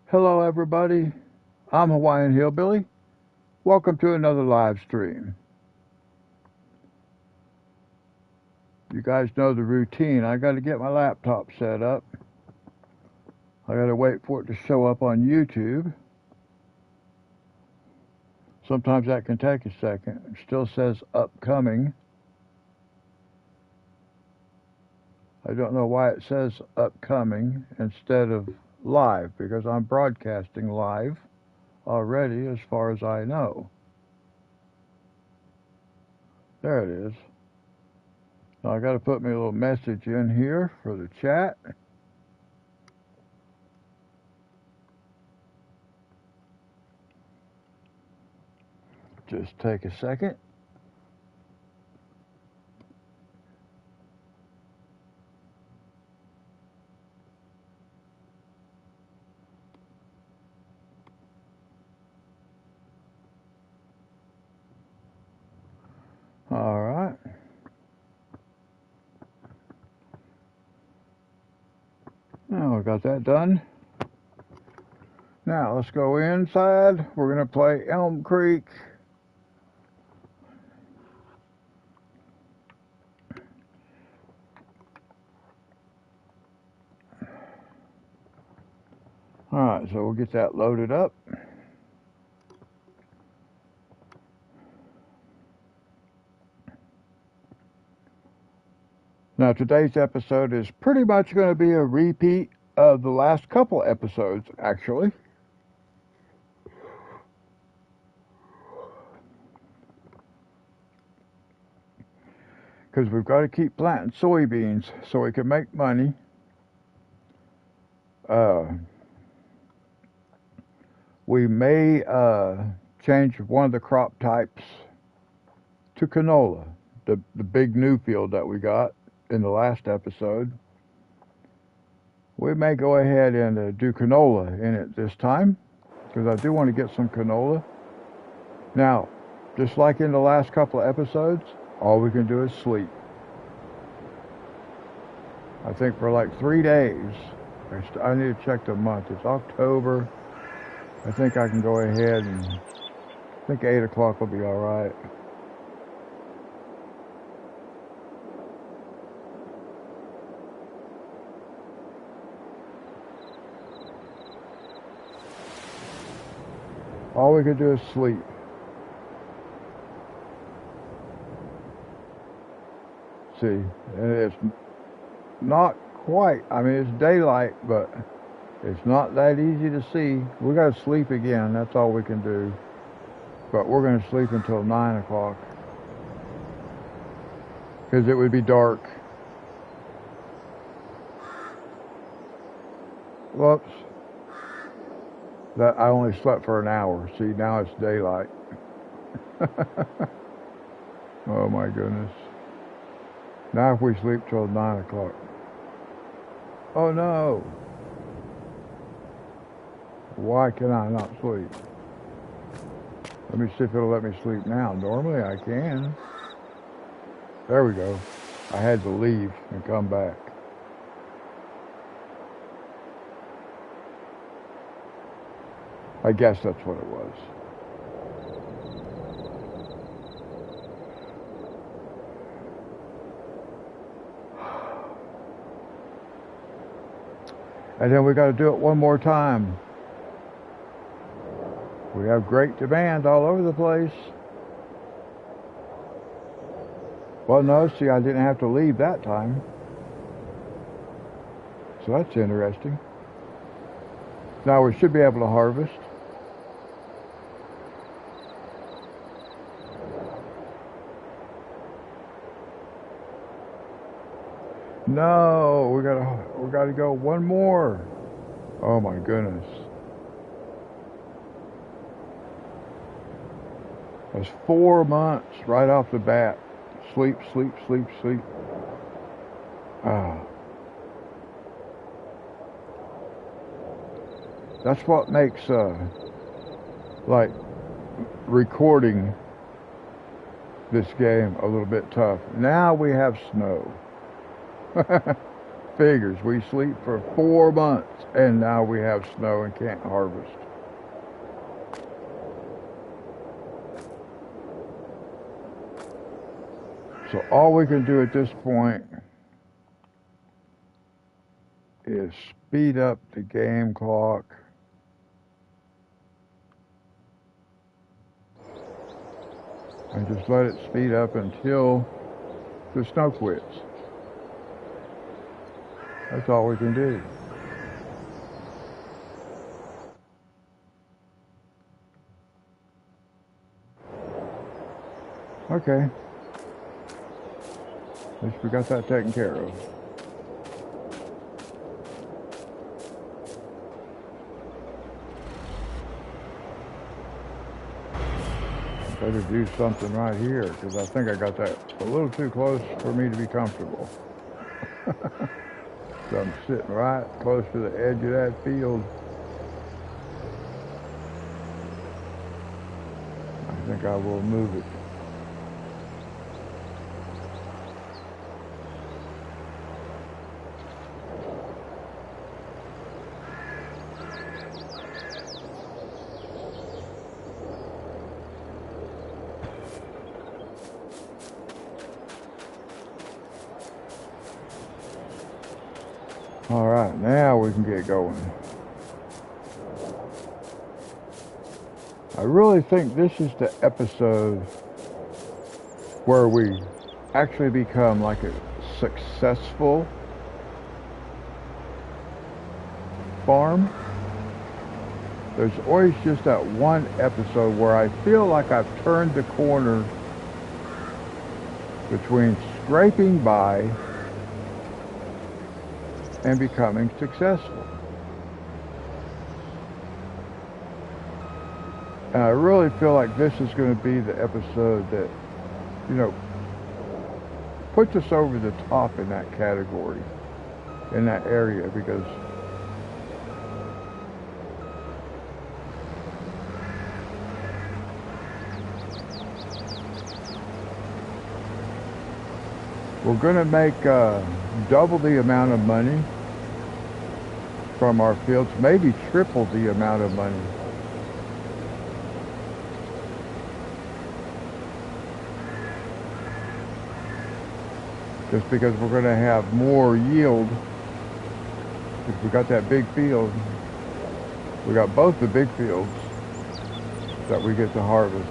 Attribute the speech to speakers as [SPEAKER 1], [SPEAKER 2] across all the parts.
[SPEAKER 1] Hello everybody, I'm Hawaiian Hillbilly. Welcome to another live stream. You guys know the routine. I got to get my laptop set up. I got to wait for it to show up on YouTube. Sometimes that can take a second. It still says upcoming. I don't know why it says upcoming instead of live, because I'm broadcasting live already as far as I know. There it is. Now I got to put me a little message in here for the chat. Just take a second. All right. Now we got that done. Now let's go inside. We're going to play Elm Creek. All right, so we'll get that loaded up. Now today's episode is pretty much going to be a repeat of the last couple episodes, actually. Because we've got to keep planting soybeans so we can make money. We may change one of the crop types to canola, the big new field that we got in the last episode. We may go ahead and do canola in it this time, because I do want to get some canola. Now, just like in the last couple of episodes, all we can do is sleep. I think for like 3 days. I need to check the month. It's October. I think I can go ahead and I think 8 o'clock will be all right. All we can do is sleep. See, and it's not quite, I mean, it's daylight, but it's not that easy to see. We got to sleep again. That's all we can do. But we're going to sleep until 9 o'clock. Because it would be dark. Whoops. That I only slept for an hour. See, now it's daylight. Oh my goodness. Now if we sleep till 9 o'clock. Oh no. Why can I not sleep? Let me see if it'll let me sleep now. Normally I can. There we go. I had to leave and come back. I guess that's what it was. And then we got to do it one more time. We have great demand all over the place. Well, no, see, I didn't have to leave that time. So that's interesting. Now we should be able to harvest. No, we gotta go one more. Oh my goodness. That's 4 months right off the bat. Sleep, sleep, sleep, sleep. That's what makes like recording this game a little bit tough. Now we have snow. figures. We sleep for 4 months, and now we have snow and can't harvest. So all we can do at this point is speed up the game clock and just let it speed up until the snow quits. That's all we can do. Okay. At least we got that taken care of. Better do something right here, because I think I got that a little too close for me to be comfortable. So I'm sitting right close to the edge of that field. I think I will move it. All right, now we can get going. I really think this is the episode where we actually become like a successful farm. There's always just that one episode where I feel like I've turned the corner between scraping by and becoming successful. And I really feel like this is going to be the episode that, you know, puts us over the top in that category, in that area, because we're going to make double the amount of money from our fields, maybe triple the amount of money. Just because we're going to have more yield. If we got that big field, we got both the big fields that we get to harvest.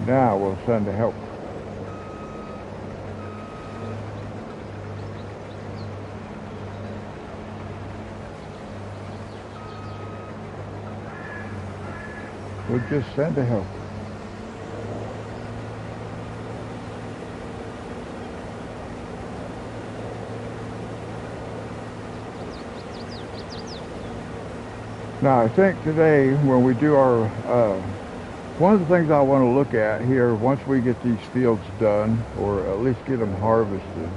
[SPEAKER 1] Now we'll send a helper. We'll just send a helper. Now I think today when we do our one of the things I want to look at here, once we get these fields done, or at least get them harvested,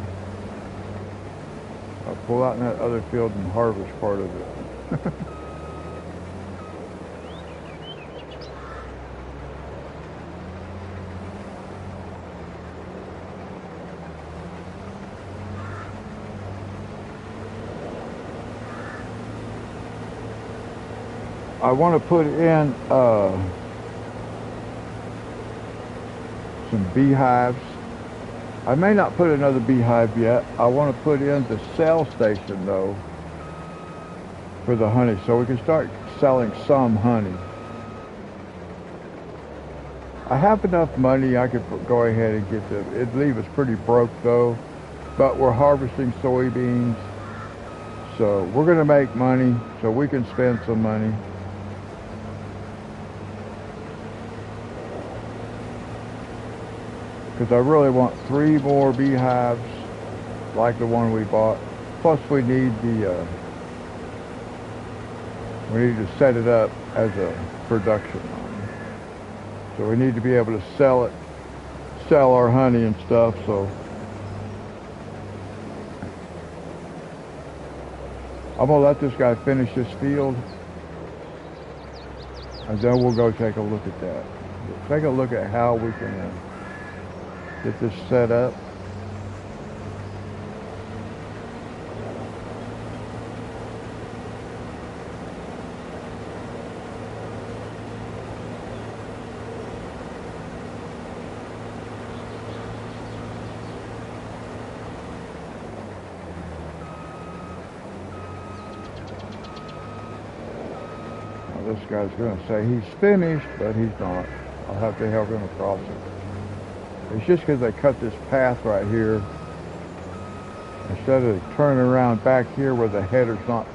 [SPEAKER 1] I'll pull out in that other field and harvest part of it. I want to put in some beehives. I may not put another beehive yet. I want to put in the sell station though for the honey, so we can start selling some honey. I have enough money. I could go ahead and get the. It'd leave us pretty broke though, but we're harvesting soybeans, so we're gonna make money, so we can spend some money. Because I really want 3 more beehives, like the one we bought. Plus, we need the. We need to set it up as a production line. So we need to be able to sell it, sell our honey and stuff. So I'm gonna let this guy finish this field, and then we'll go take a look at that. Take a look at how we can get this set up. This guy's going to say he's finished, but he's not. I'll have to help him across it. It's just because they cut this path right here. Instead of turning around back here where the header's not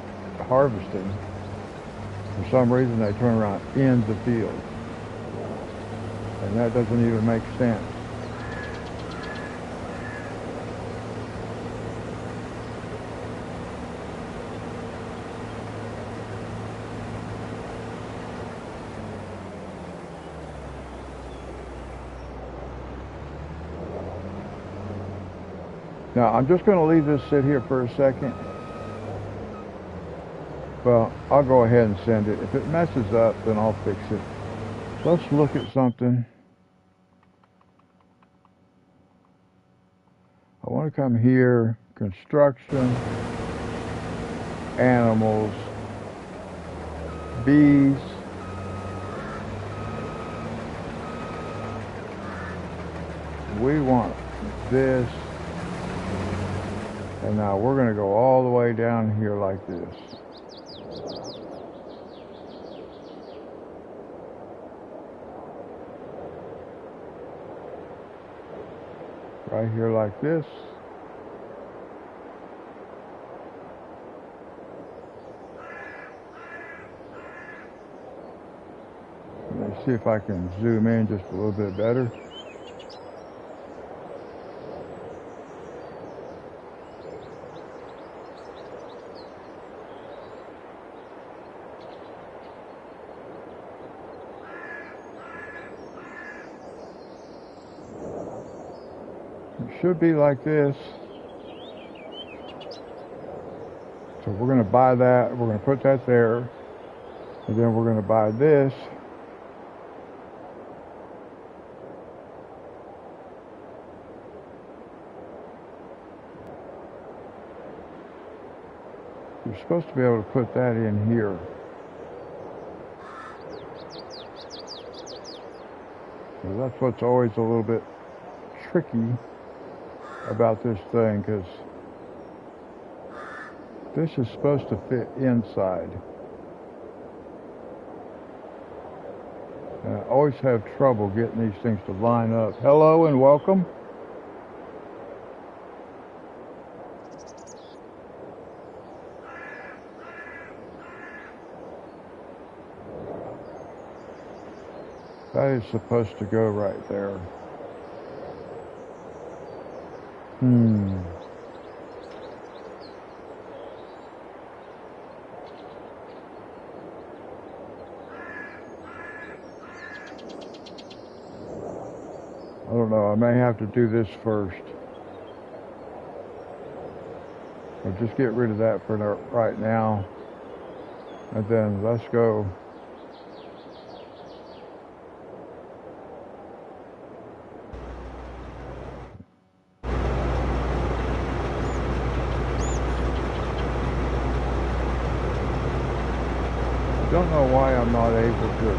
[SPEAKER 1] harvesting, for some reason they turn around in the field. And that doesn't even make sense. Now, I'm just going to leave this sit here for a second. Well, I'll go ahead and send it. If it messes up, then I'll fix it. Let's look at something. I want to come here, construction, animals, bees. We want this. And now we're going to go all the way down here like this. Right here like this. Let me see if I can zoom in just a little bit better. It should be like this. So we're going to buy that. We're going to put that there. And then we're going to buy this. You're supposed to be able to put that in here. So that's what's always a little bit tricky about this thing, because this is supposed to fit inside. And I always have trouble getting these things to line up. Hello and welcome. That is supposed to go right there. I don't know, I may have to do this first. Or just get rid of that for right now. And then let's go. I don't know why I'm not able to.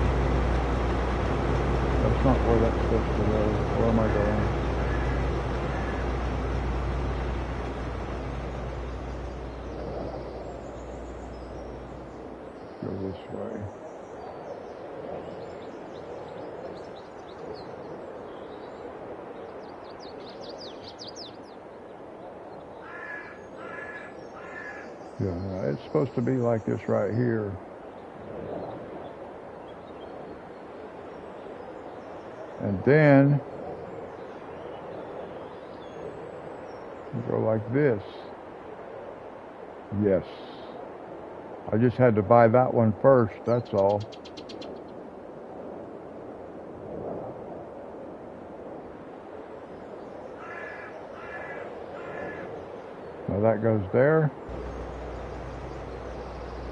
[SPEAKER 1] That's not where that's supposed to go. Where am I going? Go this way. Yeah, it's supposed to be like this right here. And then you go like this. Yes. I just had to buy that one first, that's all. Now that goes there.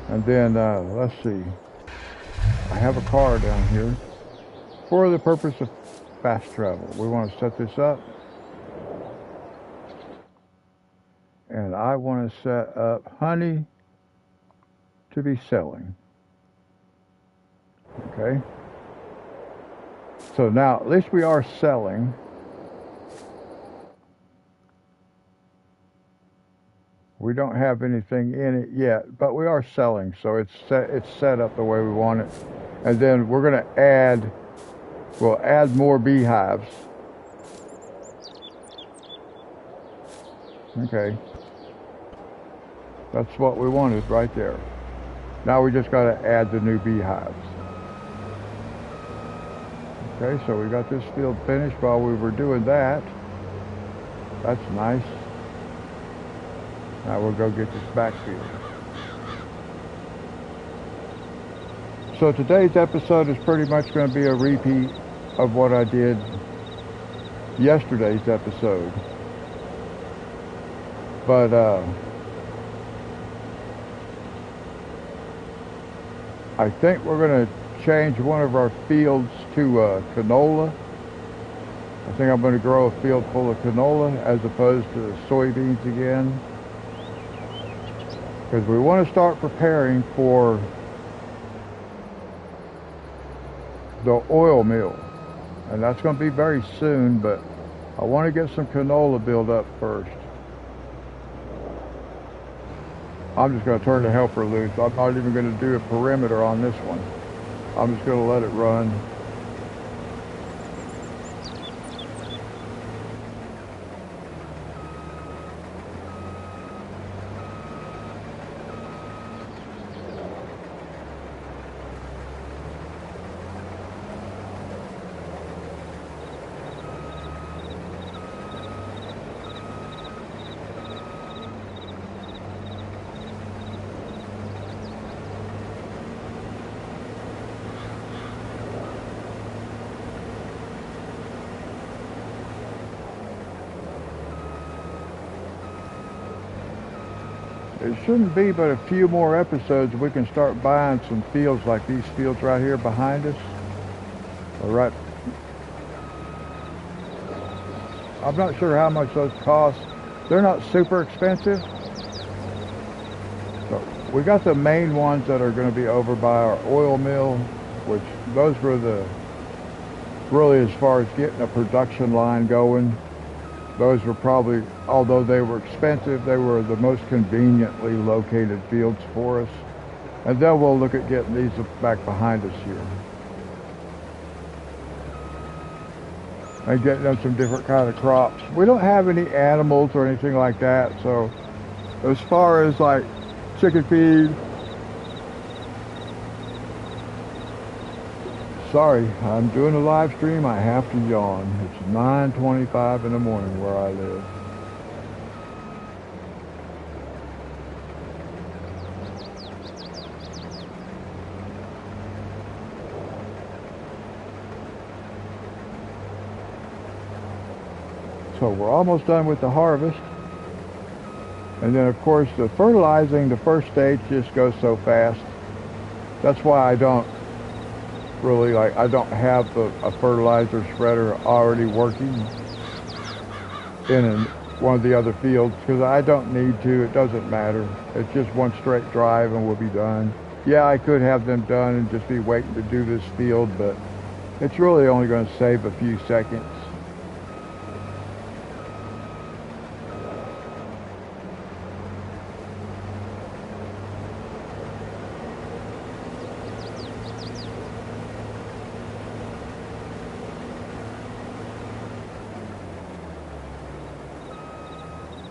[SPEAKER 1] And then, let's see. I have a car down here for the purpose of fast travel. We want to set this up. And I want to set up honey to be selling. Okay. So now, at least we are selling. We don't have anything in it yet, but we are selling, so it's set up the way we want it. And then we're going to we'll add more beehives. Okay. That's what we wanted right there. Now we just got to add the new beehives. Okay, so we got this field finished while we were doing that. That's nice. Now we'll go get this backfield. So today's episode is pretty much going to be a repeat of what I did yesterday's episode. But I think we're going to change one of our fields to canola. I think I'm going to grow a field full of canola as opposed to soybeans again. Because we want to start preparing for the oil mill. And that's going to be very soon, but I want to get some canola built up first. I'm just going to turn the helper loose. I'm not even going to do a perimeter on this one. I'm just going to let it run. It shouldn't be but a few more episodes we can start buying some fields like these fields right here behind us. Or right. I'm not sure how much those cost. They're not super expensive. So we got the main ones that are going to be over by our oil mill, which those were really as far as getting a production line going. Those were probably, although they were expensive, they were the most conveniently located fields for us. And then we'll look at getting these back behind us here. And getting them some different kind of crops. We don't have any animals or anything like that, so as far as like chicken feed, sorry, I'm doing a live stream. I have to yawn. It's 9:25 in the morning where I live. So we're almost done with the harvest. And then of course the fertilizing, the first stage just goes so fast. That's why I don't really I don't have a fertilizer spreader already working in one of the other fields because I don't need to. It doesn't matter. It's just one straight drive and we'll be done. Yeah, I could have them done and just be waiting to do this field, but it's really only going to save a few seconds.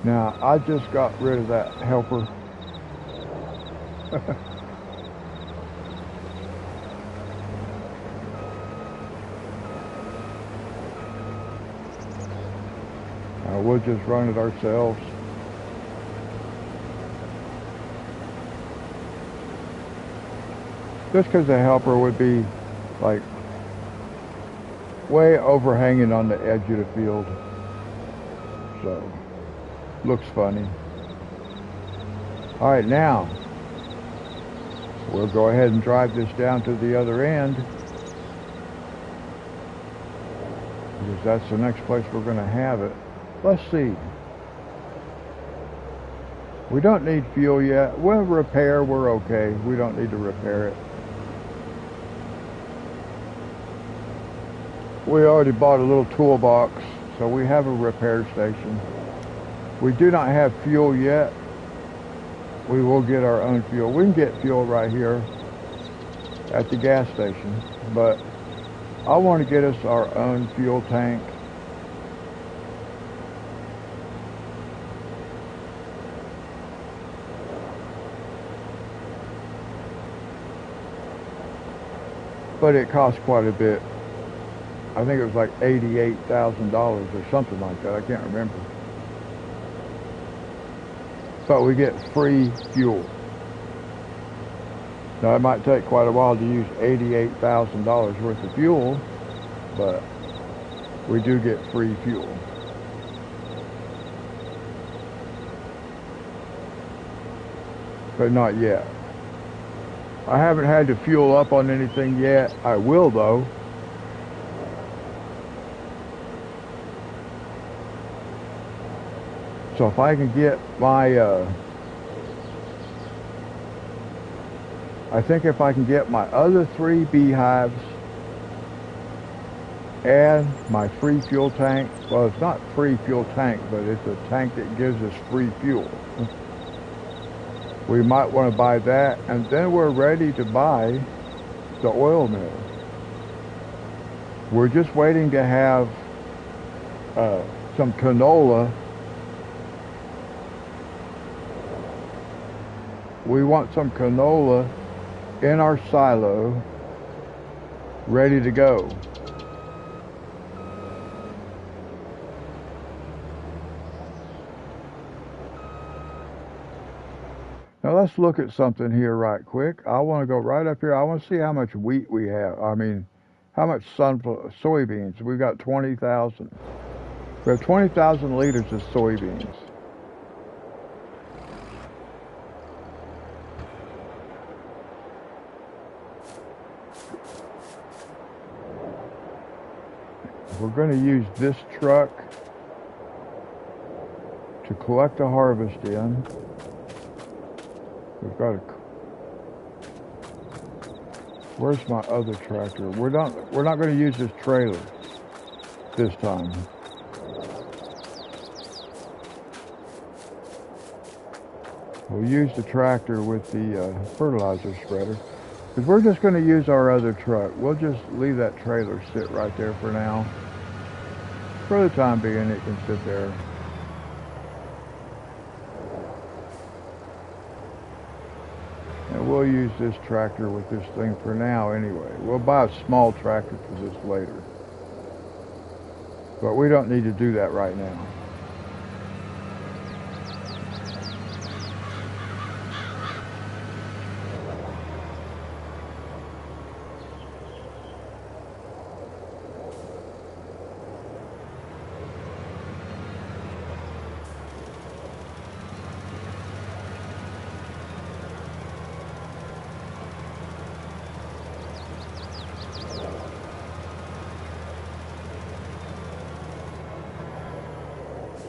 [SPEAKER 1] Now, I just got rid of that helper We'll just run it ourselves. Just because the helper would be like way overhanging on the edge of the field. So, looks funny. Alright, now, we'll go ahead and drive this down to the other end. Because that's the next place we're going to have it. Let's see. We don't need fuel yet. We'll repair, we're okay. We don't need to repair it. We already bought a little toolbox, so we have a repair station. We do not have fuel yet. We will get our own fuel. We can get fuel right here at the gas station, but I want to get us our own fuel tank. But it costs quite a bit. I think it was like $88,000 or something like that. I can't remember. But we get free fuel. Now it might take quite a while to use $88,000 worth of fuel, but we do get free fuel. But not yet. I haven't had to fuel up on anything yet. I will though. So if I can get my, I think if I can get my other 3 beehives and my free fuel tank, well, it's not free fuel tank, but it's a tank that gives us free fuel. We might want to buy that, and then we're ready to buy the oil mill. We're just waiting to have some canola. We want some canola in our silo, ready to go. Now let's look at something here right quick. I want to go right up here. I want to see how much wheat we have. I mean, how much soybeans. We've got 20,000. We have 20,000 liters of soybeans. We're going to use this truck to collect the harvest in. We've got a... Where's my other tractor? We're not going to use this trailer this time. We'll use the tractor with the fertilizer spreader. Because we're just going to use our other truck. We'll just leave that trailer sit right there for now. For the time being, it can sit there. And we'll use this tractor with this thing for now anyway. We'll buy a small tractor for this later. But we don't need to do that right now.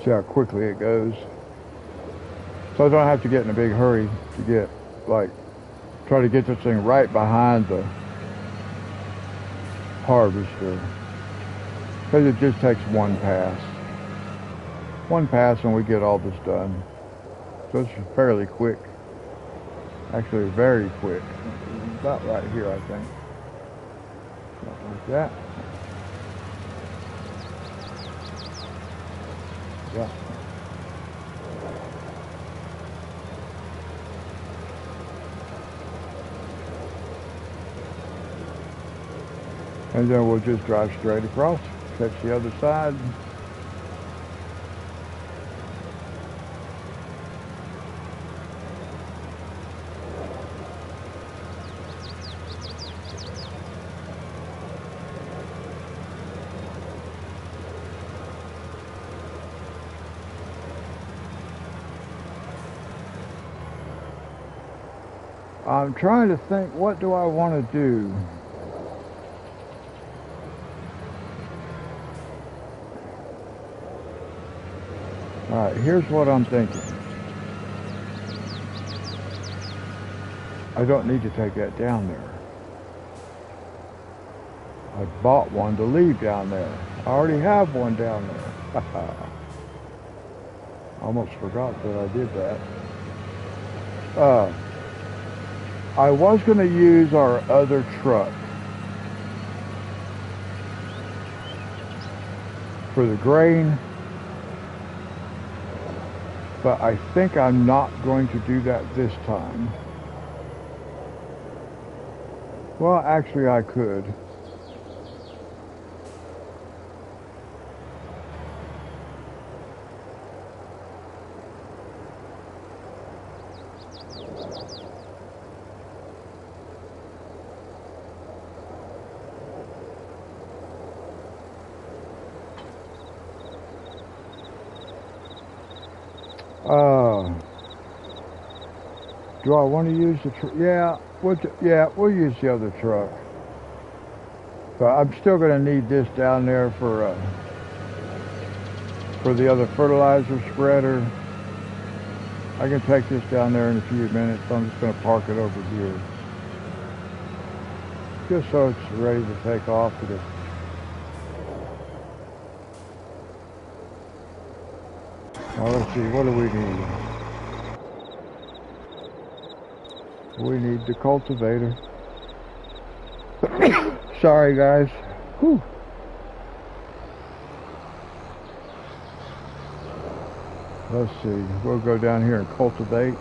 [SPEAKER 1] See how quickly it goes. So I don't have to get in a big hurry to get, like, try to get this thing right behind the harvester. Because it just takes one pass. One pass and we get all this done. So it's fairly quick. Actually very quick. About right here, I think. Something like that. Yeah. And then we'll just drive straight across, catch the other side. I'm trying to think, what do I want to do? Alright, here's what I'm thinking. I don't need to take that down there. I bought one to leave down there. I already have one down there. Almost forgot that I did that. I was going to use our other truck for the grain, but I think I'm not going to do that this time. Well, actually I could. Do I want to use the truck? Yeah, we'll use the other truck. But I'm still going to need this down there for the other fertilizer spreader. I can take this down there in a few minutes. I'm just going to park it over here, just so it's ready to take off today. Now let's see, what do we need? We need the cultivator. Sorry guys. Whew. Let's see, we'll go down here and cultivate.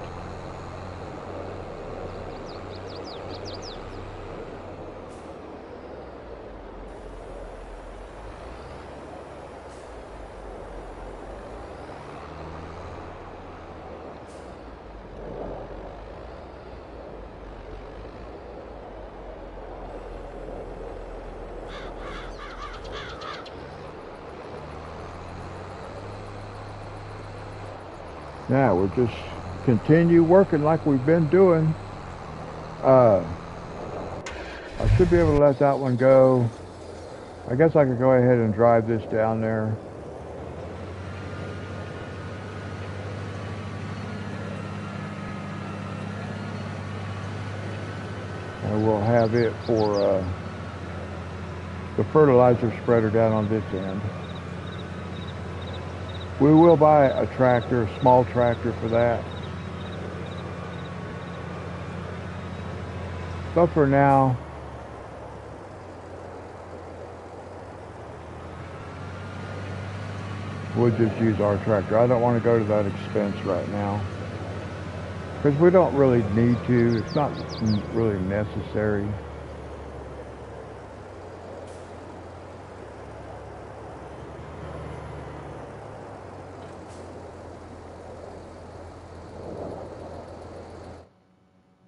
[SPEAKER 1] Now we'll just continue working like we've been doing. I should be able to let that one go. I guess I could go ahead and drive this down there. And we'll have it for the fertilizer spreader down on this end. We will buy a tractor, a small tractor for that. But for now, we'll just use our tractor. I don't want to go to that expense right now, because we don't really need to. It's not really necessary.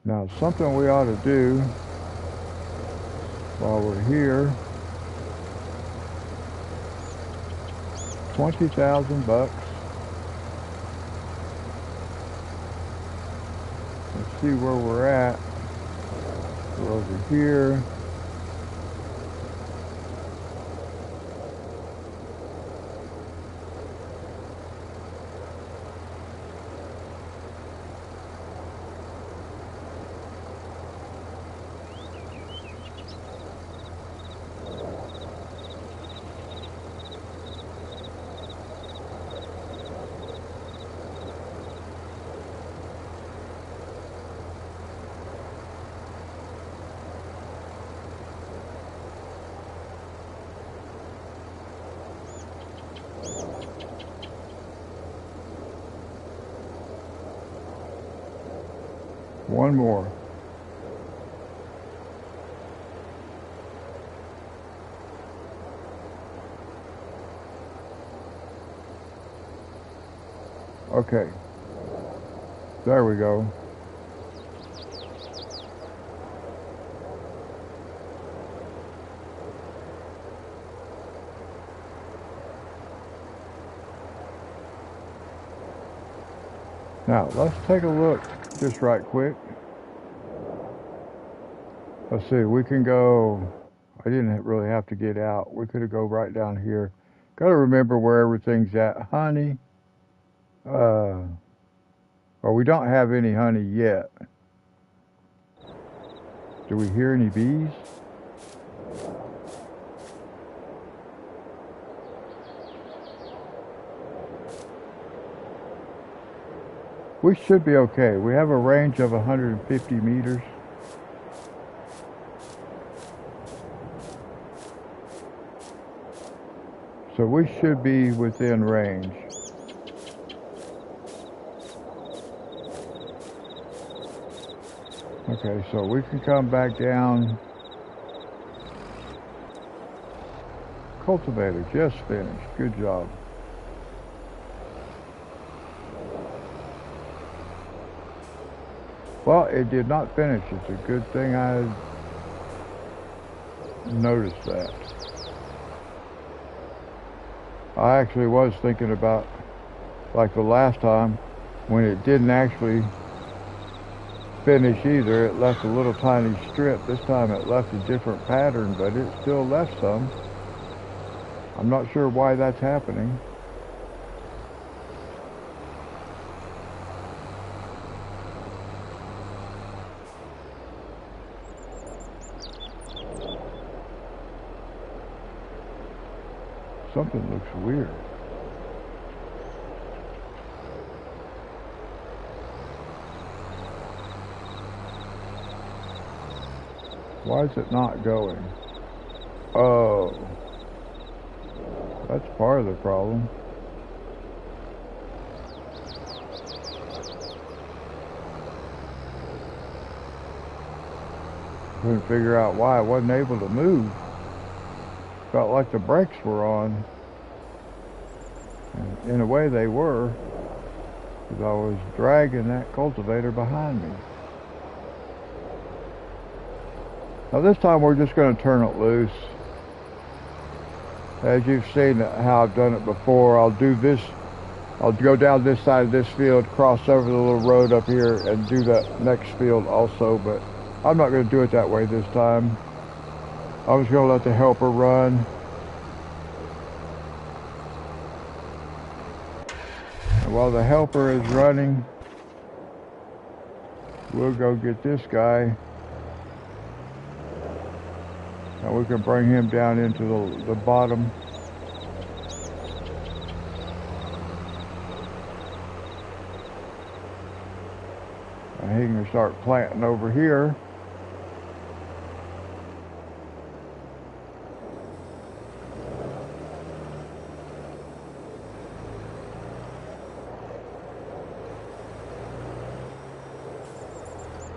[SPEAKER 1] Now, something we ought to do while we're here, 20,000 bucks. Let's see where we're at. We're over here. One more. Okay, there we go. Now, let's take a look just right quick. Let's see, we can go, I didn't really have to get out. We could have go right down here. Got to remember where everything's at. Honey, or we don't have any honey yet. Do we hear any bees? We should be okay. We have a range of 150 meters. So we should be within range. Okay, so we can come back down. Cultivator just finished. Good job. Well, it did not finish. It's a good thing I noticed that. I actually was thinking about, like the last time, when it didn't actually finish either. It left a little tiny strip. This time it left a different pattern, but it still left some. I'm not sure why that's happening. Something looks weird. Why is it not going? Oh, that's part of the problem. Couldn't figure out why I wasn't able to move. Felt like the brakes were on. And in a way they were, because I was dragging that cultivator behind me. Now this time we're just going to turn it loose. As you've seen how I've done it before, I'll do this. I'll go down this side of this field, cross over the little road up here, and do that next field also, but I'm not going to do it that way this time. I'm just going to let the helper run. And while the helper is running, we'll go get this guy. And we can bring him down into the bottom. And he can start planting over here.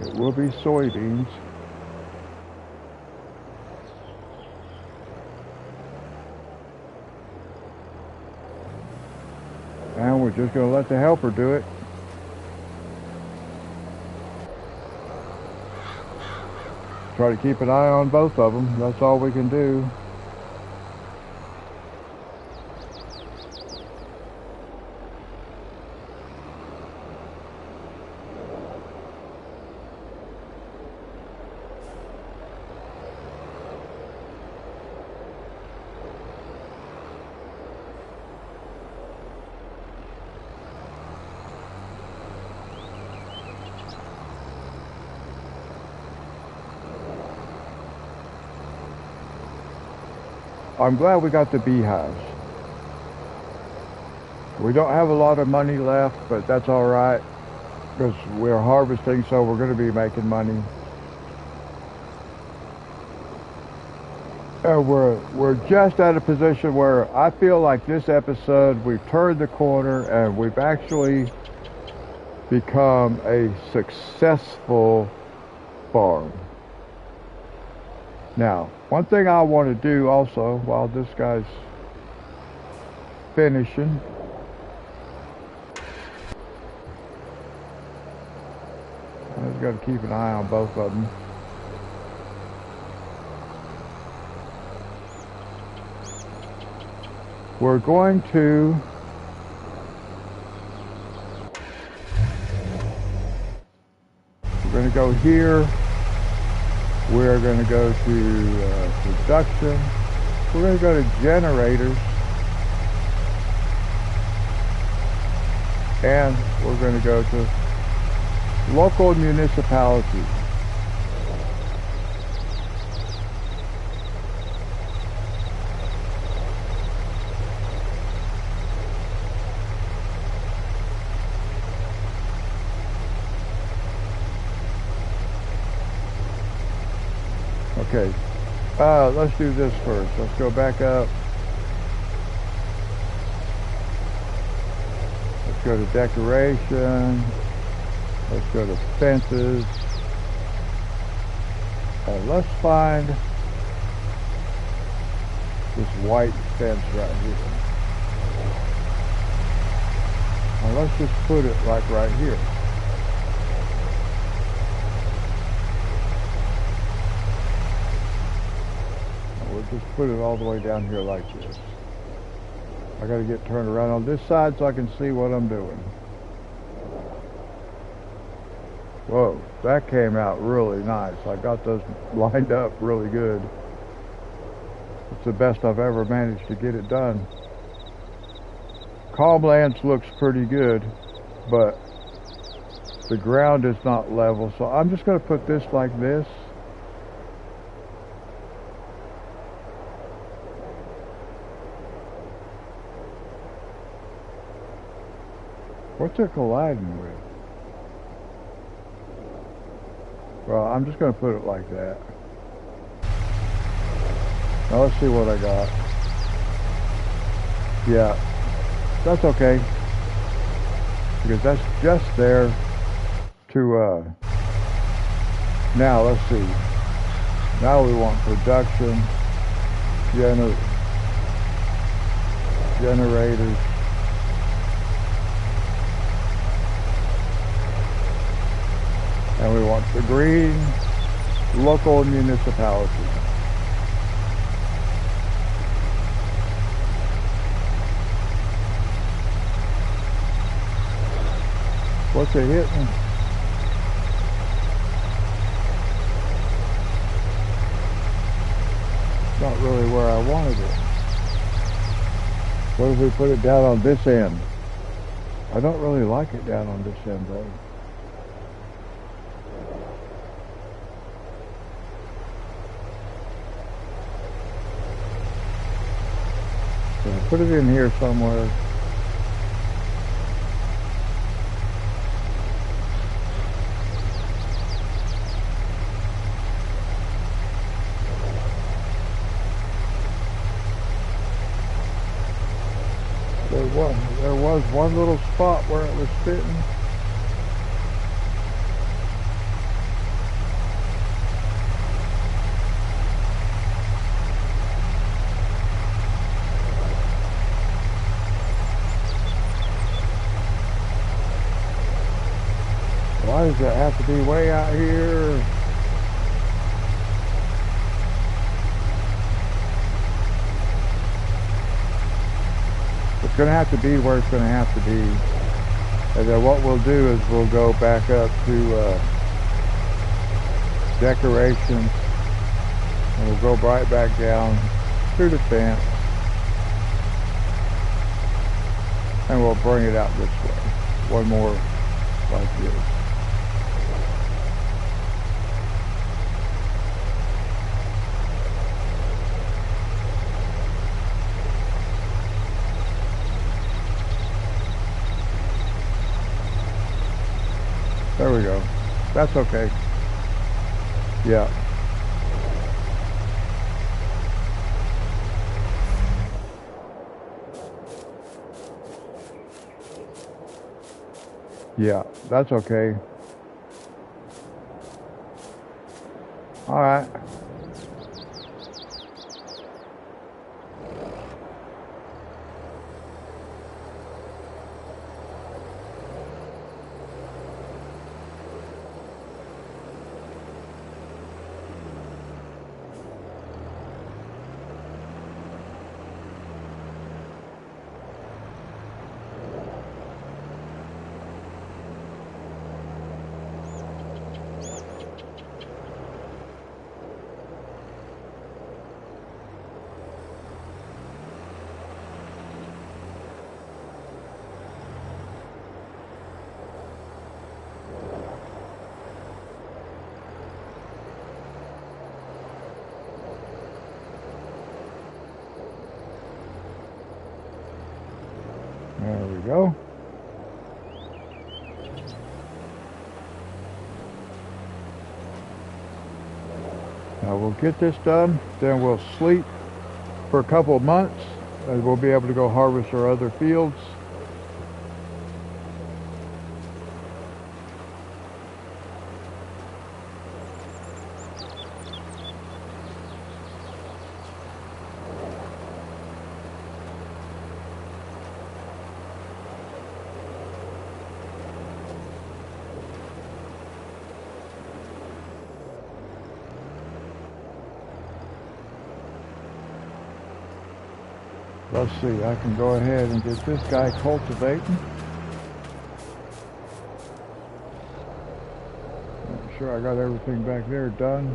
[SPEAKER 1] It will be soybeans. And we're just going to let the helper do it. Try to keep an eye on both of them. That's all we can do. I'm glad we got the beehives. We don't have a lot of money left, but that's all right because we're harvesting, so we're going to be making money. We're just at a position where I feel like this episode we've turned the corner and we've actually become a successful farm. Now, one thing I want to do also while this guy's finishing got to keep an eye on both of them. We're going to go here. We're going to go to production. We're going to go to generators. And we're going to go to local municipalities. Okay, let's do this first. Let's go back up. Let's go to decoration. Let's go to fences. And let's find this white fence right here. And let's just put it like right here. We'll just put it all the way down here like this. I gotta get turned around on this side so I can see what I'm doing. Whoa, that came out really nice. I got those lined up really good. It's the best I've ever managed to get it done. Calmlands looks pretty good, but the ground is not level, so I'm just gonna put this like this. What's it colliding with? Well, I'm just going to put it like that. Now let's see what I got. Yeah, that's okay. Because that's just there to, now let's see. Now we want production, generators. And we want the green local municipality. What's it hitting? Not really where I wanted it. What if we put it down on this end? I don't really like it down on this end though. Put it in here somewhere. There was one little spot where it was fitting. Why does it have to be way out here? It's going to have to be where it's going to have to be. And then what we'll do is we'll go back up to decorations. And we'll go right back down through the fence. And we'll bring it out this way. One more like this. There we go. That's okay. Yeah. Yeah, that's okay. All right. There we go. Now we'll get this done, then we'll sleep for a couple of months, and we'll be able to go harvest our other fields. Let's see, I can go ahead and get this guy cultivating. Make sure I got everything back there done.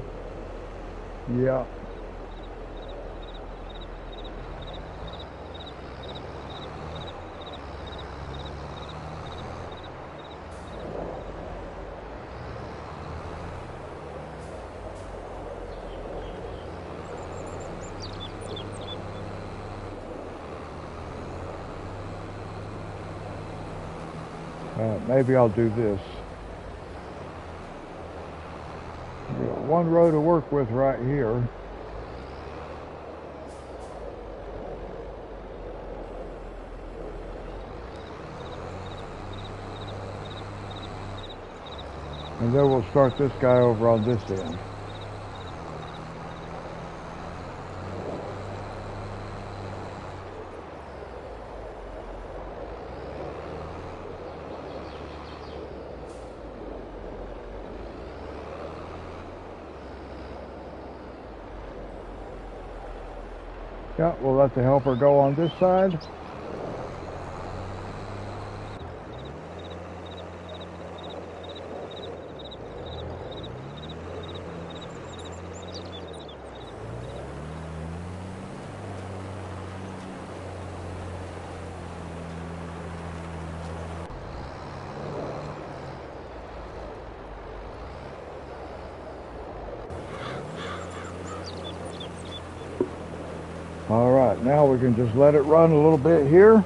[SPEAKER 1] Yeah. Maybe I'll do this. We got one row to work with right here. And then we'll start this guy over on this end. Yeah, we'll let the helper go on this side. All right, now we can just let it run a little bit here.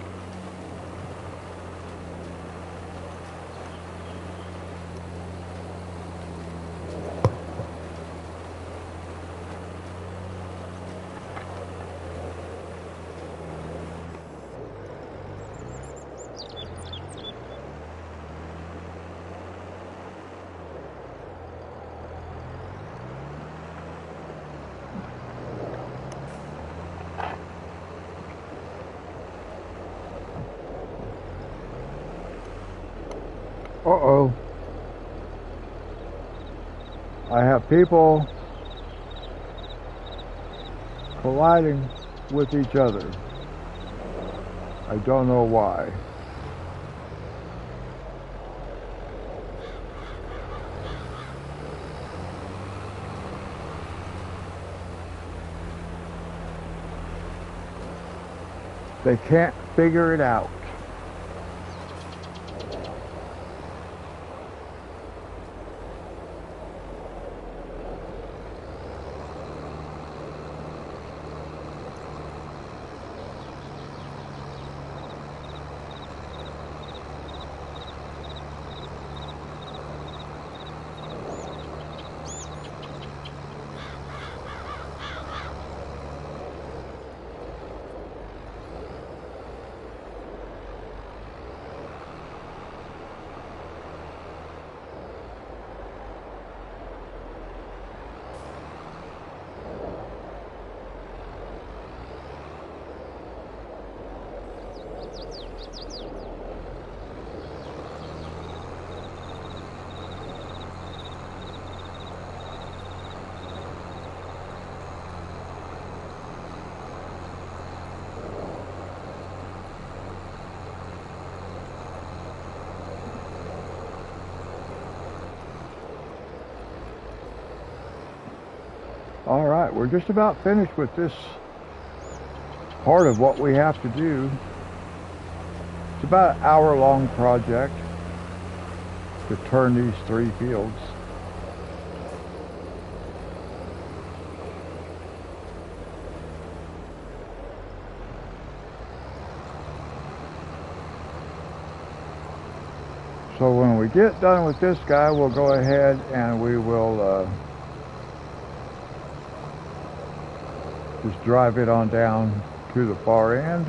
[SPEAKER 1] Uh-oh. I have people colliding with each other. I don't know why. They can't figure it out. All right, we're just about finished with this part of what we have to do. It's about an hour-long project to turn these 3 fields. So when we get done with this guy, we'll go ahead and we will just drive it on down to the far end.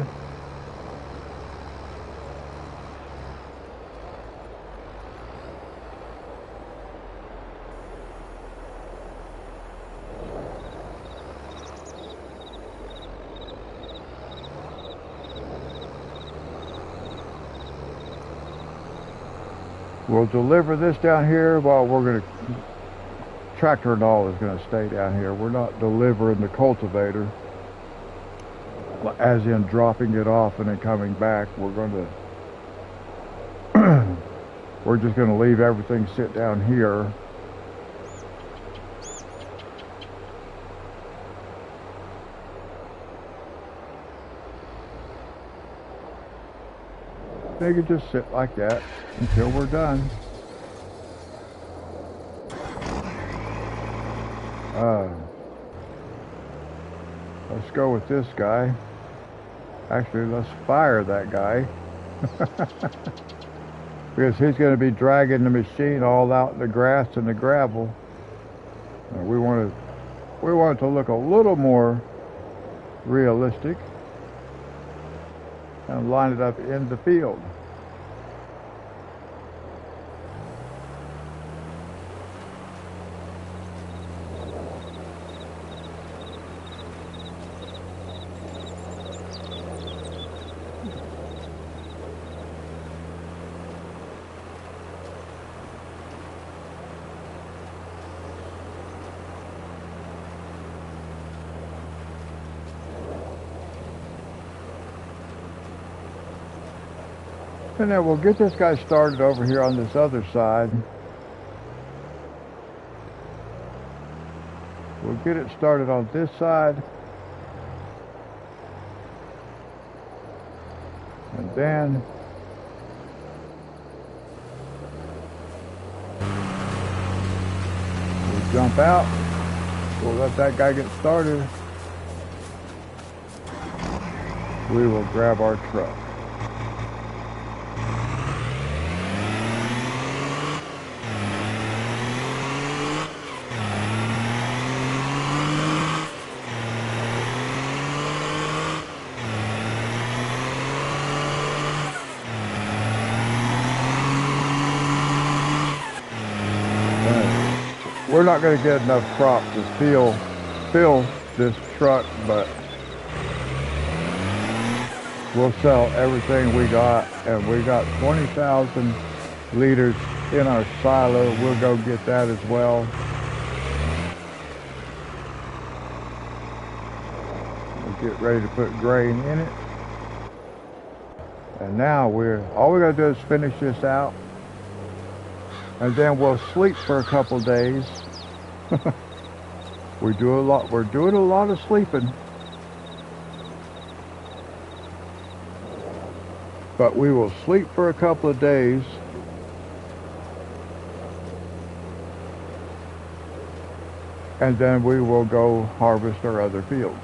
[SPEAKER 1] We'll deliver this down here while we're going to, tractor and all is going to stay down here. We're not delivering the cultivator, as in dropping it off and then coming back. We're going to, we're just going to leave everything sit down here. They could just sit like that until we're done. Let's go with this guy. Actually, let's fire that guy. Because he's going to be dragging the machine all out in the grass and the gravel. We want it to look a little more realistic and line it up in the field. And then we'll get this guy started over here on this other side. We'll get it started on this side. And then we'll jump out. We'll let that guy get started. We will grab our truck. We're not going to get enough crop to fill this truck, but we'll sell everything we got, and we got 20,000 liters in our silo. We'll go get that as well. We'll get ready to put grain in it. And now all we got to do is finish this out, and then we'll sleep for a couple days. We're doing a lot of sleeping. But we will sleep for a couple of days. And then we will go harvest our other fields.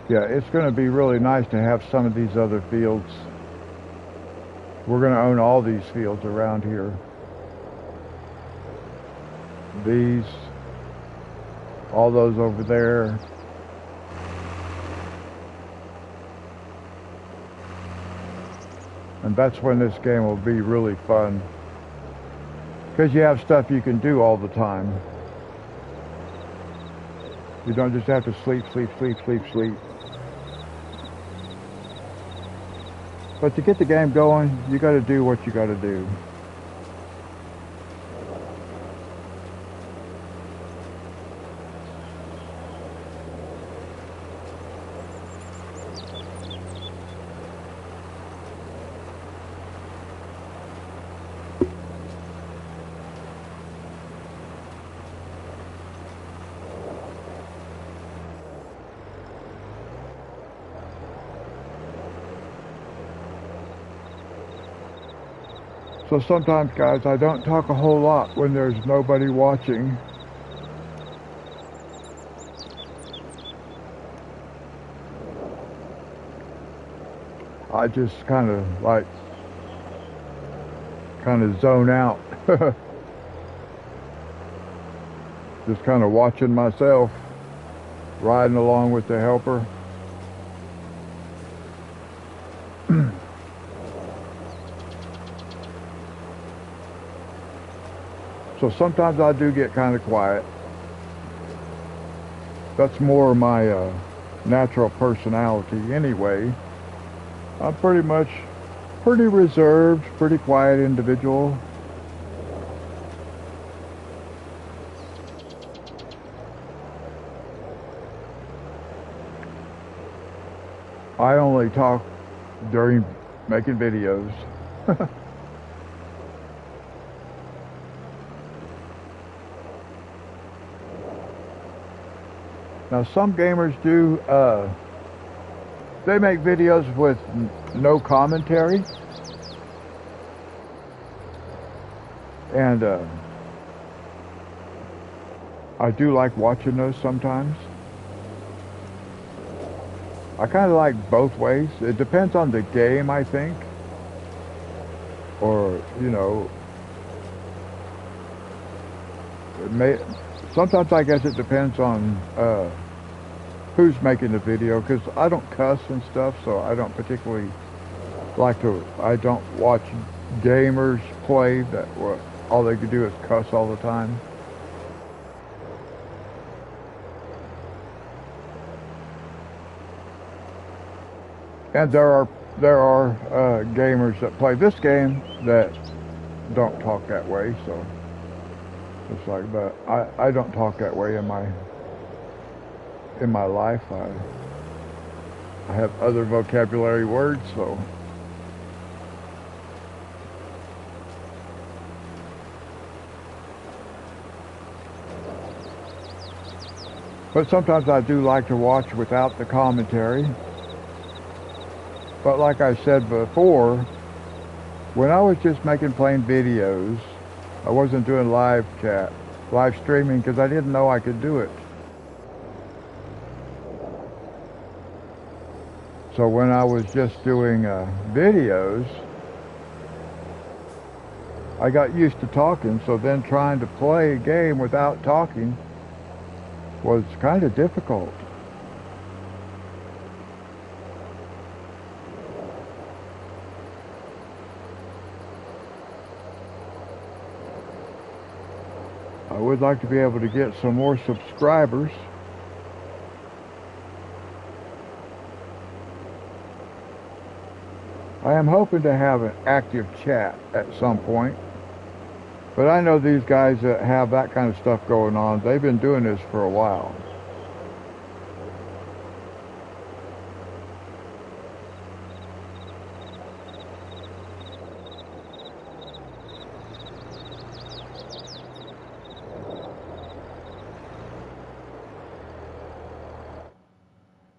[SPEAKER 1] Yeah, it's going to be really nice to have some of these other fields. We're going to own all these fields around here. These, all those over there. And that's when this game will be really fun. Because you have stuff you can do all the time. You don't just have to sleep. But to get the game going, you got to do what you got to do. So sometimes, guys, I don't talk a whole lot when there's nobody watching. I just kind of zone out. Just kind of watching myself, riding along with the helper. So sometimes I do get kind of quiet. That's more my natural personality anyway. I'm pretty reserved, pretty quiet individual. I only talk during making videos. Now some gamers do, they make videos with no commentary. And I do like watching those sometimes. I kind of like both ways. It depends on the game, I think. Or, you know, sometimes I guess it depends on who's making the video, because I don't cuss and stuff, so I don't particularly I don't watch gamers play that all they can do is cuss all the time. And there are gamers that play this game that don't talk that way, so it's like, but I don't talk that way in my life. I have other vocabulary words, so but sometimes I do like to watch without the commentary. But like I said before, when I was just making plain videos, I wasn't doing live streaming, because I didn't know I could do it. So when I was just doing videos, I got used to talking, so then trying to play a game without talking was kind of difficult. I would like to be able to get some more subscribers. I am hoping to have an active chat at some point. But I know these guys that have that kind of stuff going on, they've been doing this for a while.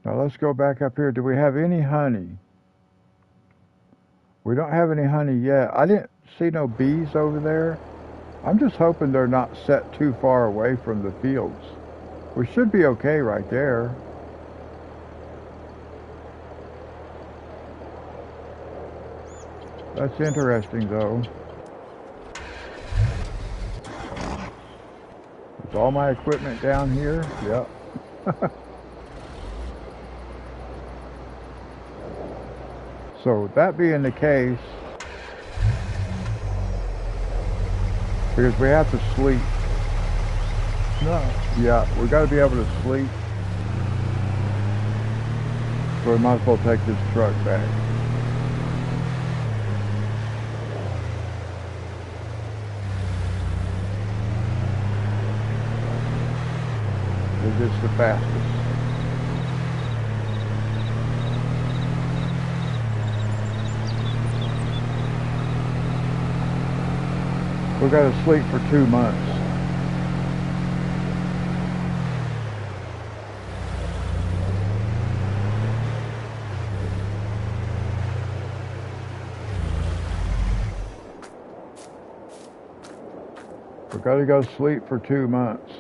[SPEAKER 1] Now let's go back up here. Do we have any honey? We don't have any honey yet. I didn't see no bees over there. I'm just hoping they're not set too far away from the fields. We should be okay right there. That's interesting though. Is all my equipment down here? Yep. So that being the case, because we have to sleep. No. Yeah, we got to be able to sleep. So we might as well take this truck back. It's just the fastest. We got to sleep for 2 months. We got to go sleep for 2 months.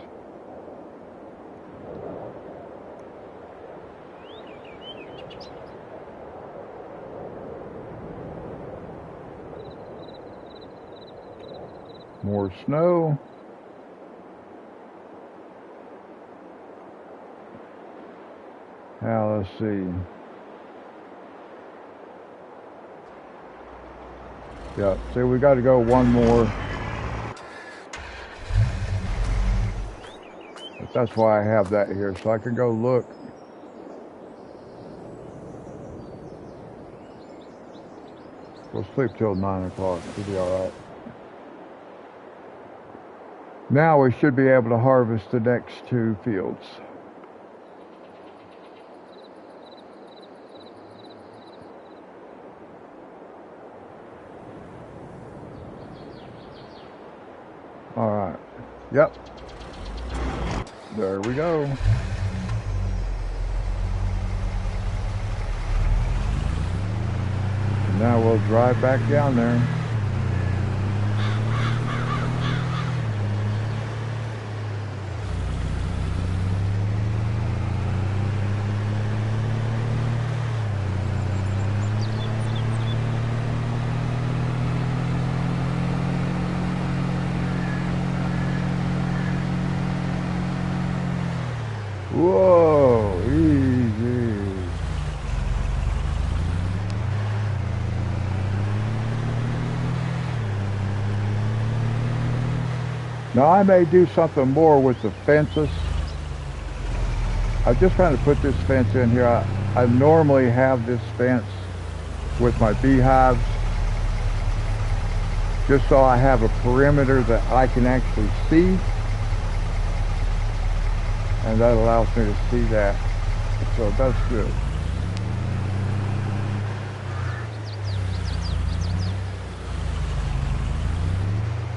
[SPEAKER 1] More snow. Now let's see. Yeah, see, we got to go one more. But that's why I have that here, so I can go look. We'll sleep till 9 o'clock. It'll be all right. Now we should be able to harvest the next 2 fields. All right. Yep. There we go. And now we'll drive back down there. Whoa, easy. Now I may do something more with the fences. I'm just trying to put this fence in here. I normally have this fence with my beehives, just so I have a perimeter that I can actually see. And that allows me to see that. So that's good.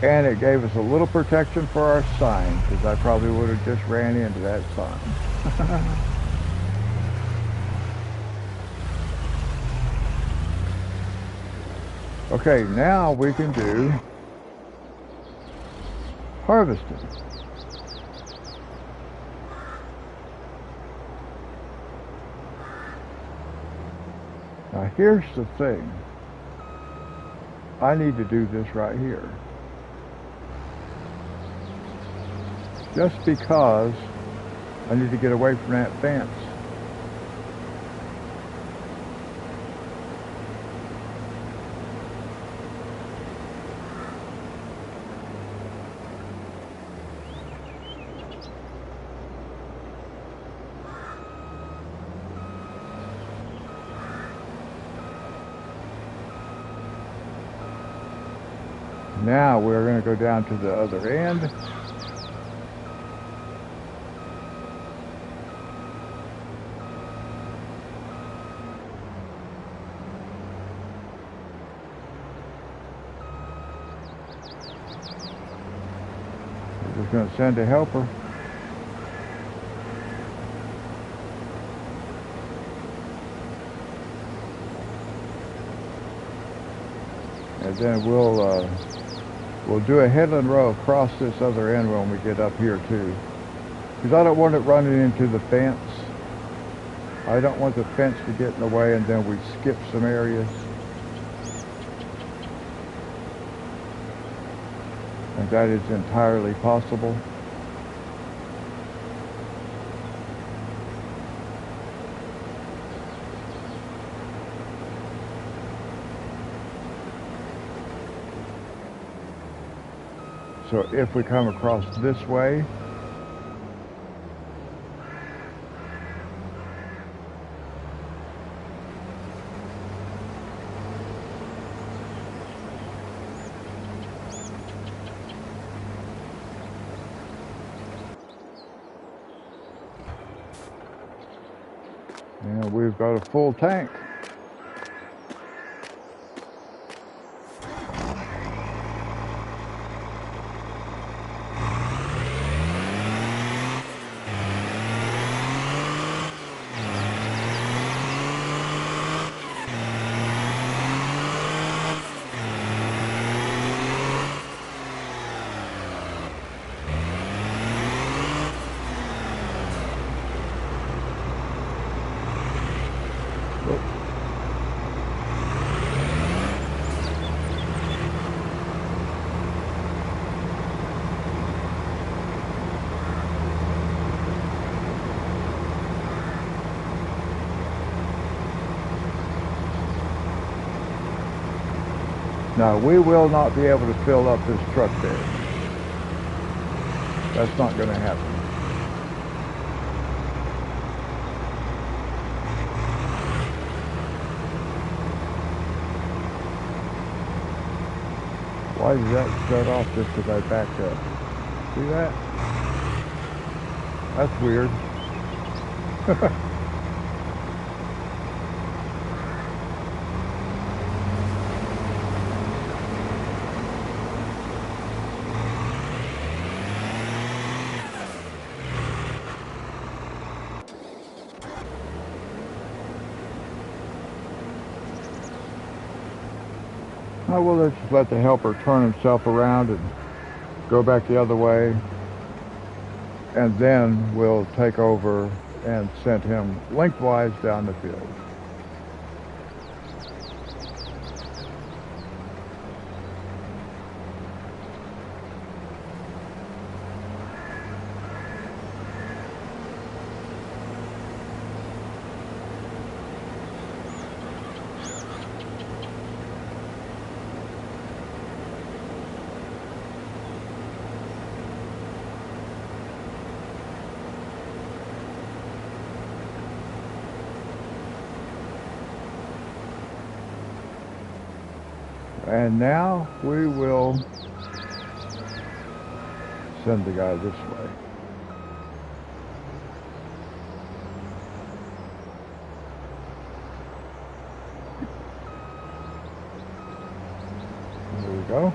[SPEAKER 1] And it gave us a little protection for our sign, because I probably would have just ran into that sign. Okay, now we can do harvesting. Now here's the thing. I need to do this right here. Just because I need to get away from that fence. Now we're going to go down to the other end. We're just going to send a helper. And then we'll do a headland row across this other end when we get up here too. Because I don't want it running into the fence. I don't want the fence to get in the way and then we skip some areas. And that is entirely possible. So if we come across this way, and we've got a full tank. Now, we will not be able to fill up this truck bed. That's not going to happen. Why did that shut off just because I backed up? See that? That's weird. Oh, well, let's just let the helper turn himself around and go back the other way. And then we'll take over and send him lengthwise down the field. And now we will send the guy this way. There we go.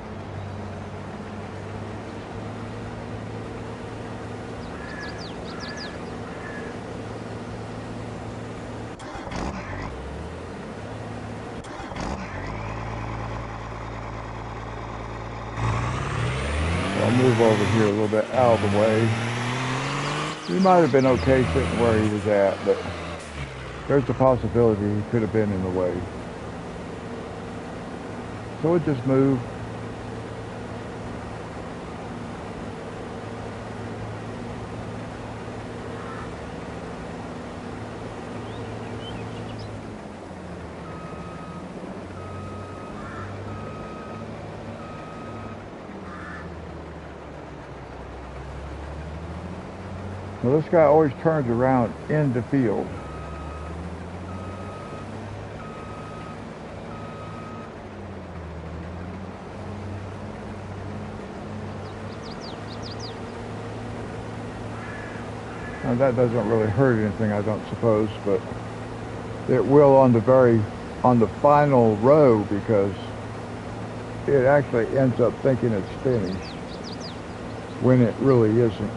[SPEAKER 1] I'll move over here a little bit out of the way. He might have been okay sitting where he was at, but there's a possibility he could have been in the way. So we'll just move. Well, this guy always turns around in the field. Now that doesn't really hurt anything, I don't suppose, but it will on the final row, because it actually ends up thinking it's finished when it really isn't.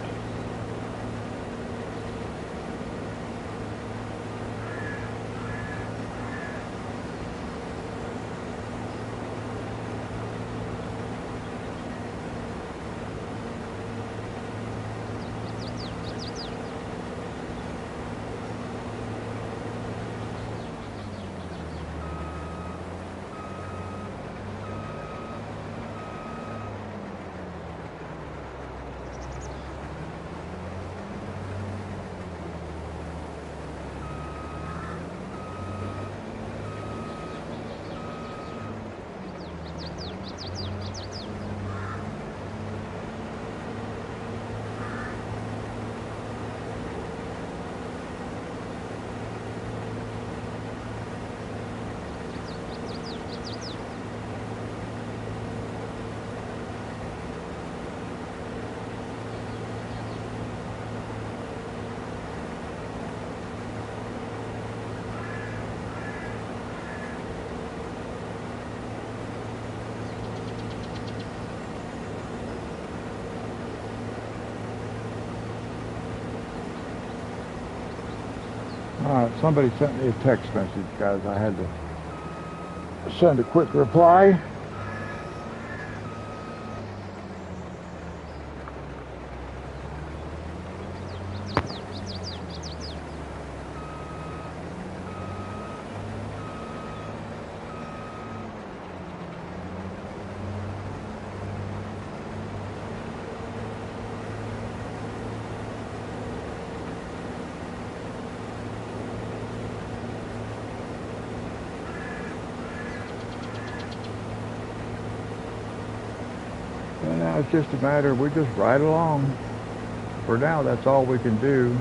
[SPEAKER 1] Somebody sent me a text message, guys. I had to send a quick reply. And now it's just a matter of we just ride along. For now, that's all we can do.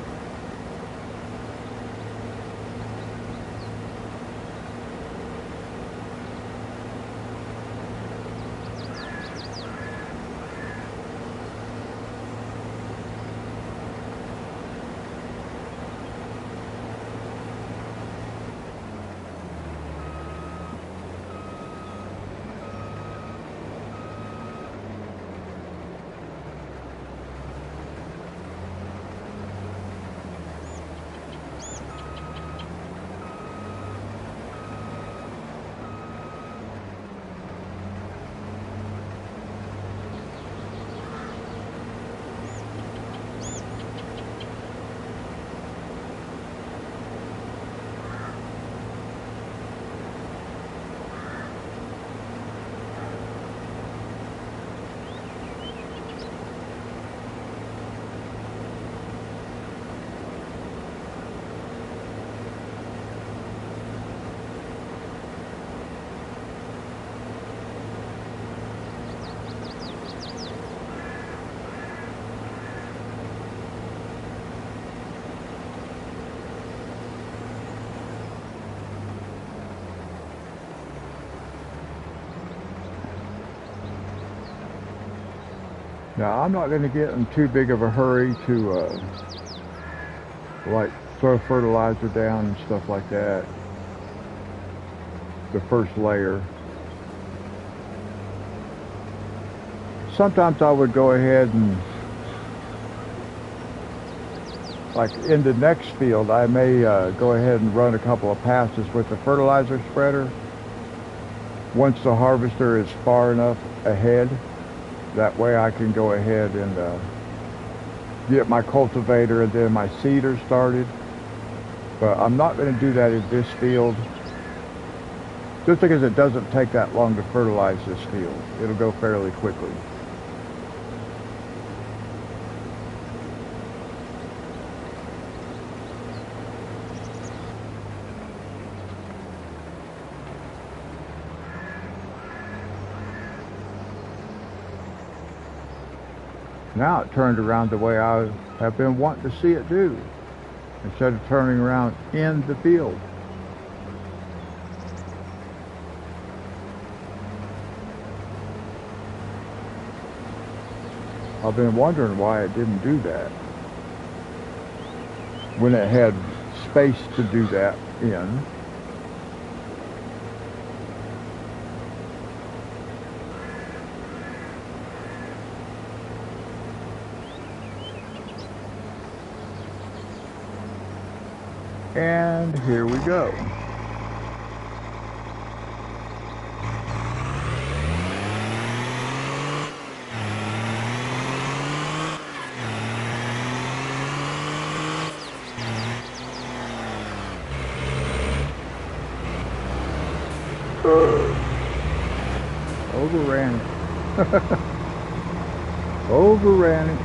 [SPEAKER 1] Now, I'm not going to get in too big of a hurry to, like, throw fertilizer down and stuff like that. The first layer. Sometimes I would go ahead and, like in the next field, I may go ahead and run a couple of passes with the fertilizer spreader. Once the harvester is far enough ahead, that way I can go ahead and get my cultivator and then my seeder started. But I'm not going to do that in this field, just because it doesn't take that long to fertilize this field. It'll go fairly quickly. Now it turned around the way I have been wanting to see it do, instead of turning around in the field. I've been wondering why it didn't do that when it had space to do that in. And here we go. Overran it. Overran it.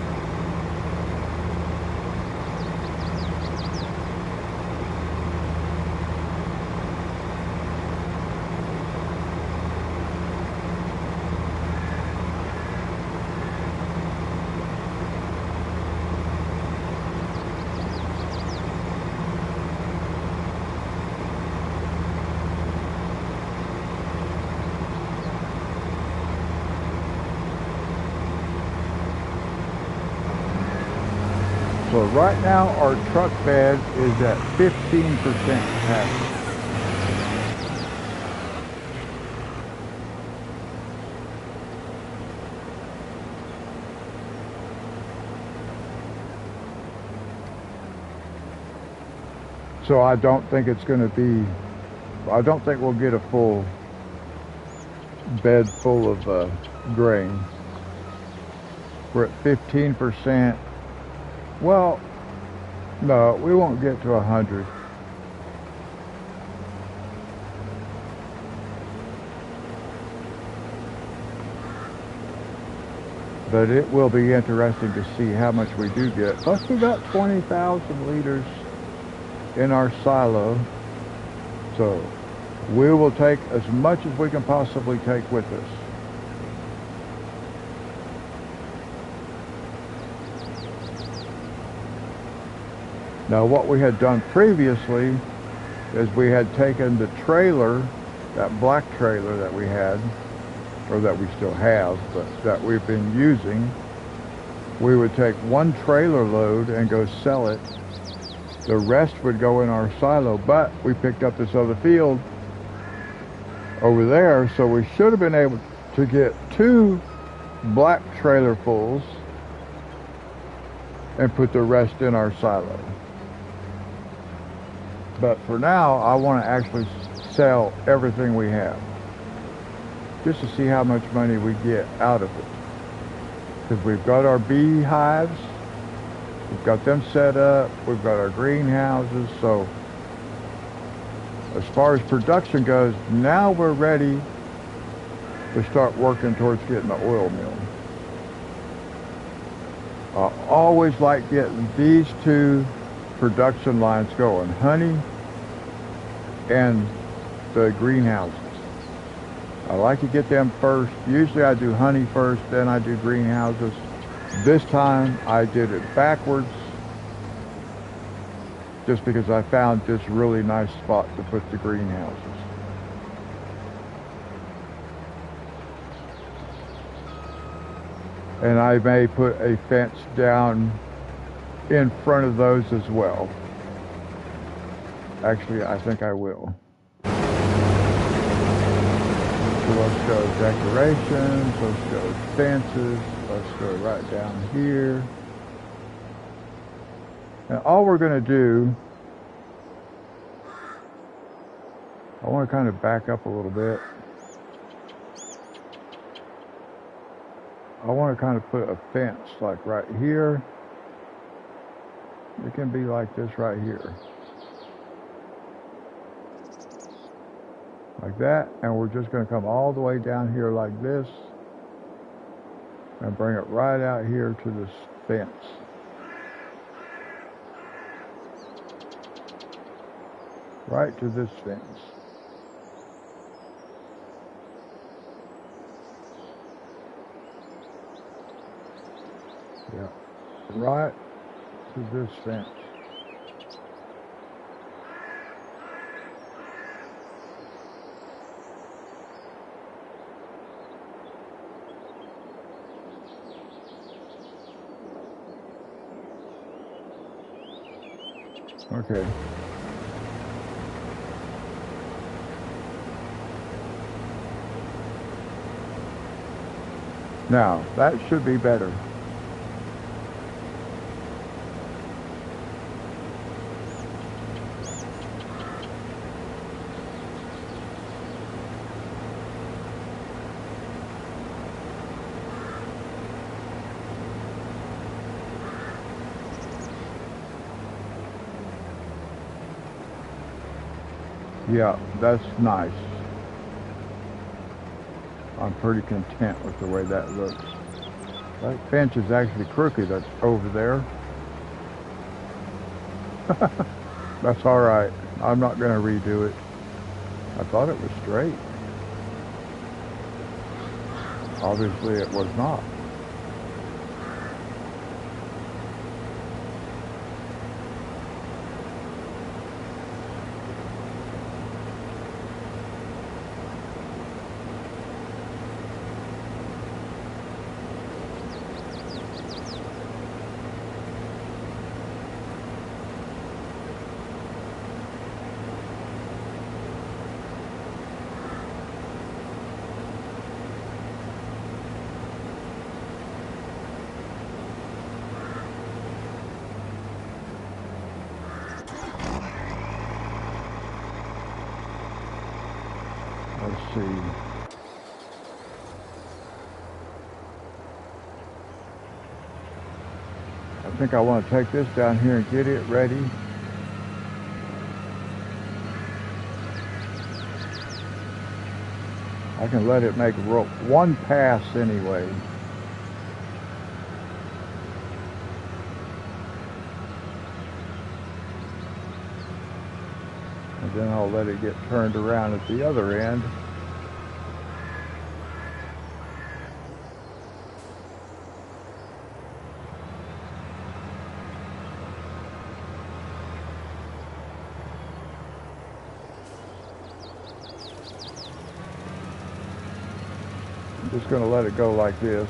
[SPEAKER 1] So right now our truck bed is at 15% capacity. So I don't think it's going to be, I don't think we'll get a full bed full of grain. We're at 15%. Well, no, we won't get to 100. But it will be interesting to see how much we do get. Plus we got 20,000 liters in our silo. So we will take as much as we can possibly take with us. Now what we had done previously is we had taken the trailer, that black trailer that we had, or that we still have, but that we've been using. We would take one trailer load and go sell it. The rest would go in our silo, but we picked up this other field over there, so we should have been able to get 2 black trailer fulls and put the rest in our silo. But for now, I want to actually sell everything we have, just to see how much money we get out of it. Because we've got our beehives, we've got them set up, we've got our greenhouses, so as far as production goes, now we're ready to start working towards getting the oil mill. I always like getting these 2 production lines going, honey and the greenhouses. I like to get them first. Usually I do honey first, then I do greenhouses. This time I did it backwards, just because I found this really nice spot to put the greenhouses. And I may put a fence down in front of those as well. Actually, I think I will. So let's go decorations, let's go fences, let's go right down here. And all we're going to do, I want to kind of back up a little bit. I want to kind of put a fence like right here. It can be like this right here. Like that, and we're just going to come all the way down here like this and bring it right out here to this fence. Right to this fence. Yeah, right to this fence. Okay. Now, that should be better. Yeah, that's nice. I'm pretty content with the way that looks. That fence is actually crooked. That's over there. That's all right. I'm not going to redo it. I thought it was straight. Obviously it was not. Let's see. I think I want to take this down here and get it ready. I can let it make one pass anyway. And then I'll let it get turned around at the other end. I'm just going to let it go like this.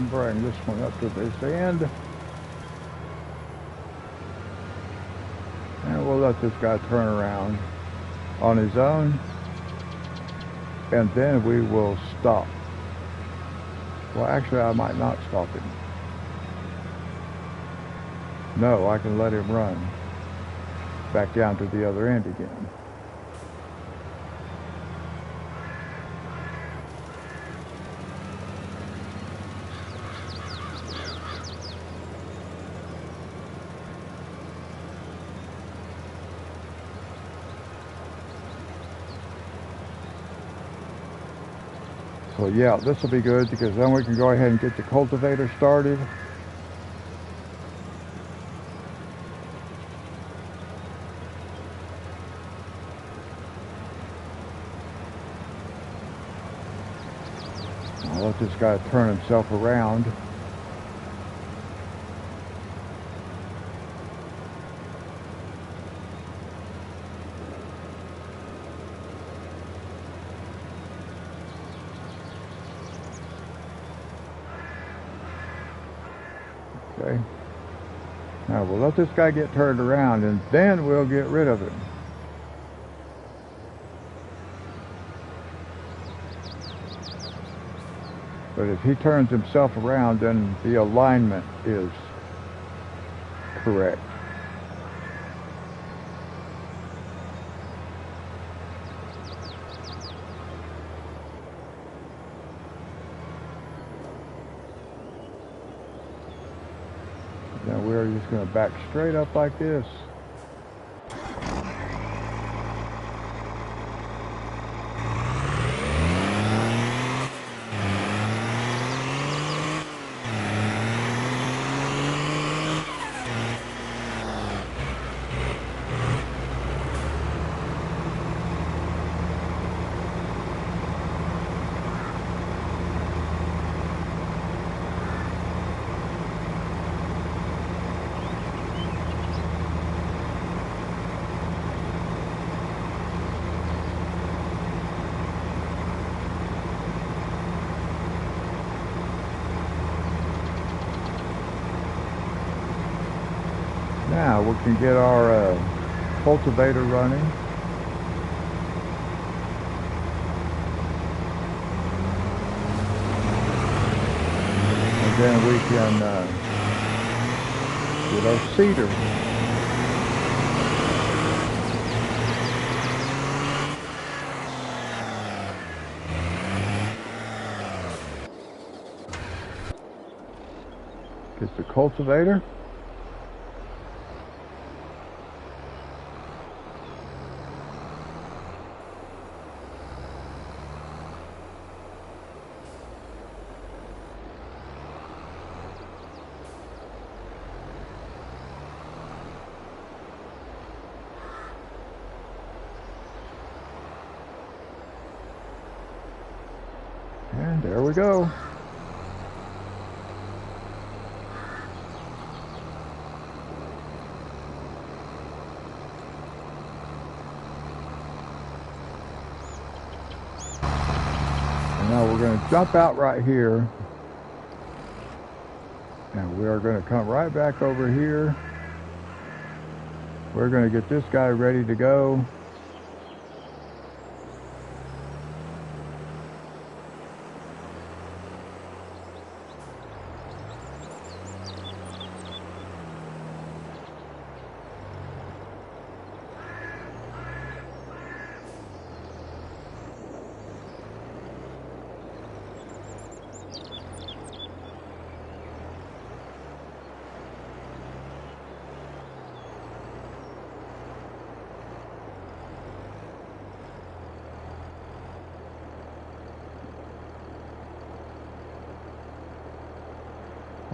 [SPEAKER 1] Bring this one up to this end, and we'll let this guy turn around on his own, and then we will stop. Well, actually, I might not stop him. No, I can let him run back down to the other end again. So yeah, this will be good because then we can go ahead and get the cultivator started. I'll let this guy turn himself around. Okay. Now we'll let this guy get turned around and then we'll get rid of him. But if he turns himself around, then the alignment is correct. Now we're just going to back straight up like this. Now we can get our cultivator running. And then we can get our seeder. Get the cultivator. And there we go. going to jump out right here. And we are going to come right back over here. We're going to get this guy ready to go.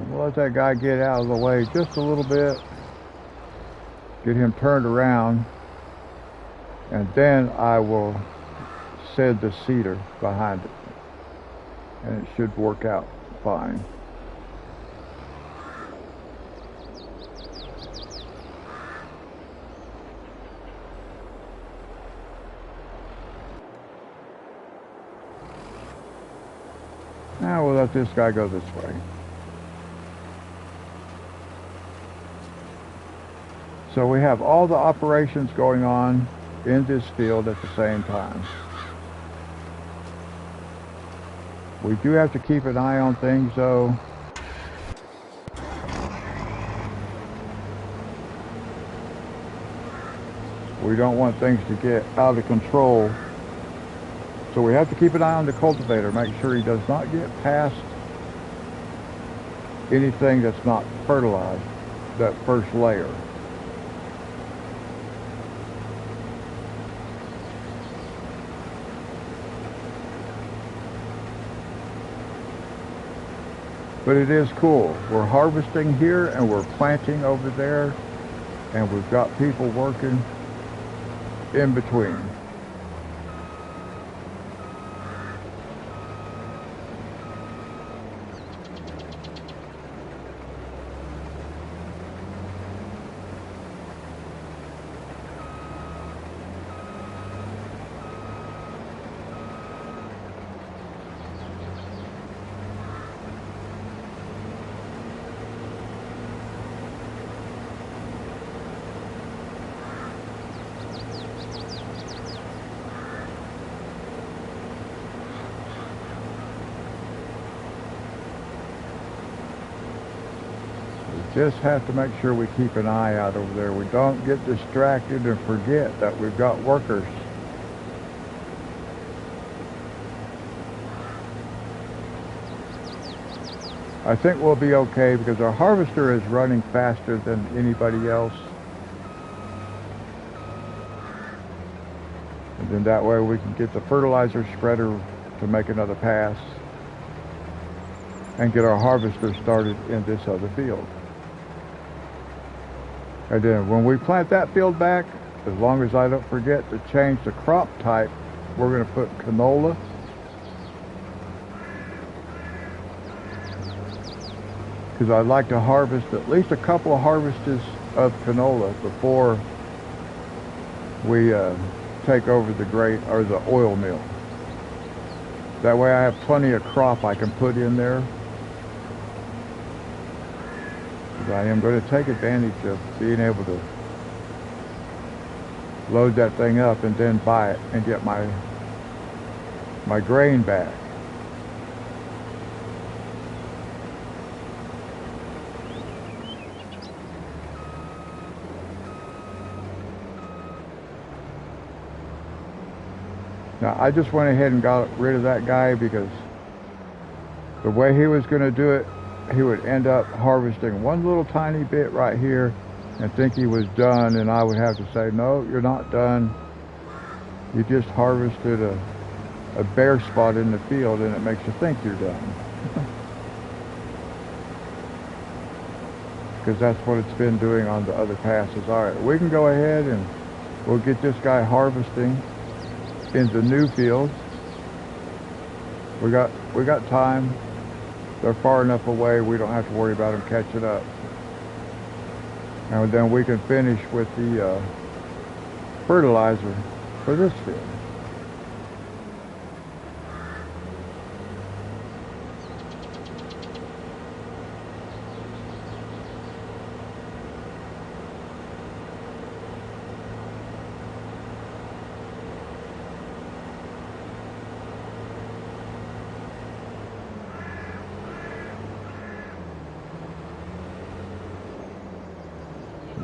[SPEAKER 1] We'll let that guy get out of the way just a little bit. Get him turned around. And then I will set the cedar behind it. And it should work out fine. Now we'll let this guy go this way. So we have all the operations going on in this field at the same time. We do have to keep an eye on things though. We don't want things to get out of control. So we have to keep an eye on the cultivator, make sure he does not get past anything that's not fertilized, that first layer. But it is cool. We're harvesting here and we're planting over there, and we've got people working in between. Just have to make sure we keep an eye out over there. We don't get distracted and forget that we've got workers. I think we'll be okay because our harvester is running faster than anybody else. And then that way we can get the fertilizer spreader to make another pass and get our harvester started in this other field. And then when we plant that field back, as long as I don't forget to change the crop type, we're going to put canola. Because I'd like to harvest at least a couple of harvests of canola before we take over the grain or the oil mill. That way I have plenty of crop I can put in there. I am going to take advantage of being able to load that thing up and then buy it and get my grain back. Now I just went ahead and got rid of that guy because the way he was going to do it, he would end up harvesting one little tiny bit right here and think he was done, and I would have to say, no, you're not done. You just harvested a bare spot in the field and it makes you think you're done. Because that's what it's been doing on the other passes. All right, we can go ahead and we'll get this guy harvesting in the new field. We got time. They're far enough away, we don't have to worry about them catching up. And then we can finish with the fertilizer for this field.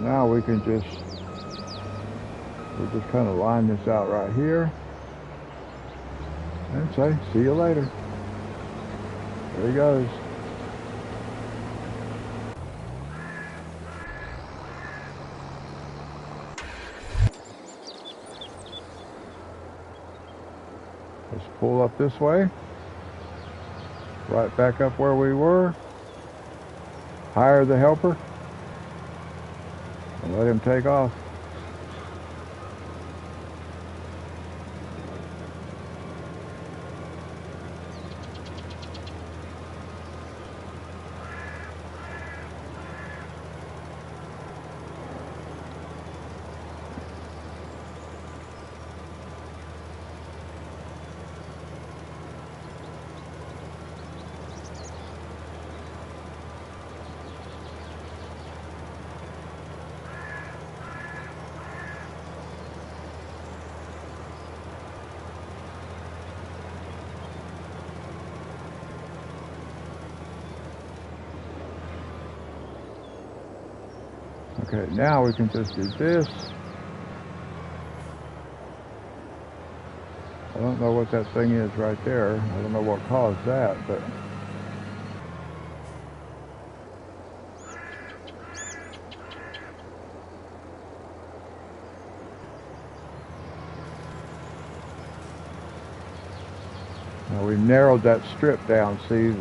[SPEAKER 1] now we can we'll just kind of line this out right here and say, see you later. There he goes. Let's pull up this way. Right back up where we were. Hire the helper. And let him take off. Okay, now we can just do this. I don't know what that thing is right there. I don't know what caused that, but now we narrowed that strip down. See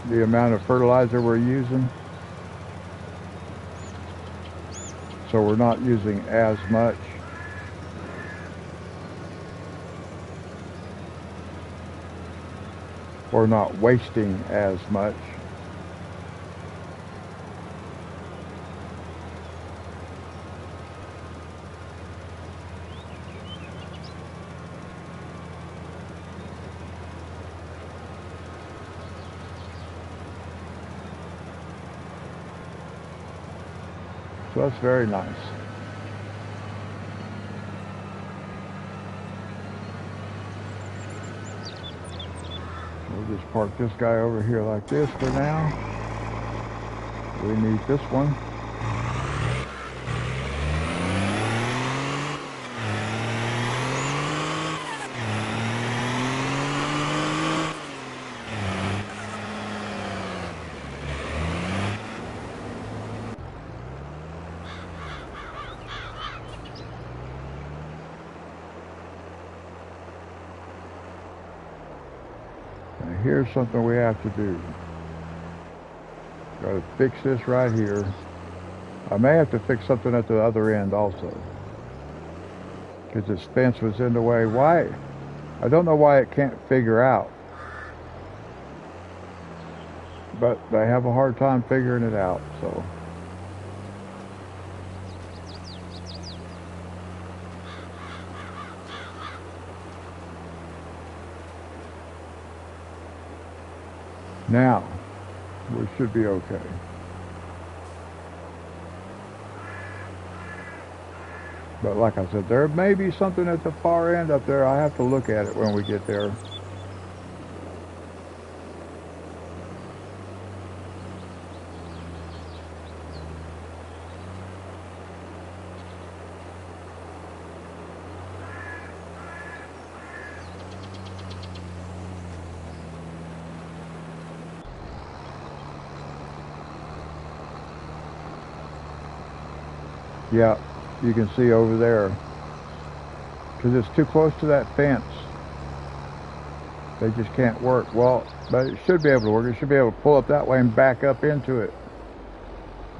[SPEAKER 1] the amount of fertilizer we're using? So we're not using as much. Or not wasting as much. So that's very nice. We'll just park this guy over here like this for now. We need this one. Here's something we have to do. Got to fix this right here. I may have to fix something at the other end also, because this fence was in the way. Why? I don't know why it can't figure out, but they have a hard time figuring it out. So now, we should be okay. But like I said, there may be something at the far end up there. I have to look at it when we get there. Yeah, you can see over there, because it's too close to that fence. They just can't work. Well, but it should be able to work. It should be able to pull up that way and back up into it.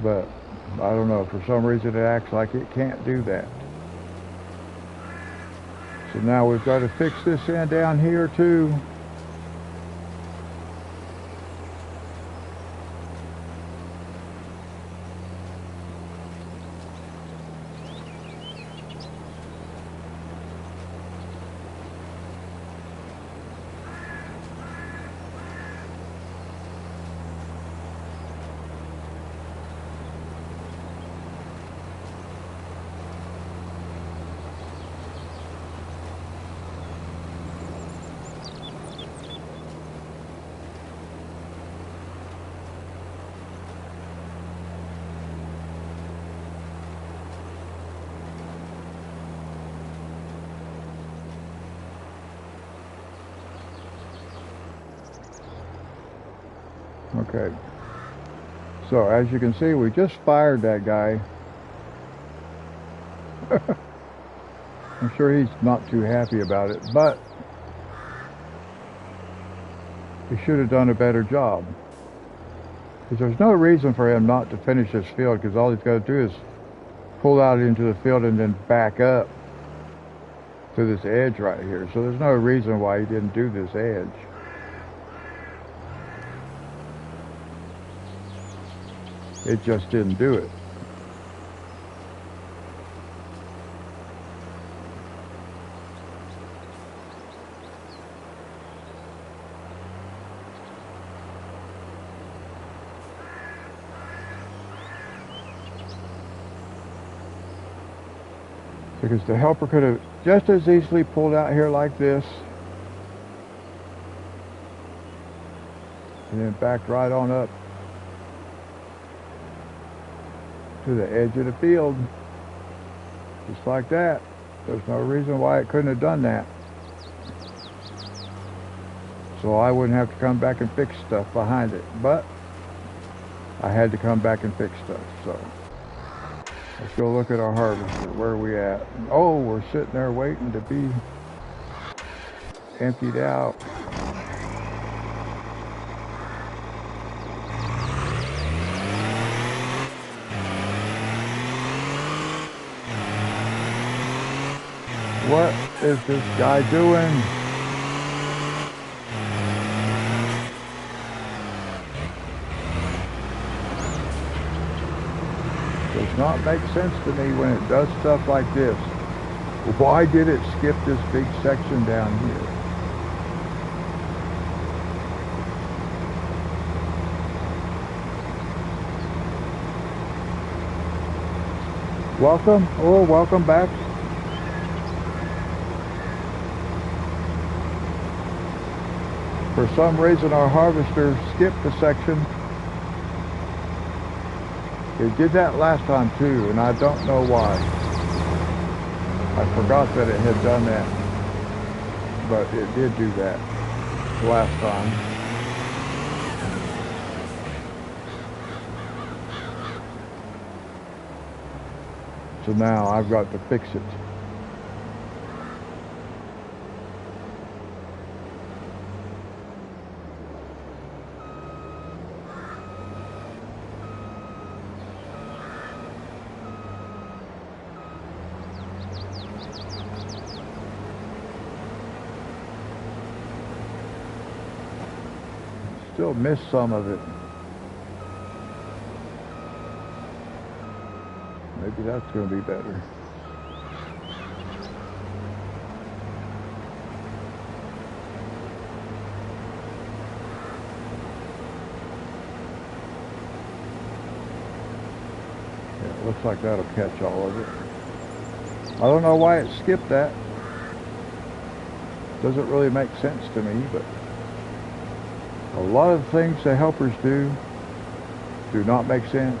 [SPEAKER 1] But I don't know, for some reason it acts like it can't do that. So now we've got to fix this end down here too. Okay. So as you can see, we just fired that guy. I'm sure he's not too happy about it, but he should have done a better job. Because there's no reason for him not to finish this field, because all he's got to do is pull out into the field and then back up to this edge right here. So there's no reason why he didn't do this edge. It just didn't do it. Because the helper could have just as easily pulled out here like this and then backed right on up to the edge of the field, just like that. There's no reason why it couldn't have done that. So I wouldn't have to come back and fix stuff behind it, but I had to come back and fix stuff. So let's go look at our harvester. Where are we at? Oh, we're sitting there waiting to be emptied out. What is this guy doing? Does not make sense to me when it does stuff like this. Why did it skip this big section down here? Welcome, or welcome back. For some reason our harvester skipped a section. It did that last time too, and I don't know why. I forgot that it had done that, but it did do that last time. So now I've got to fix it. Still missed some of it. Maybe that's going to be better. Yeah, it looks like that'll catch all of it. I don't know why it skipped that. Doesn't really make sense to me, but a lot of the things the helpers do not make sense.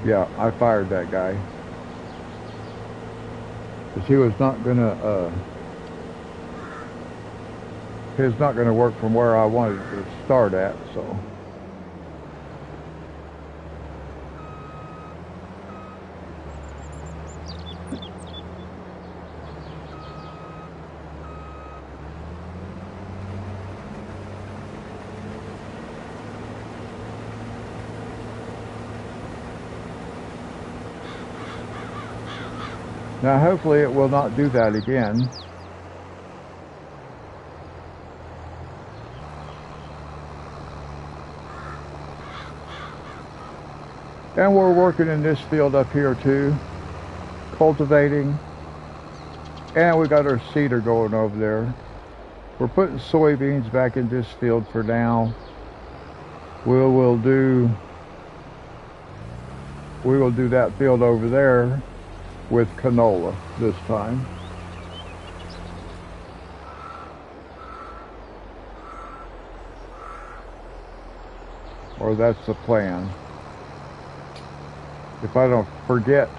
[SPEAKER 1] Yeah, I fired that guy. Because he was not gonna, he's not gonna work from where I wanted to start at, so. Now hopefully it will not do that again. And we're working in this field up here too, cultivating. And we got our cedar going over there. We're putting soybeans back in this field for now. We will do that field over there with canola this time. or that's the plan. If I don't forget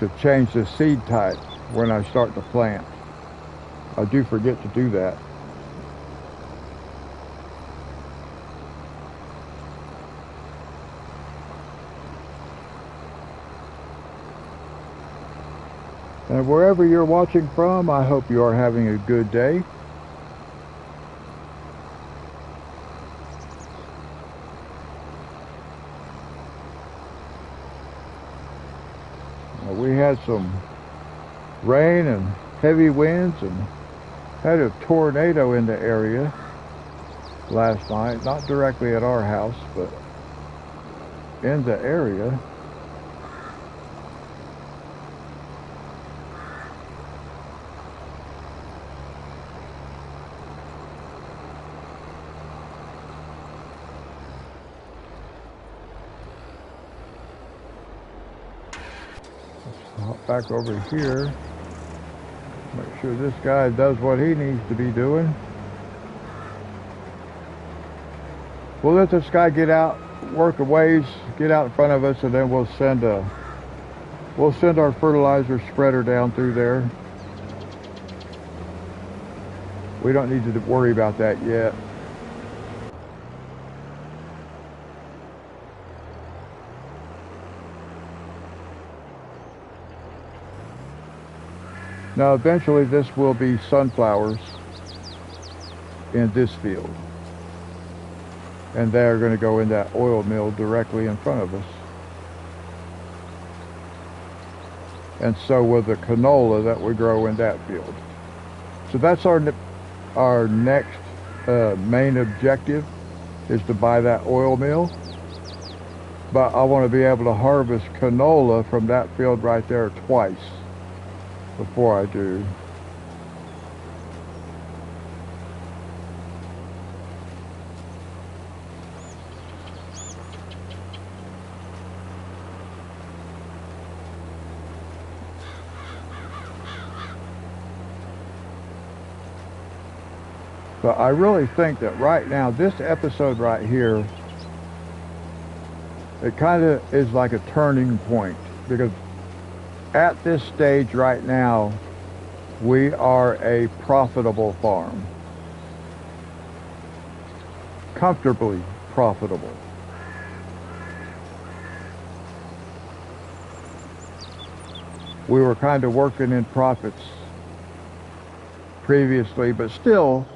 [SPEAKER 1] to change the seed type when I start to plant. I do forget to do that. And wherever you're watching from, I hope you are having a good day. We had some rain and heavy winds and had a tornado in the area last night. Not directly at our house, but in the area. Hop back over here. Make sure this guy does what he needs to be doing. We'll let this guy get out, work a ways, get out in front of us, and then we'll send our fertilizer spreader down through there. We don't need to worry about that yet. Now eventually this will be sunflowers in this field. And they're going to go in that oil mill directly in front of us. And so will the canola that we grow in that field. So that's our next main objective, is to buy that oil mill. But I want to be able to harvest canola from that field right there twice before I do. But I really think that right now, this episode right here, it kind of is like a turning point, because at this stage right now, we are a profitable farm. Comfortably profitable. We were kind of working in profits previously, but still,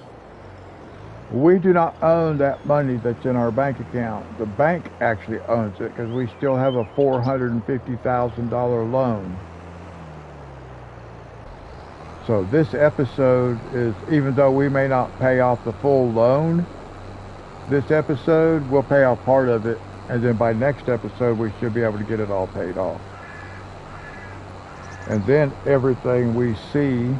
[SPEAKER 1] we do not own that money that's in our bank account. The bank actually owns it, because we still have a $450,000 loan. So this episode is, even though we may not pay off the full loan, this episode we'll pay off part of it, and then by next episode we should be able to get it all paid off. And then everything we see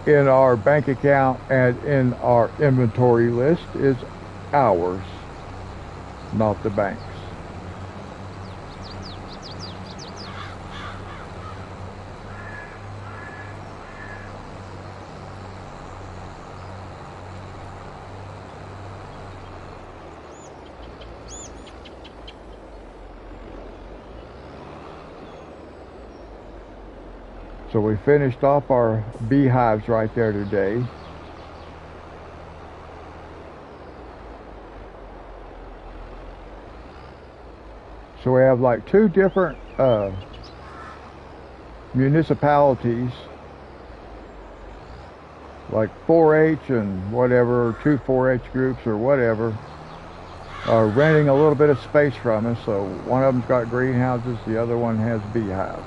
[SPEAKER 1] in our bank account and in our inventory list is ours, not the bank's. So we finished off our beehives right there today. So we have like two different municipalities, like 4-H and whatever, two 4-H groups or whatever, are renting a little bit of space from us. So one of them's got greenhouses, the other one has beehives.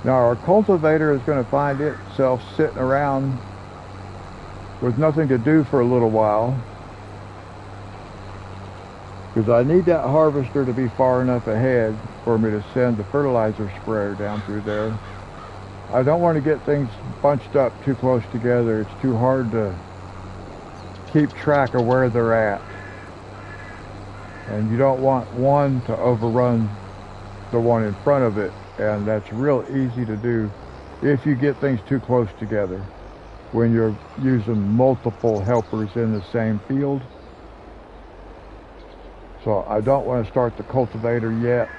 [SPEAKER 1] Now our cultivator is going to find itself sitting around with nothing to do for a little while, because I need that harvester to be far enough ahead for me to send the fertilizer sprayer down through there. I don't want to get things bunched up too close together. It's too hard to keep track of where they're at. And you don't want one to overrun the one in front of it. And that's real easy to do if you get things too close together. When you're using multiple helpers in the same field. So I don't want to start the cultivator yet.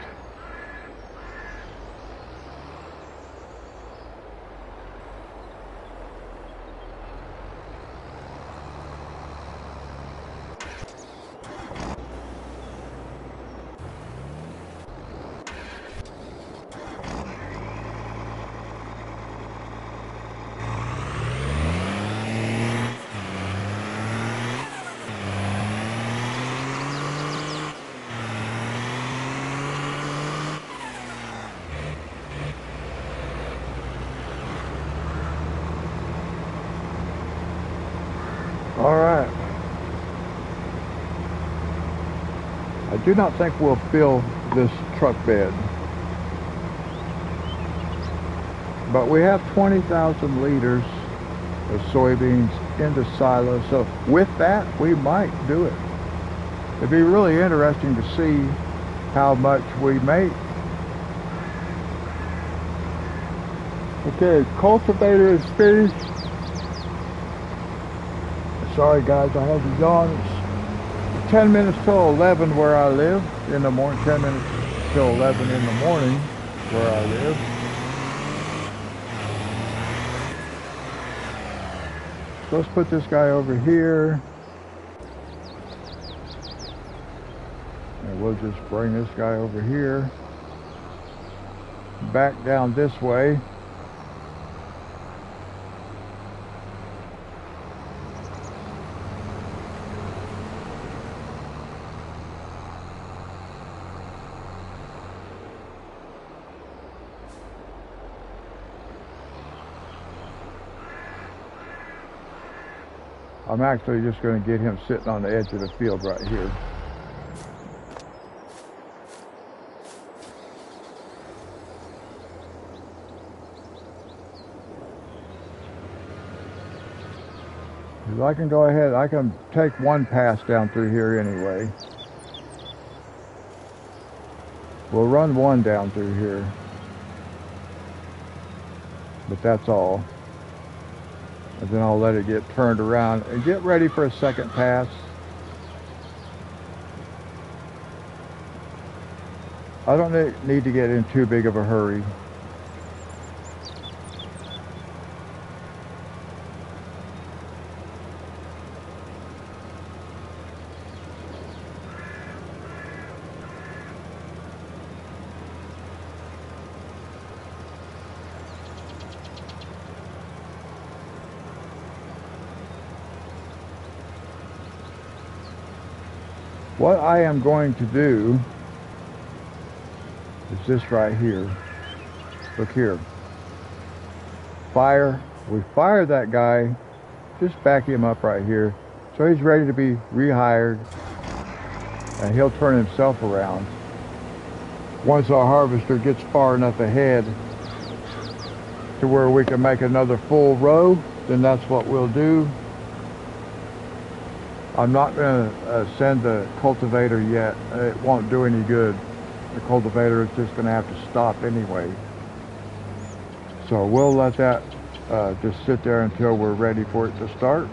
[SPEAKER 1] Alright. I do not think we'll fill this truck bed. But we have 20,000 liters of soybeans in the silo. So with that, we might do it. It'd be really interesting to see how much we make. Okay, cultivator is finished. Sorry guys, I had to yawn. It's 10 minutes till 11 where I live in the morning. 10 minutes till 11 in the morning where I live. So let's put this guy over here. And we'll just bring this guy over here. Back down this way. I'm actually just going to get him sitting on the edge of the field right here. I can go ahead, I can take one pass down through here anyway. We'll run one down through here. But that's all. And then I'll let it get turned around and get ready for a second pass. I don't need to get in too big of a hurry. What I am going to do is this right here. Look here. Fire. We fire that guy. Just back him up right here. So he's ready to be rehired. And he'll turn himself around. Once our harvester gets far enough ahead to where we can make another full row, then that's what we'll do. I'm not going to send the cultivator yet. It won't do any good. The cultivator is just going to have to stop anyway. So we'll let that just sit there until we're ready for it to start.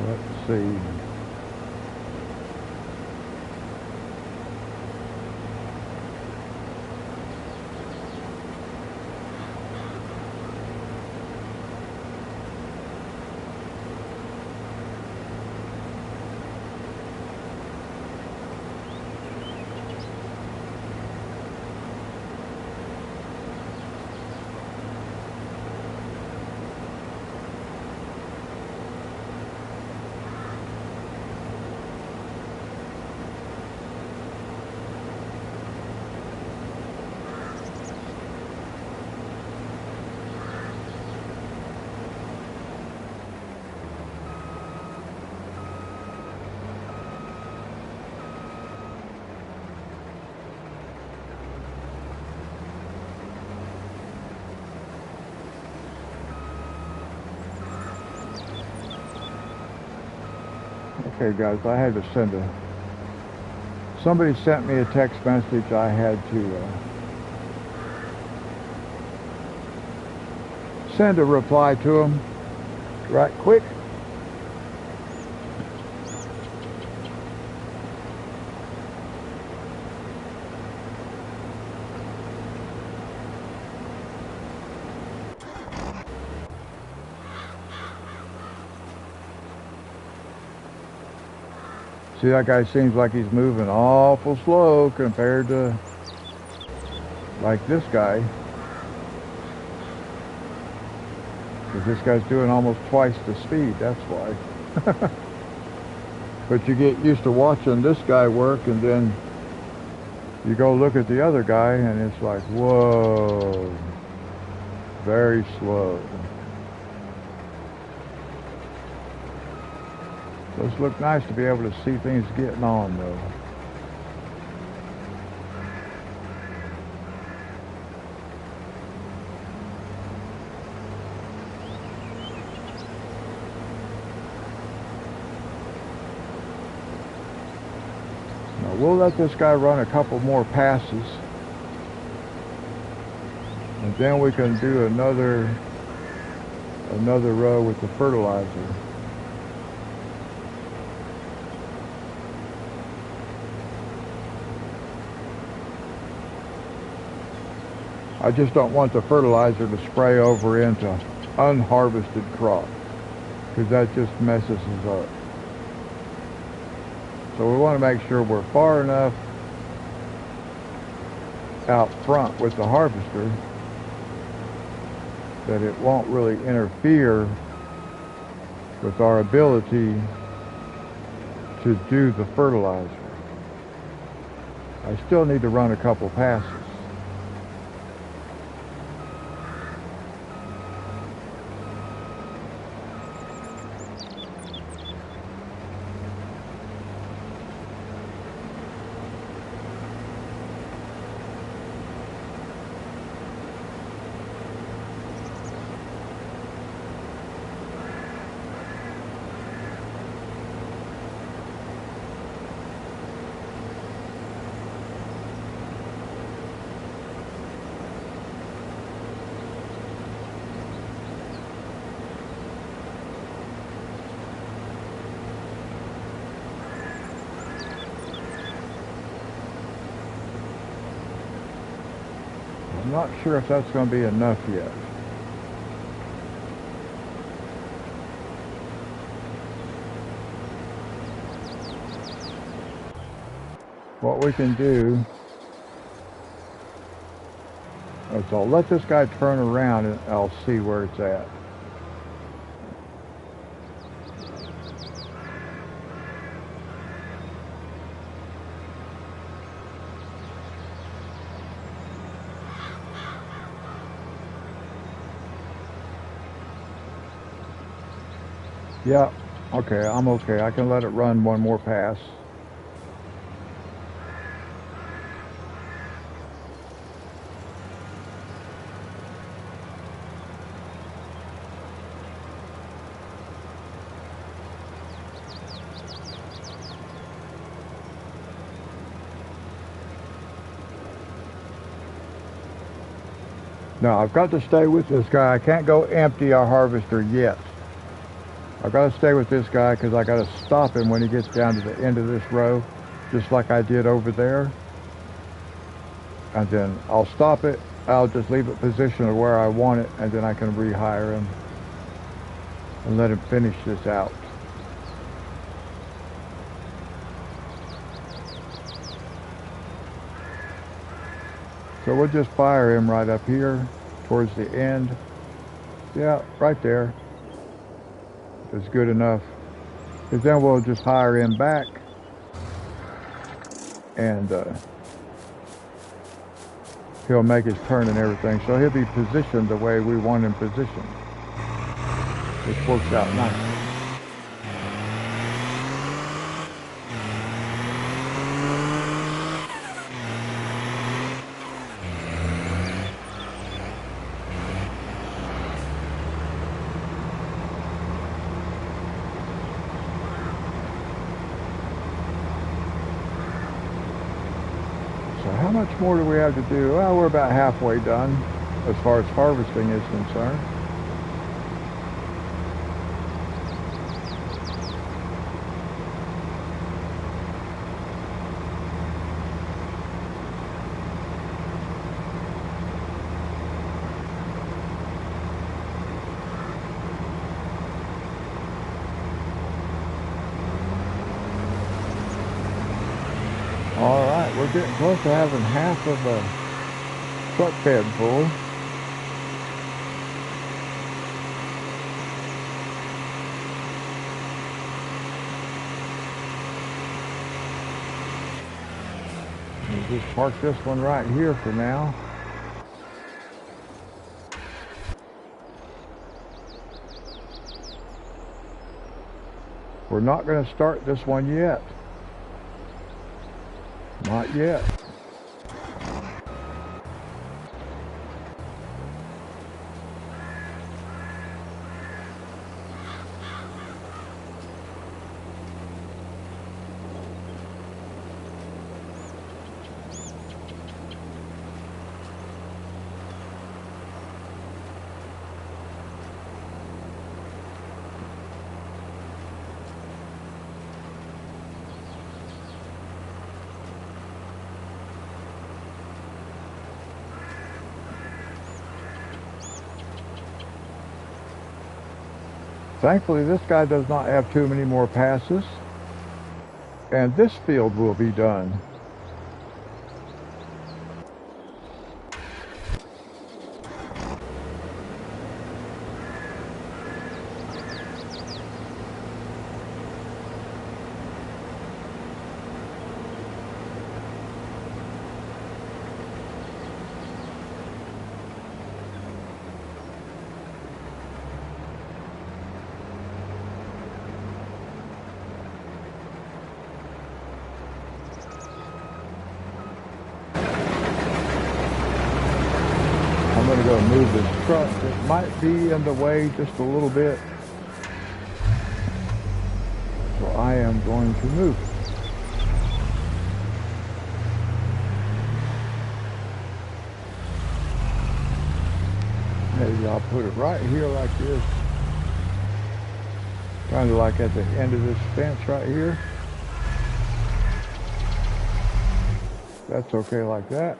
[SPEAKER 1] Let's see. Okay, guys, I had to send somebody sent me a text message. I had to send a reply to them right quick. See, that guy seems like he's moving awful slow compared to like this guy. Because this guy's doing almost twice the speed, that's why. But you get used to watching this guy work, and then you go look at the other guy and it's like, whoa, very slow. Does look nice to be able to see things getting on though. Now we'll let this guy run a couple more passes, and then we can do another row with the fertilizer. I just don't want the fertilizer to spray over into unharvested crop, because that just messes us up. So we want to make sure we're far enough out front with the harvester that it won't really interfere with our ability to do the fertilizer. I still need to run a couple passes. I'm not sure if that's going to be enough yet. What we can do is I'll let this guy turn around and I'll see where it's at. Yeah, okay, I'm okay. I can let it run one more pass. Now, I've got to stay with this guy. I can't go empty our harvester yet. I've got to stay with this guy because I got to stop him when he gets down to the end of this row, just like I did over there. And then I'll stop it. I'll just leave it positioned where I want it, and then I can rehire him and let him finish this out. So we'll just fire him right up here towards the end. Yeah, right there. It's good enough. Because then we'll just hire him back, and he'll make his turn and everything. So he'll be positioned the way we want him positioned, which works out nicely. much more do we have to do? Well, we're about halfway done as far as harvesting is concerned. Alright, we're getting close to having half of a truck bed full. We'll just park this one right here for now. We're not going to start this one yet. Not yet. Thankfully, this guy does not have too many more passes, and this field will be done. I'm going to go move this truck. It might be in the way just a little bit. So I am going to move it. Maybe I'll put it right here like this. Kind of like at the end of this fence right here. That's okay like that.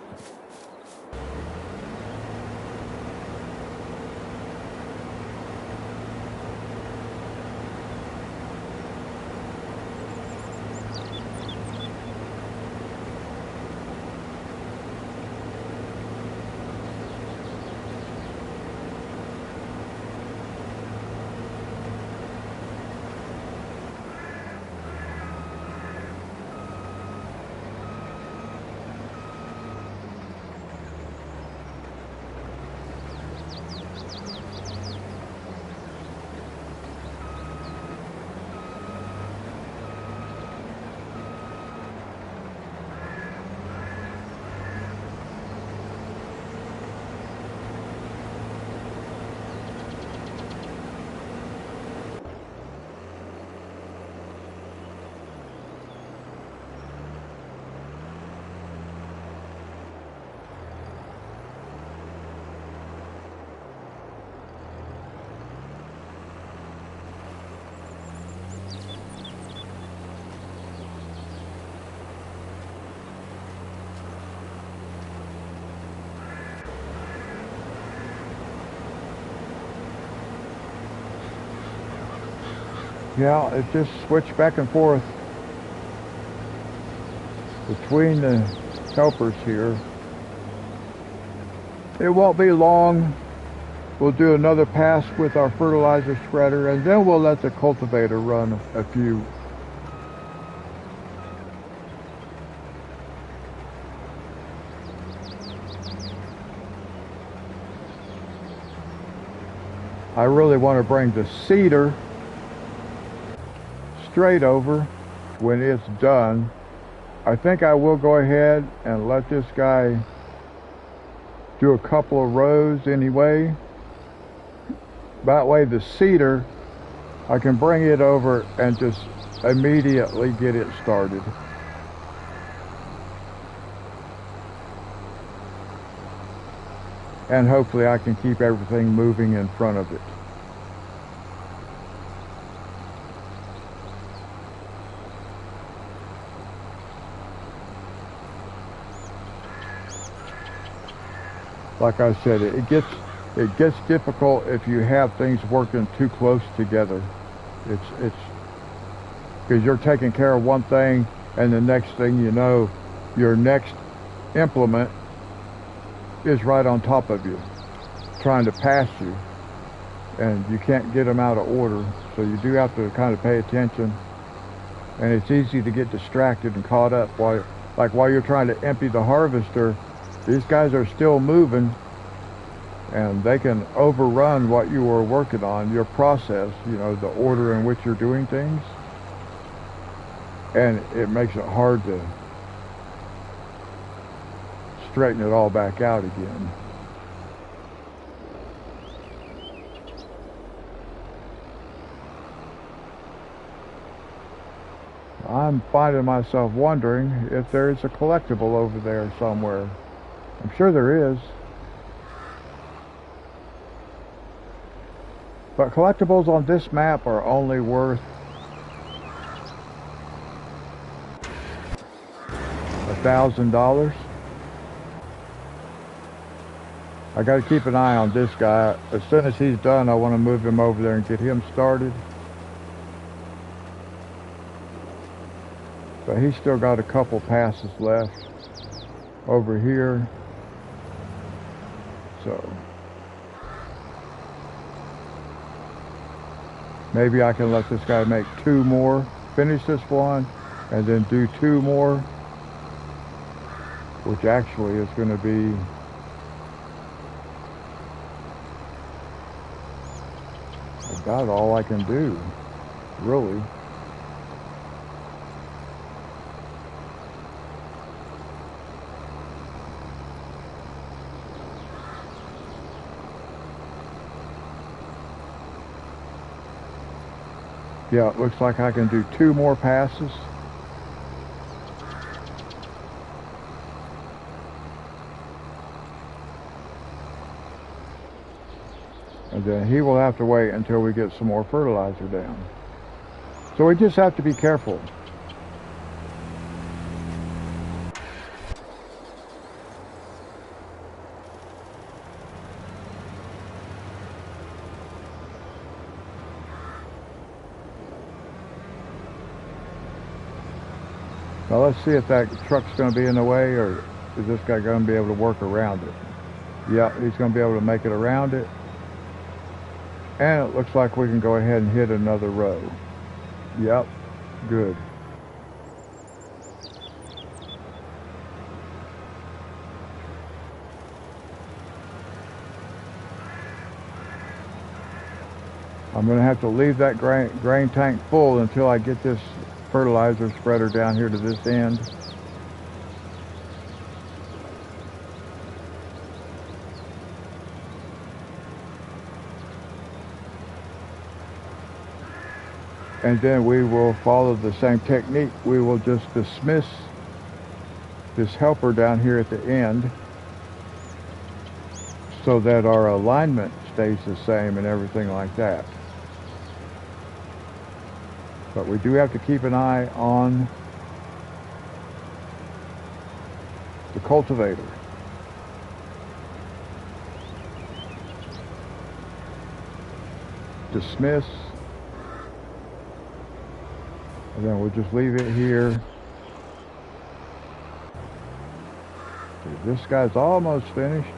[SPEAKER 1] Yeah, it just switched back and forth between the helpers here. It won't be long. We'll do another pass with our fertilizer spreader, and then we'll let the cultivator run a few. I really want to bring the seeder straight over when it's done. I think I will go ahead and let this guy do a couple of rows anyway. That way the seeder, I can bring it over and just immediately get it started. and hopefully I can keep everything moving in front of it. Like I said, it gets difficult if you have things working too close together. It's because you're taking care of one thing, and the next thing you know, your next implement is right on top of you, trying to pass you, and you can't get them out of order. So you do have to kind of pay attention, and it's easy to get distracted and caught up while you're trying to empty the harvester. These guys are still moving, and they can overrun what you were working on, your process, you know, the order in which you're doing things. And it makes it hard to straighten it all back out again. I'm finding myself wondering if there's a collectible over there somewhere. I'm sure there is. But collectibles on this map are only worth $1,000. I got to keep an eye on this guy. As soon as he's done, I want to move him over there and get him started. But he's still got a couple passes left over here. So maybe I can let this guy make 2 more, finish this one, and then do 2 more, which actually is going to be about all I can do, really. Yeah, it looks like I can do 2 more passes. And then he will have to wait until we get some more fertilizer down. So we just have to be careful. Now let's see if that truck's going to be in the way, or is this guy going to be able to work around it? Yeah, he's going to be able to make it around it. And it looks like we can go ahead and hit another row. Yep, good. I'm going to have to leave that grain tank full until I get this fertilizer spreader down here to this end. And then we will follow the same technique. We will just dismiss this helper down here at the end so that our alignment stays the same and everything like that. But we do have to keep an eye on the cultivator. Dismiss. And then we'll just leave it here. This guy's almost finished.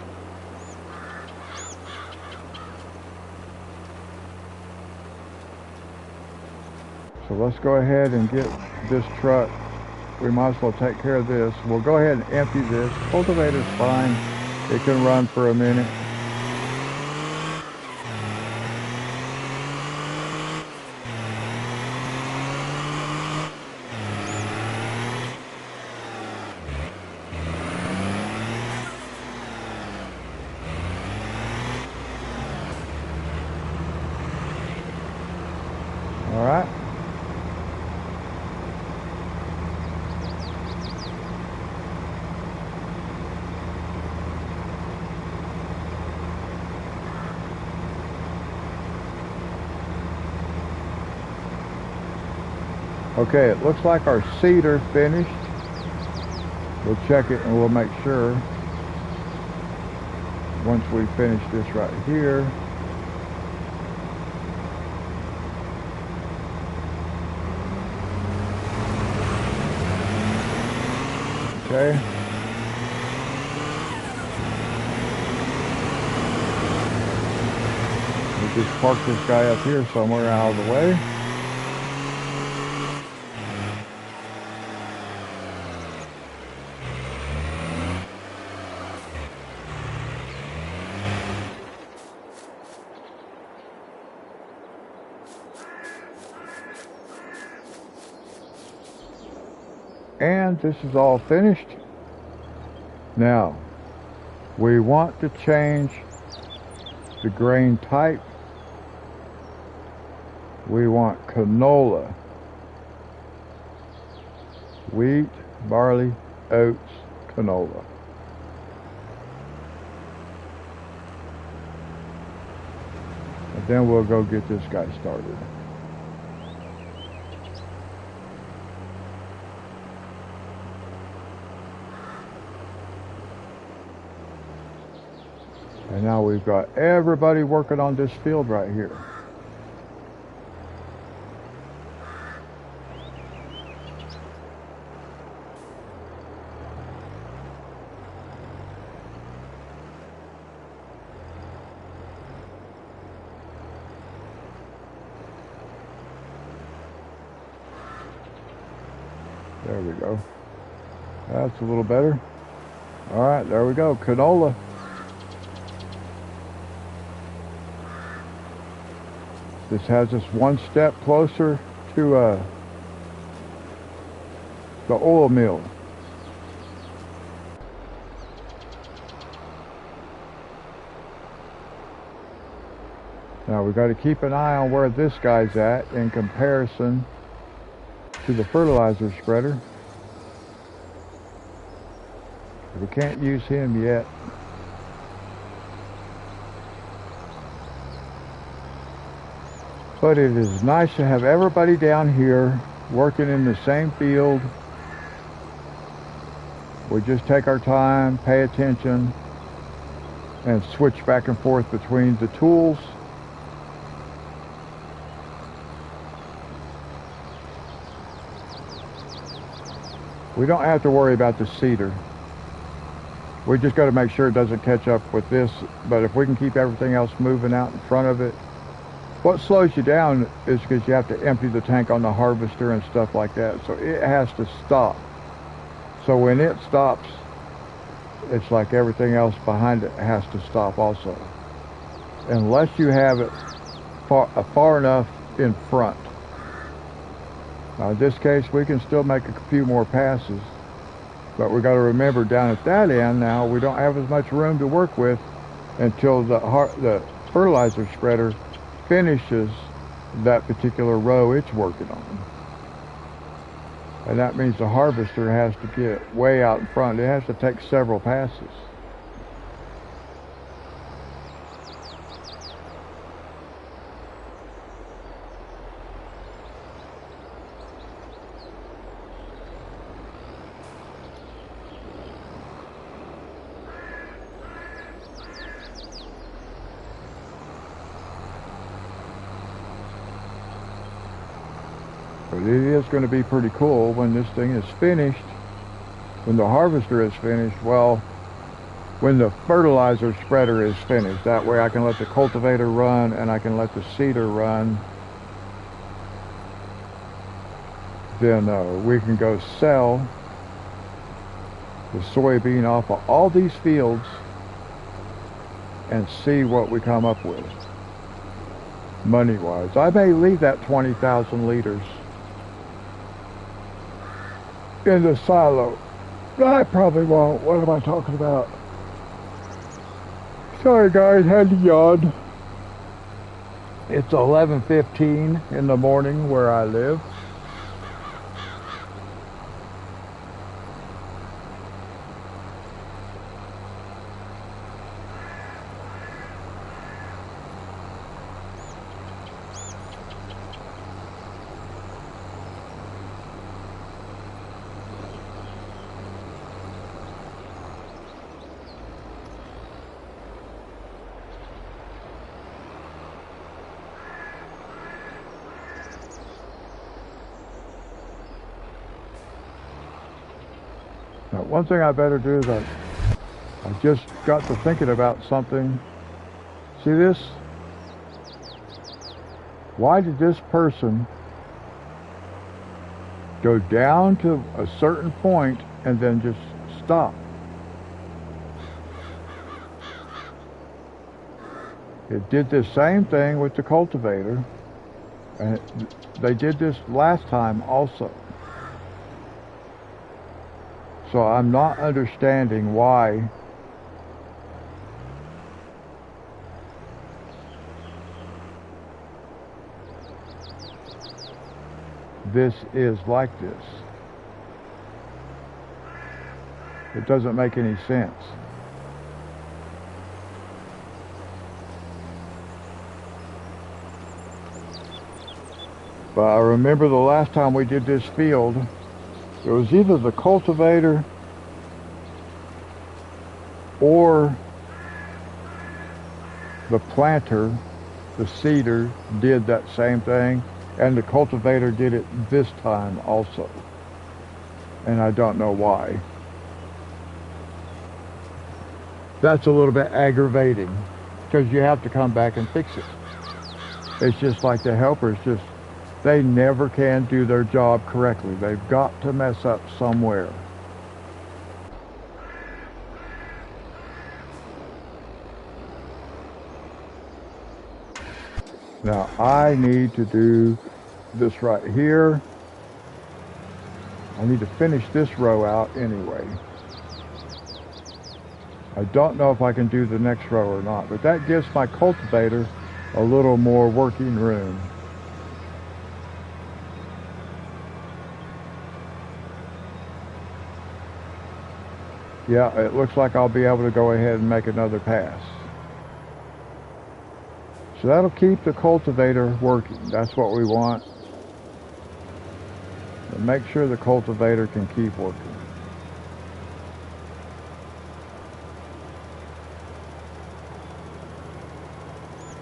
[SPEAKER 1] So let's go ahead and get this truck. We might as well take care of this. We'll go ahead and empty this. Cultivator's fine. It can run for a minute. All right. Okay, it looks like our cedar finished. We'll check it and we'll make sure once we finish this right here. Okay. We'll just park this guy up here somewhere out of the way. And this is all finished. Now, we want to change the grain type. We want canola, wheat, barley, oats, canola. And then we'll go get this guy started. And now we've got everybody working on this field right here. There we go. That's a little better. All right, there we go. Canola. This has us one step closer to the oil mill. Now we got to keep an eye on where this guy's at in comparison to the fertilizer spreader. We can't use him yet. But it is nice to have everybody down here working in the same field. We just take our time, pay attention, and switch back and forth between the tools. We don't have to worry about the cedar. We just got to make sure it doesn't catch up with this. But if we can keep everything else moving out in front of it, what slows you down is because you have to empty the tank on the harvester and stuff like that. So it has to stop. So when it stops, it's like everything else behind it has to stop also. Unless you have it far enough in front. Now in this case, we can still make a few more passes. But we got to remember down at that end now, we don't have as much room to work with until the fertilizer spreader finishes that particular row it's working on. And that means the harvester has to get way out in front. It has to take several passes. But it is going to be pretty cool when this thing is finished, when the harvester is finished, well, when the fertilizer spreader is finished. That way I can let the cultivator run and I can let the seeder run. Then we can go sell the soybean off of all these fields and see what we come up with money-wise. I may leave that 20,000 liters in the silo. I probably won't. What am I talking about? Sorry guys, had to yawn. It's 11:15 in the morning where I live. Now, one thing I better do is I just got to thinking about something. See this? Why did this person go down to a certain point and then just stop? It did the same thing with the cultivator, and they did this last time also. So I'm not understanding why this is like this. It doesn't make any sense. But I remember the last time we did this field, it was either the cultivator or the planter, the seeder, did that same thing, and the cultivator did it this time also. And I don't know why. That's a little bit aggravating, because you have to come back and fix it. It's just like the helpers, they never can do their job correctly. They've got to mess up somewhere. Now I need to do this right here. I need to finish this row out anyway. I don't know if I can do the next row or not, but that gives my cultivator a little more working room. Yeah, it looks like I'll be able to go ahead and make another pass. So that'll keep the cultivator working. That's what we want. And make sure the cultivator can keep working.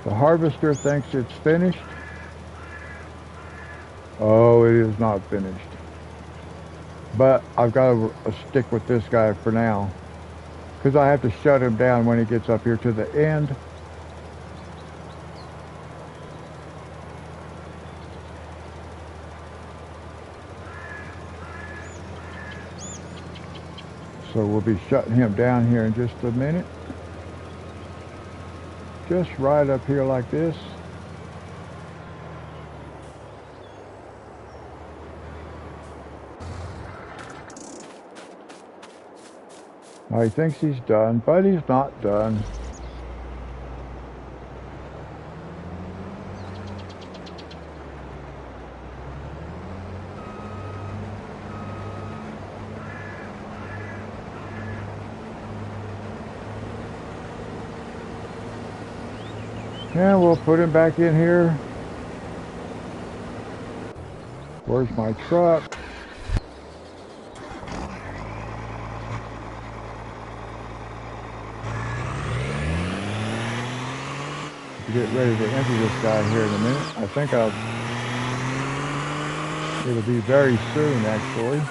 [SPEAKER 1] The harvester thinks it's finished. Oh, it is not finished. But I've got to stick with this guy for now, because I have to shut him down when he gets up here to the end. So we'll be shutting him down here in just a minute. Just right up here like this. Now he thinks he's done, but he's not done. And we'll put him back in here. Where's my truck? Get ready to enter this guy here in a minute. I think it'll be very soon actually.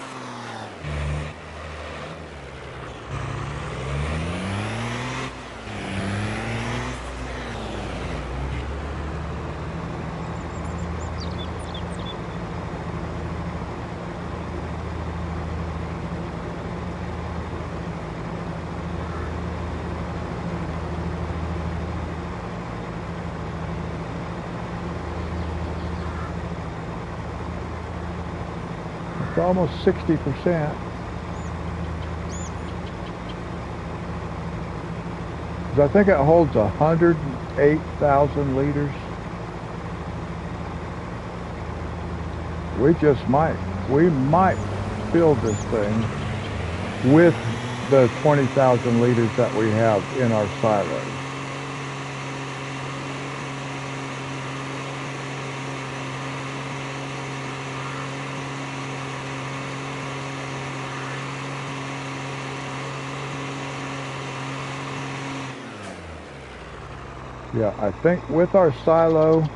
[SPEAKER 1] It's almost 60%. I think it holds 108,000 liters. We might fill this thing with the 20,000 liters that we have in our silo. Yeah, I think with our silo,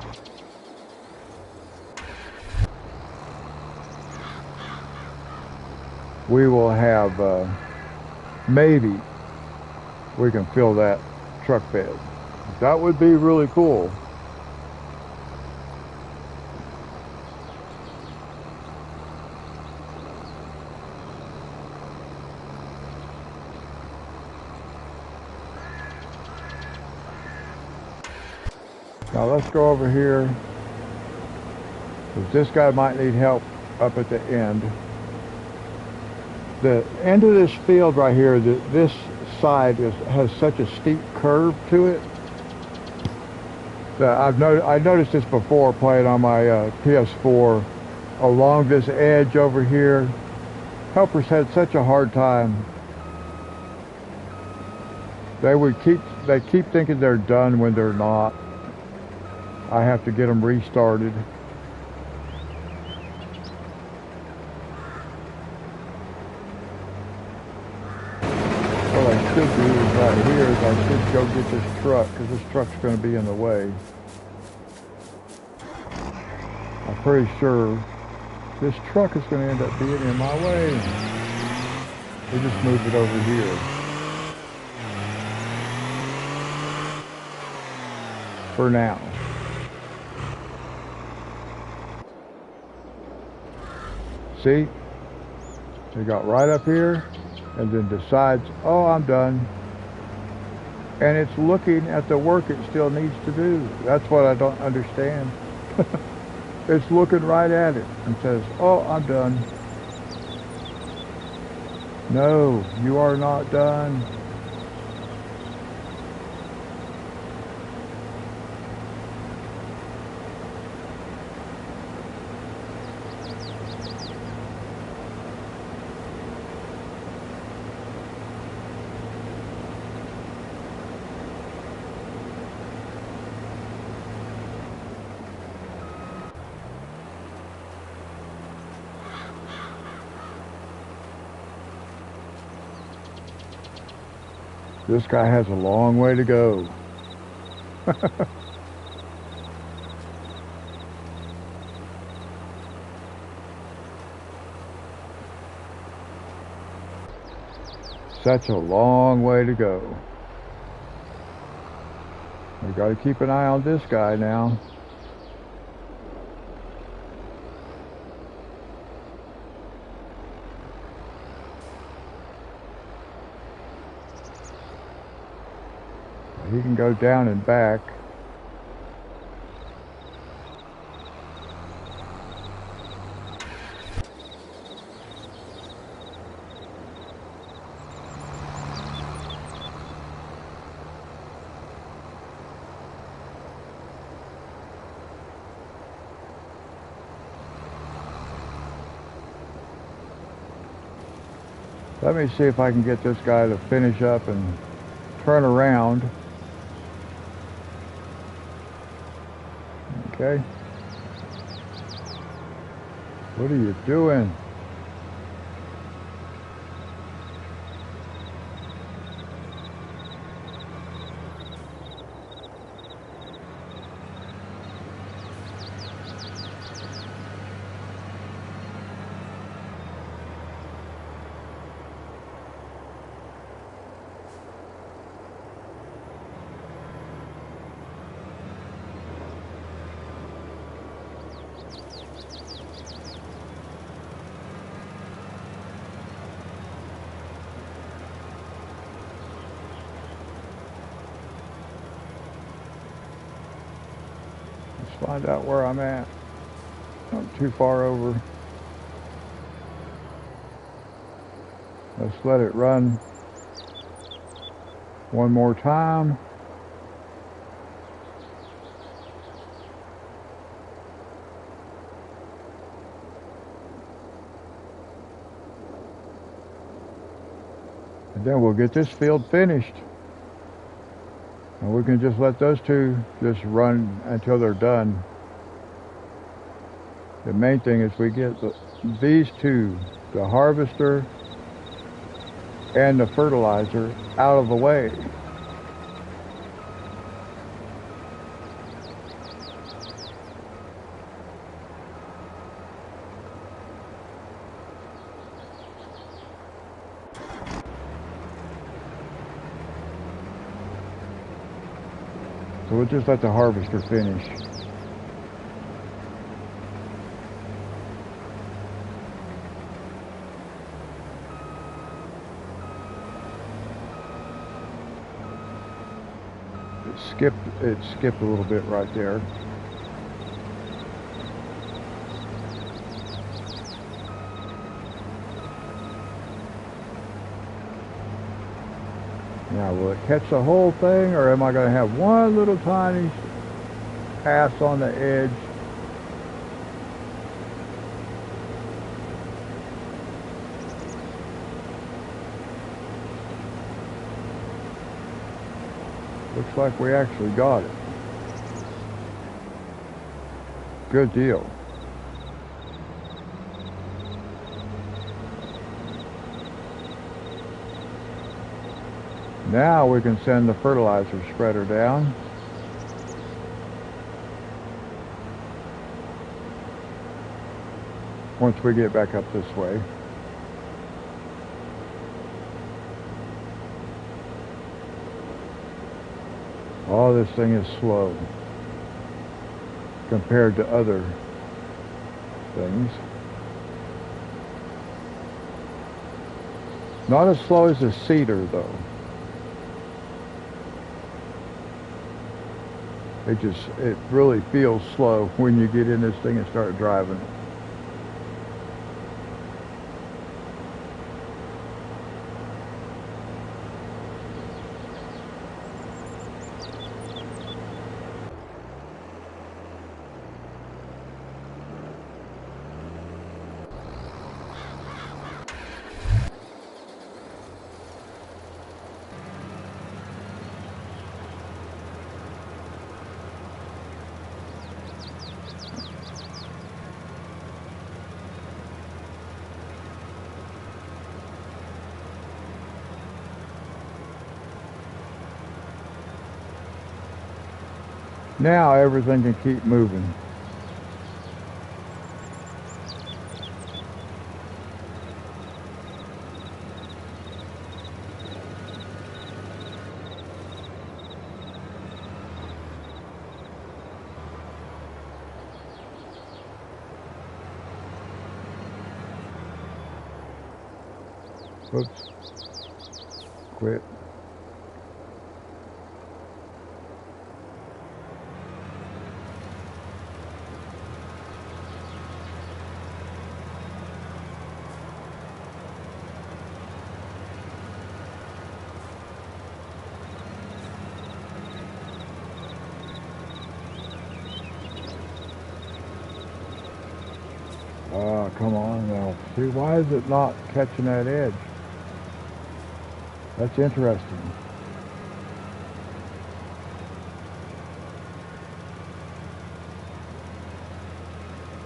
[SPEAKER 1] we will have, maybe we can fill that truck bed. That would be really cool. Now let's go over here, because this guy might need help up at the end. The end of this field right here, this side has such a steep curve to it that I noticed this before playing on my PS4. Along this edge over here, helpers had such a hard time. They keep thinking they're done when they're not. I have to get them restarted. What I should do is right here is I should go get this truck, because this truck's going to be in the way. I'm pretty sure this truck is going to end up being in my way. We just moved it over here. For now. See? He got right up here and then decides, oh, I'm done. And it's looking at the work it still needs to do. That's what I don't understand. It's looking right at it and says, oh, I'm done. No, you are not done. This guy has a long way to go. Such a long way to go. We got to keep an eye on this guy now. He can go down and back. Let me see if I can get this guy to finish up and turn around. Okay. What are you doing? Find out where I'm at. Not too far over. Let's let it run one more time. And then we'll get this field finished. And we can just let those two just run until they're done. The main thing is we get these two, the harvester and the fertilizer, out of the way. we'll just let the harvester finish. It skipped a little bit right there. Now, will it catch the whole thing, or am I going to have one little tiny pass on the edge? Looks like we actually got it. Good deal. Now we can send the fertilizer spreader down. Once we get back up this way. Oh, this thing is slow compared to other things. Not as slow as the cedar, though. It really feels slow when you get in this thing and start driving. Now everything can keep moving. Oops. Quit. Come on now. See, why is it not catching that edge? That's interesting.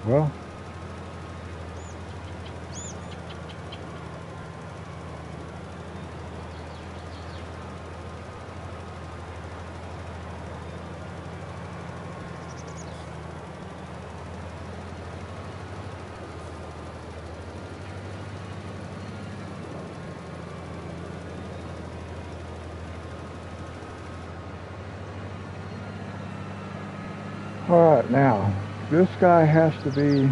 [SPEAKER 1] Well, all right, now this guy has to be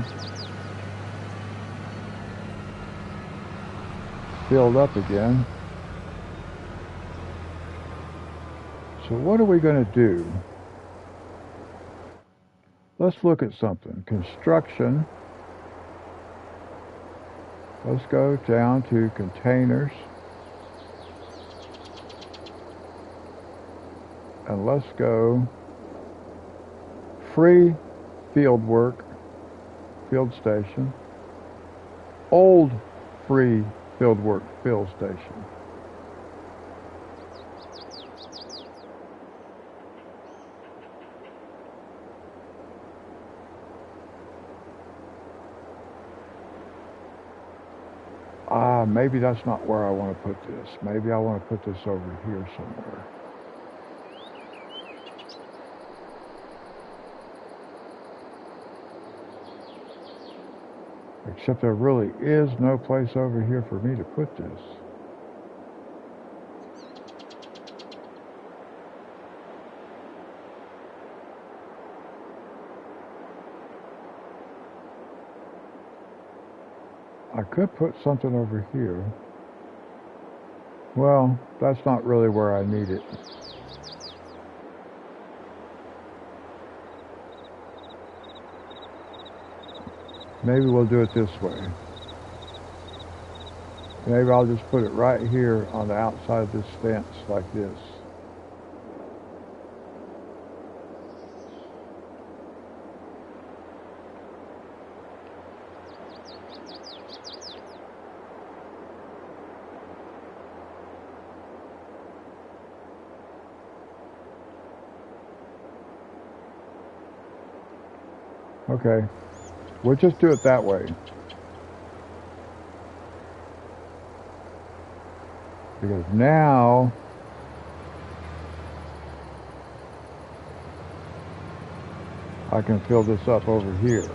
[SPEAKER 1] filled up again. So what are we going to do? Let's look at something. Construction. Let's go down to containers. And let's go free field work, field station, old free field work, field station. Maybe that's not where I want to put this. Maybe I want to put this over here somewhere. Except there really is no place over here for me to put this. I could put something over here. Well, that's not really where I need it. Maybe we'll do it this way. Maybe I'll just put it right here on the outside of this fence like this. Okay, we'll just do it that way. Because now I can fill this up over here.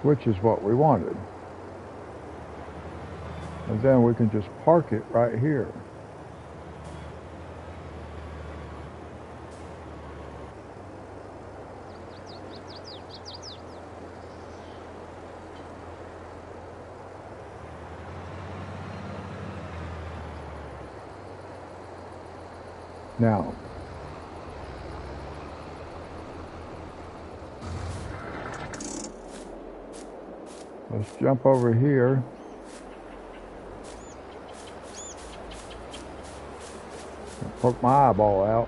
[SPEAKER 1] Which is what we wanted. And then we can just park it right here. Now, let's jump over here. Poke my eyeball out.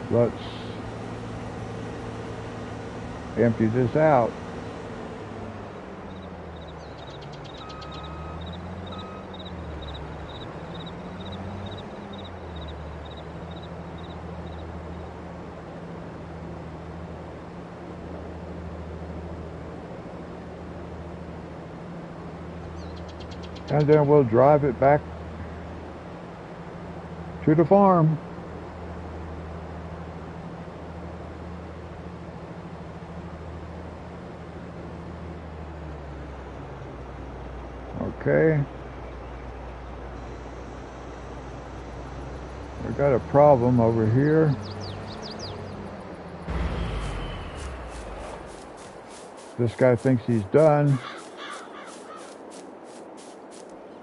[SPEAKER 1] Let's empty this out. And then we'll drive it back to the farm. Okay. We got a problem over here. This guy thinks he's done.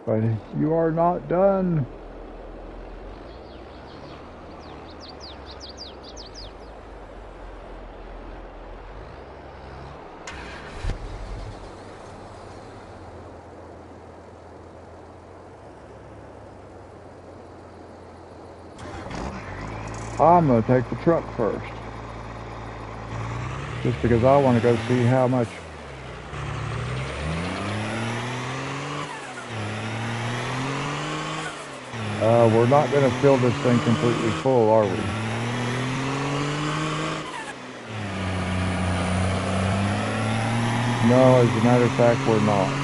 [SPEAKER 1] But you are not done. I'm going to take the truck first. Just because I want to go see how much we're not going to fill this thing completely full, are we? No, as a matter of fact, we're not.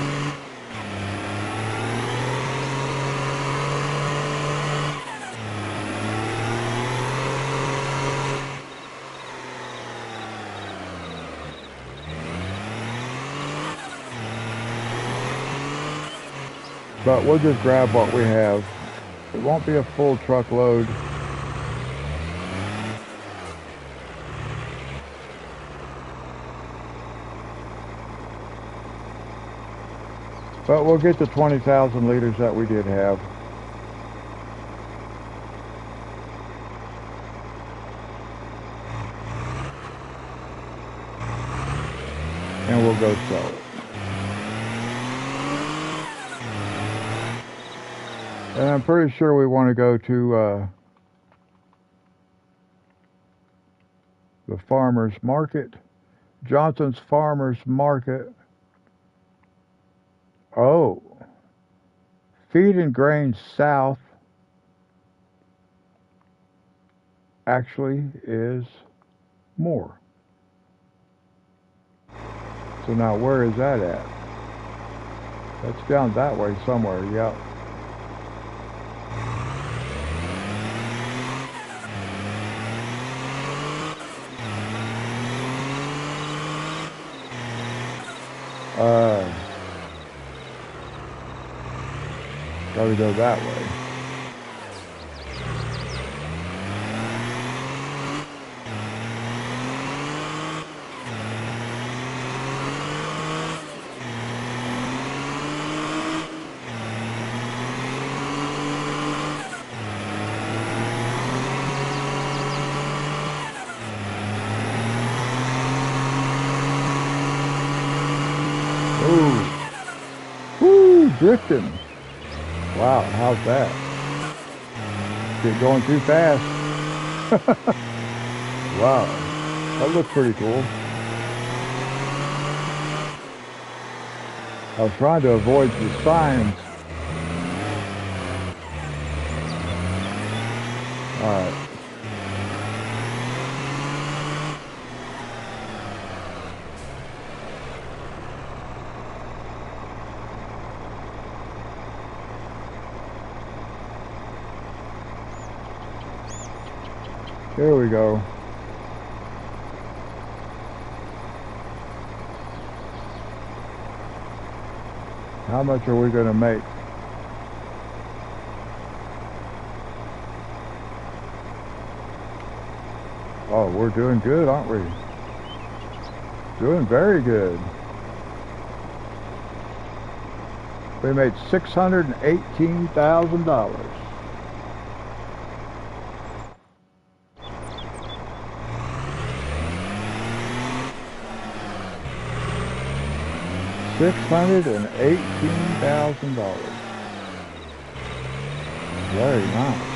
[SPEAKER 1] But we'll just grab what we have. It won't be a full truckload. But we'll get the 20,000 liters that we did have. And we'll go sell it. And I'm pretty sure we want to go to the farmer's market. Johnson's Farmer's Market. Oh. Feed and Grain South actually is more. So now where is that at? That's down that way somewhere, yep. Gotta go that way. Ooh. Woo, drifting. Wow, how's that? Is it going too fast? Wow, that looks pretty cool. I was trying to avoid the signs. All right. There we go. How much are we going to make? Oh, we're doing good, aren't we? Doing very good. We made $618,000. $618,000. Very nice.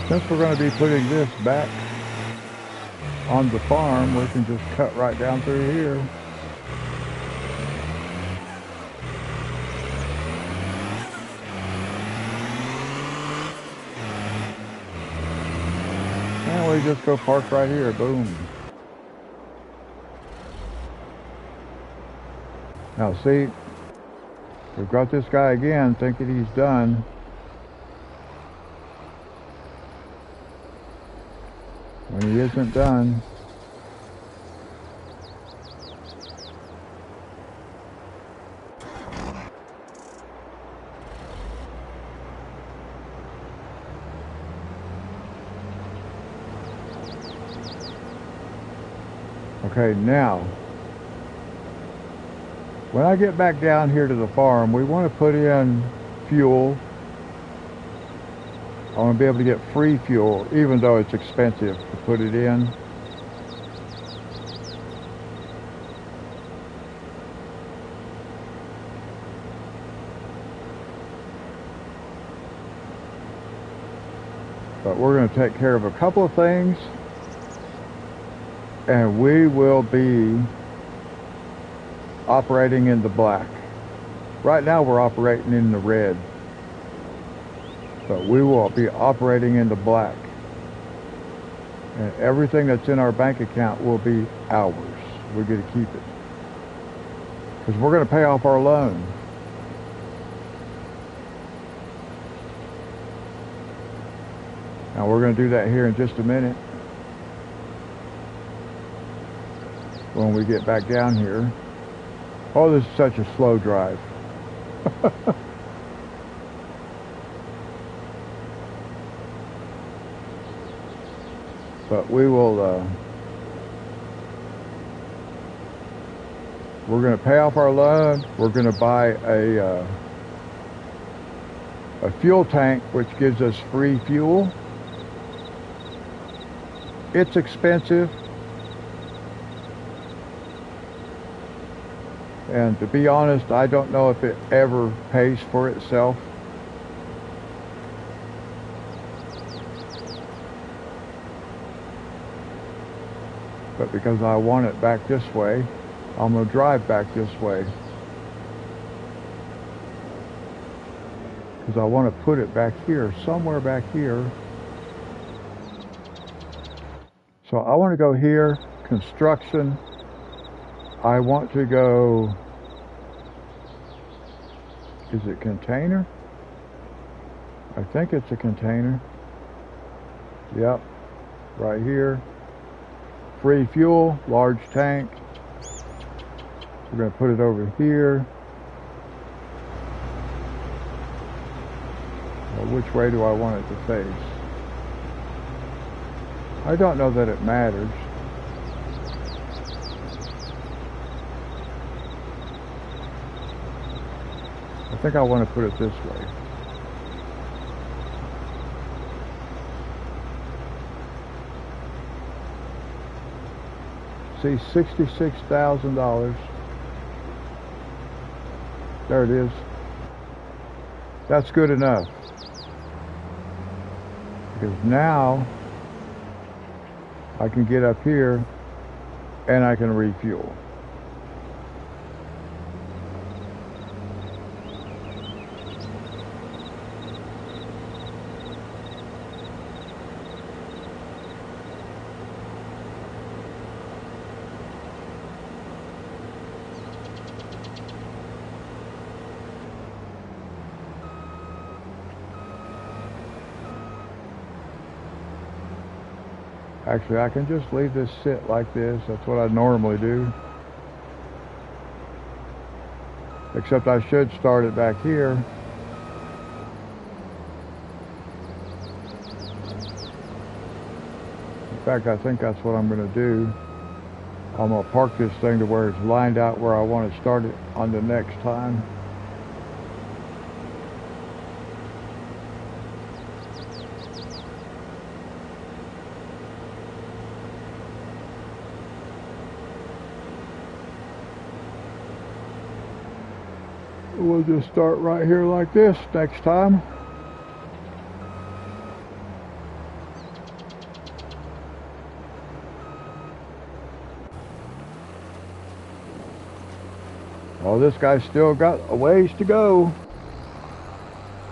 [SPEAKER 1] Since we're going to be putting this back on the farm, we can just cut right down through here. And we just go park right here, boom. Now see, we've got this guy again thinking he's done. When he isn't done. Okay, now, when I get back down here to the farm, we want to put in fuel. I want to be able to get free fuel, even though it's expensive to put it in. But we're going to take care of a couple of things, and we will be operating in the black. Right now we're operating in the red. But we will be operating in the black. And everything that's in our bank account will be ours. We get to keep it. Because we're going to pay off our loan. Now we're going to do that here in just a minute. When we get back down here. Oh, this is such a slow drive. But we will, we're going to pay off our loan. We're going to buy a fuel tank, which gives us free fuel. It's expensive. And to be honest, I don't know if it ever pays for itself. But because I want it back this way, I'm going to drive back this way because I want to put it back here, somewhere back here. So I want to go here, construction. I want to go, is it container? I think it's a container. Yep, right here. Free fuel, large tank. We're going to put it over here. Well, which way do I want it to face? I don't know that it matters. I think I want to put it this way. See, $66,000. There it is. That's good enough. Because now I can get up here and I can refuel. Actually, I can just leave this sit like this. That's what I normally do. Except I should start it back here. In fact, I think that's what I'm going to do. I'm going to park this thing to where it's lined out where I want to start it on the next time. We'll just start right here like this next time. Well, this guy's still got a ways to go.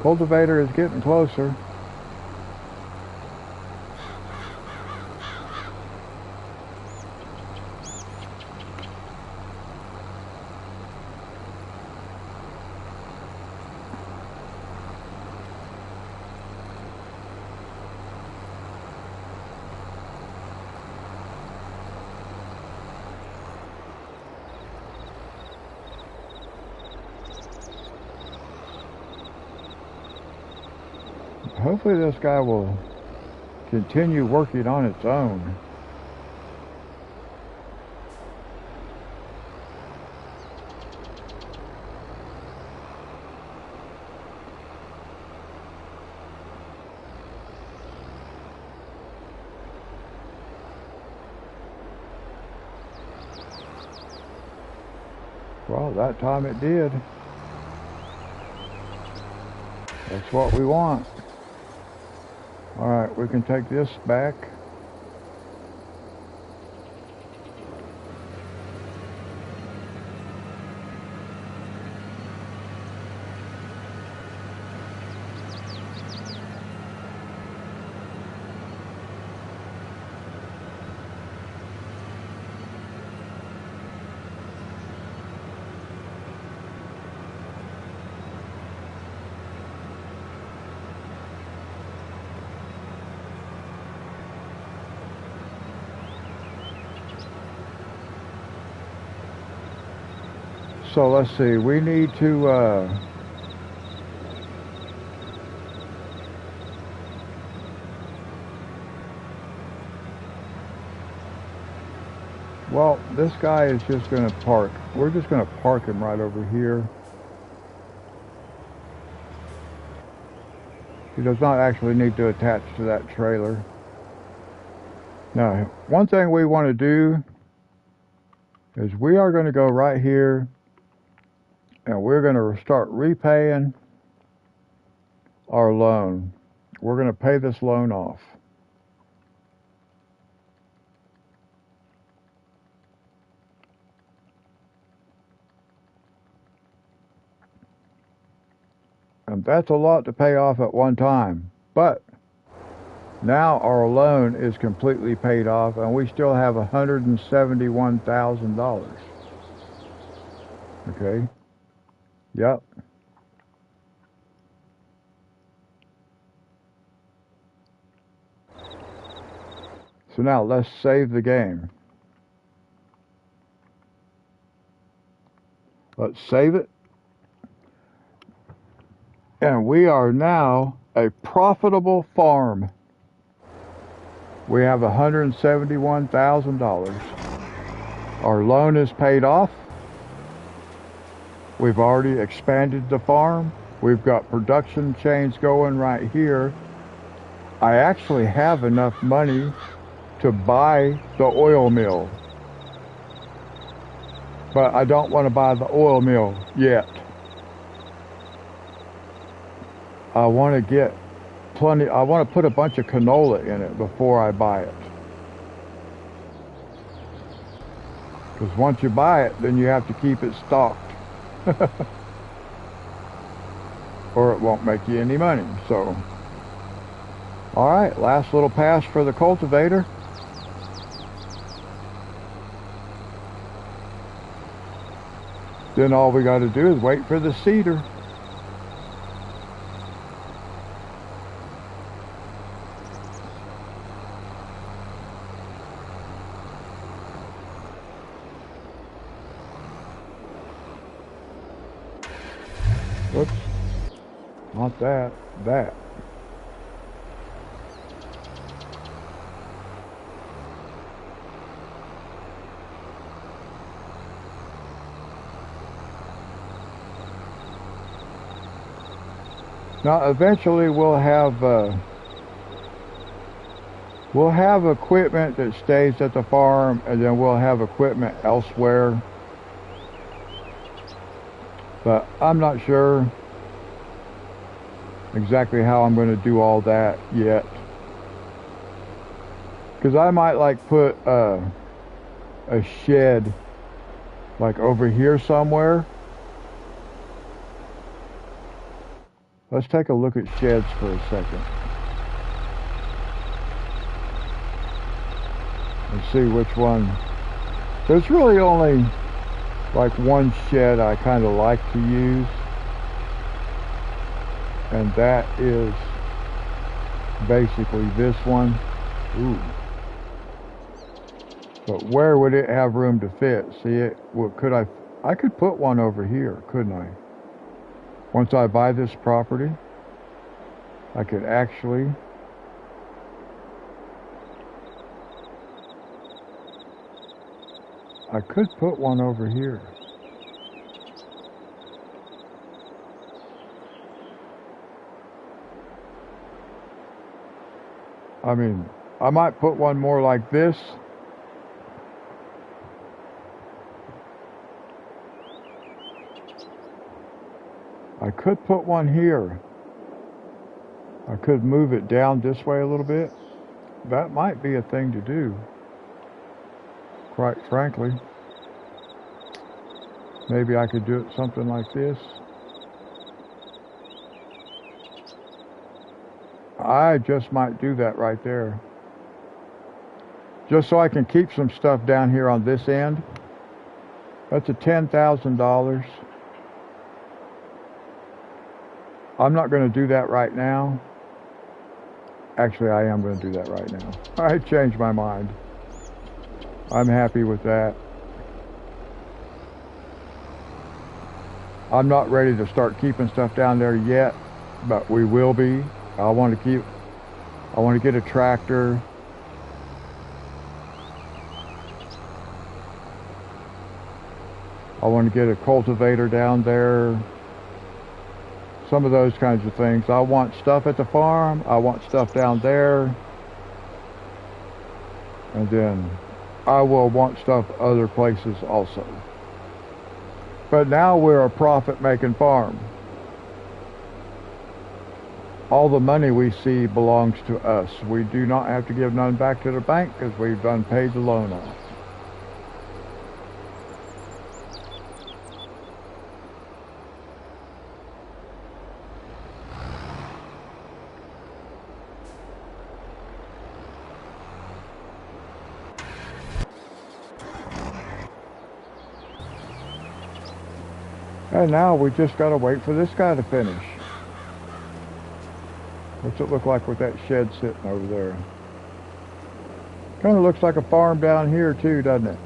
[SPEAKER 1] Cultivator is getting closer. Hopefully this guy will continue working on its own. Well, that time it did. That's what we want. Alright, we can take this back. So let's see, we need to well, this guy is just going to park. We're just going to park him right over here. He does not actually need to attach to that trailer. Now, one thing we want to do is we are going to go right here and we're going to start repaying our loan. We're going to pay this loan off. And that's a lot to pay off at one time. But now our loan is completely paid off and we still have $171,000. Okay? Yep. So now let's save the game. Let's save it. And we are now a profitable farm. We have $171,000. Our loan is paid off. We've already expanded the farm. We've got production chains going right here. I actually have enough money to buy the oil mill. But I don't want to buy the oil mill yet. I want to get plenty, I want to put a bunch of canola in it before I buy it. Because once you buy it, then you have to keep it stocked. Or it won't make you any money. So, alright, last little pass for the cultivator. Then all we got to do is wait for the seeder. Whoops. Not that. That. Now eventually we'll have equipment that stays at the farm, and then we'll have equipment elsewhere. But I'm not sure exactly how I'm going to do all that yet. Because I might like put a shed like over here somewhere. Let's take a look at sheds for a second. And see which one. There's really only like one shed I kind of like to use. And that is basically this one. Ooh. But where would it have room to fit? See it? Well, I could put one over here, couldn't I? Once I buy this property, I could actually put one over here. I mean, I might put one more like this. I could put one here. I could move it down this way a little bit. That might be a thing to do, quite frankly. Maybe I could do it something like this. I just might do that right there. Just so I can keep some stuff down here on this end. That's a $10,000. I'm not going to do that right now. Actually, I am going to do that right now. I changed my mind. I'm happy with that. I'm not ready to start keeping stuff down there yet, but we will be. I want to get a tractor. I want to get a cultivator down there. Some of those kinds of things. I want stuff at the farm. I want stuff down there. And then I will want stuff other places also. But now we're a profit-making farm. All the money we see belongs to us. We do not have to give none back to the bank because we've done paid the loan off. And now we just got to wait for this guy to finish. What's it look like with that shed sitting over there? Kind of looks like a farm down here too, doesn't it?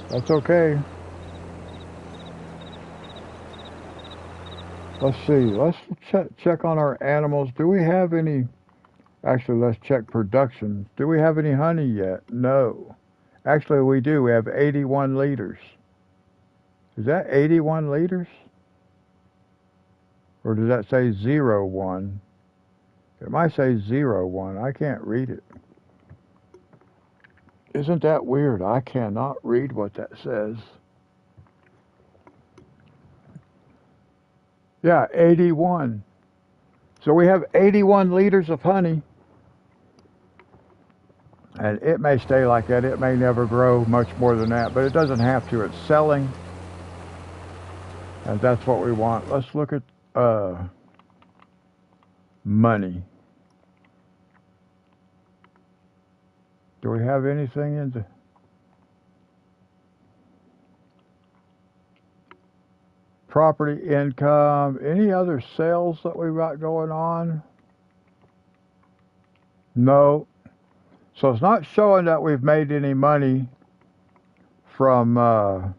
[SPEAKER 1] That's okay. Let's see. Let's check on our animals. Do we have any... Actually, let's check production. Do we have any honey yet? No. Actually, we do. We have 81 liters. Is that 81 liters? Or does that say 01? It might say 01. I can't read it. Isn't that weird? I cannot read what that says. Yeah, 81. So we have 81 liters of honey. And it may stay like that. It may never grow much more than that. But it doesn't have to. It's selling. And that's what we want. Let's look at money. Do we have anything in the... Property income, any other sales that we've got going on? No. So it's not showing that we've made any money from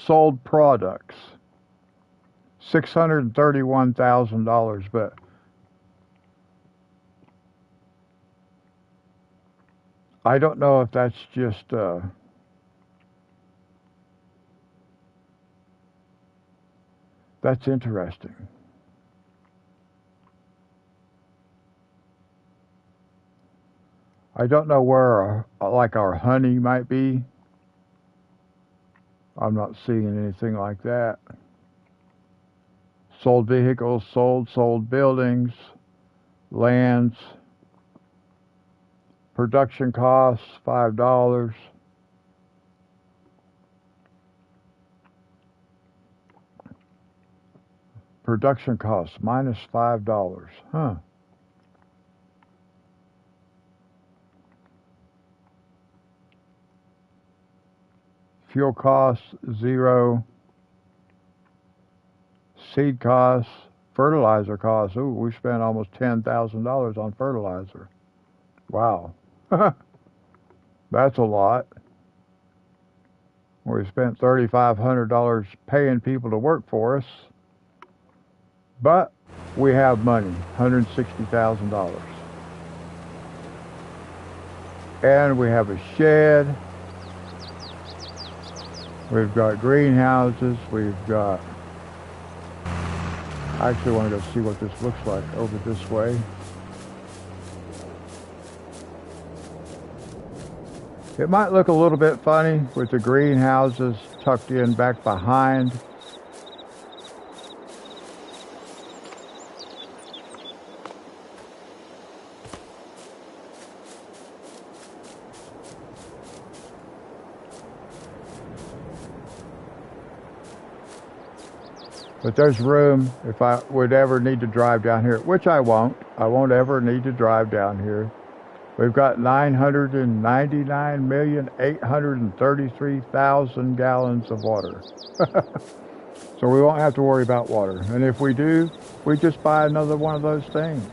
[SPEAKER 1] sold products. $631,000, but I don't know if that's just that's interesting. I don't know where our honey might be. I'm not seeing anything like that. Sold vehicles, sold buildings, lands. Production costs, $5. Production costs, minus $5. Huh. Fuel costs, 0. Seed costs, fertilizer costs. Ooh, we spent almost $10,000 on fertilizer. Wow. That's a lot. We spent $3,500 paying people to work for us. But we have money, $160,000. And we have a shed. We've got greenhouses. We've got... I actually want to go see what this looks like over this way. It might look a little bit funny with the greenhouses tucked in back behind. But there's room if I would ever need to drive down here, which I won't. I won't ever need to drive down here. We've got 999,833,000 gallons of water. So we won't have to worry about water. And if we do, we just buy another one of those things.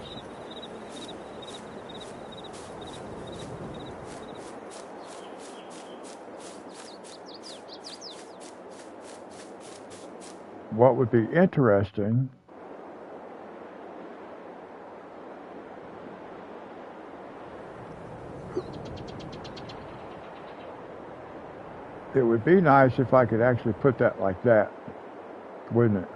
[SPEAKER 1] What would be interesting it would be nice if I could actually put that like that, wouldn't it?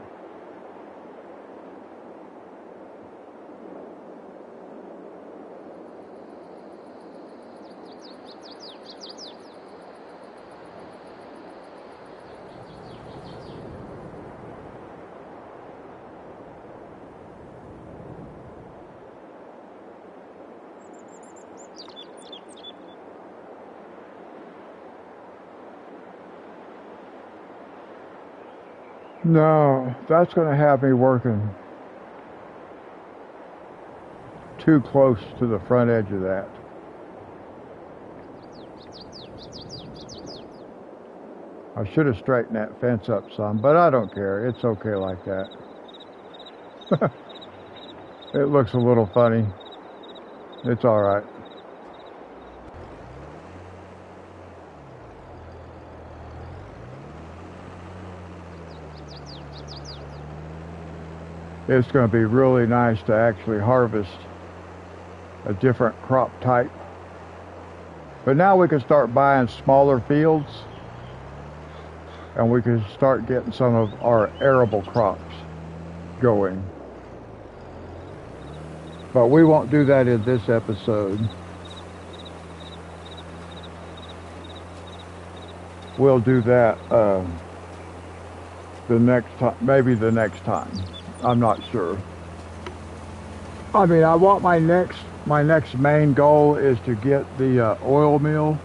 [SPEAKER 1] No, that's going to have me working too close to the front edge of that. I should have straightened that fence up some, but I don't care. It's okay like that. It looks a little funny. It's all right. It's going to be really nice to actually harvest a different crop type. But now we can start buying smaller fields, and we can start getting some of our arable crops going. But we won't do that in this episode. We'll do that the next time, maybe the next time. I'm not sure. I mean, I want my next main goal is to get the oil mill.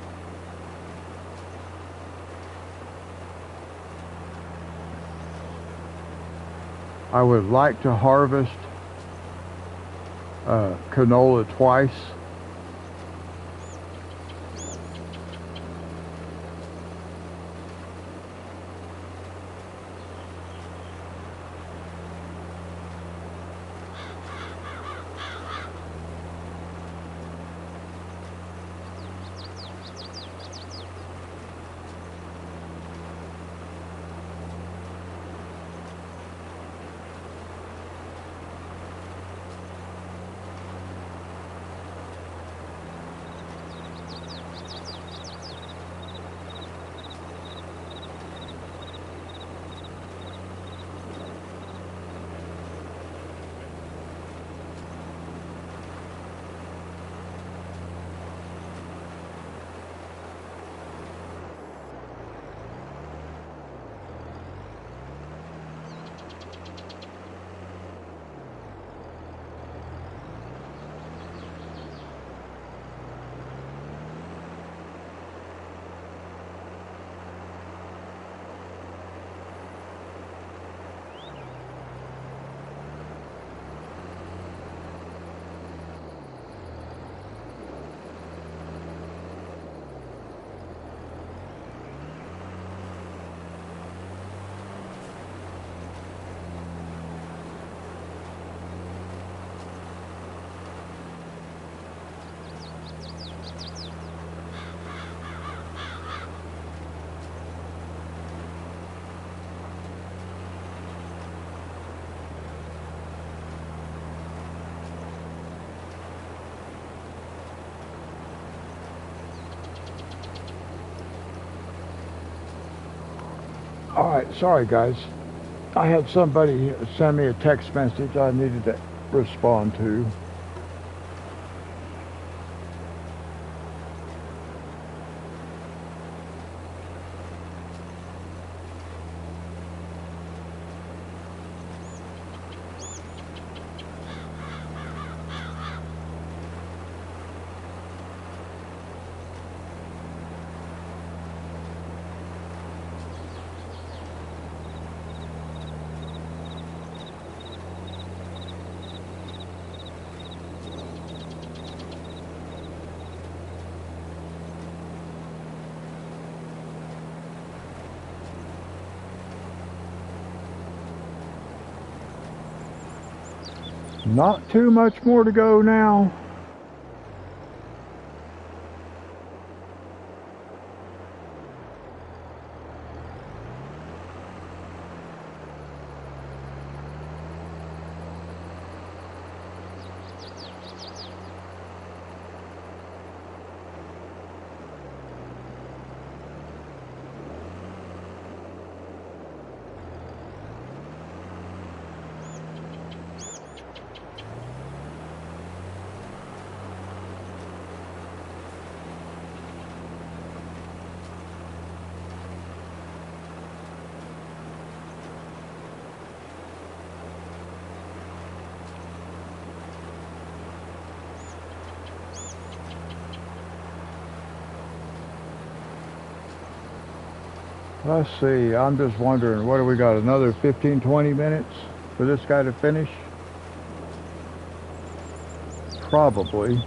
[SPEAKER 1] I would like to harvest canola twice. All right, sorry guys. I had somebody send me a text message I needed to respond to. Not too much more to go now. Let's see, I'm just wondering, what do we got, another 15, 20 minutes for this guy to finish? Probably.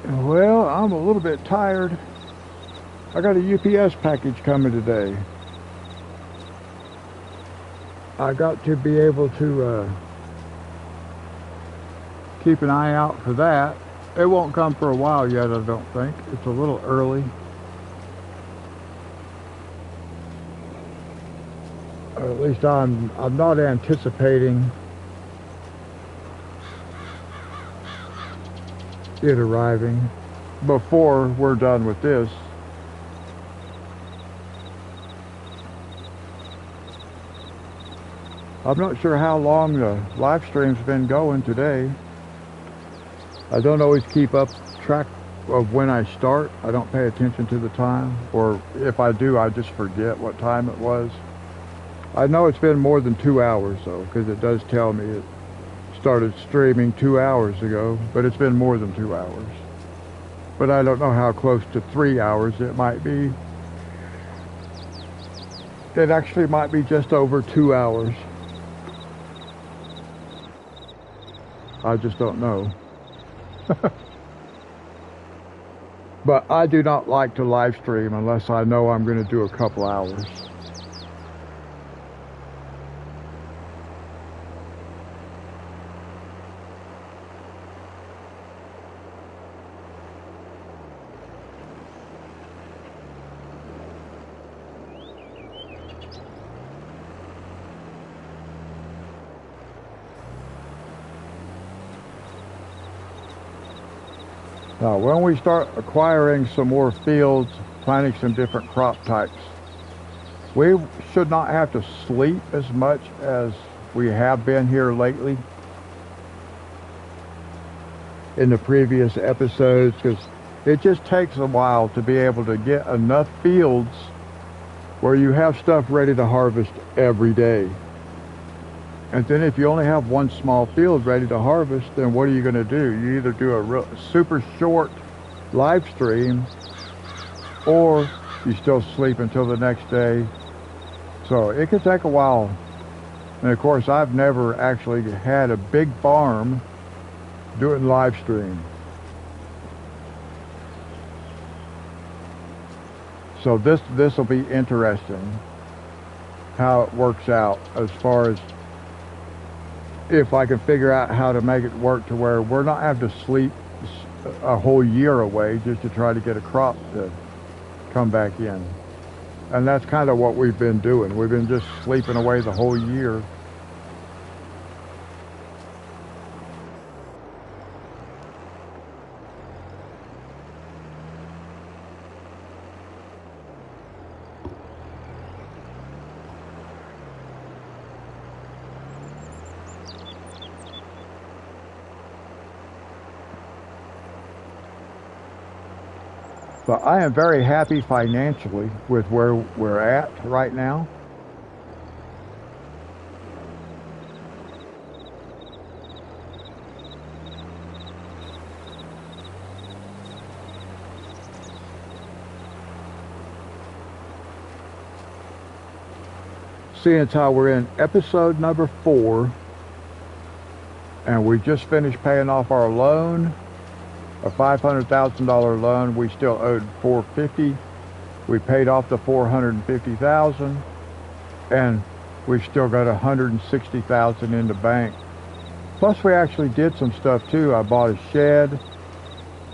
[SPEAKER 1] Well, I'm a little bit tired. I got a UPS package coming today. I got to be able to keep an eye out for that. It won't come for a while yet, I don't think. It's a little early. Or at least I'm not anticipating it arriving before we're done with this. I'm not sure how long the live stream's been going today. I don't always keep up track of when I start. I don't pay attention to the time, or if I do, I just forget what time it was. I know it's been more than 2 hours though, because it does tell me it started streaming 2 hours ago, but it's been more than 2 hours. But I don't know how close to 3 hours it might be. It actually might be just over 2 hours. I just don't know. But I do not like to live stream unless I know I'm going to do a couple hours. Now, when we start acquiring some more fields, planting some different crop types, we should not have to sleep as much as we have been here lately in the previous episodes, because it just takes a while to be able to get enough fields where you have stuff ready to harvest every day. And then if you only have one small field ready to harvest, then what are you going to do? You either do a super short live stream, or you still sleep until the next day. So it could take a while. And of course, I've never actually had a big farm doing live stream. So this will be interesting how it works out, as far as if I can figure out how to make it work to where we're not having to sleep a whole year away just to try to get a crop to come back in. And that's kind of what we've been doing. We've been just sleeping away the whole year. But I am very happy financially with where we're at right now. Seeing as how we're in episode number 4, and we just finished paying off our loan, a $500,000 loan. We still owed $450,000. We paid off the $450,000, and we've still got $160,000 in the bank. Plus, we actually did some stuff too. I bought a shed.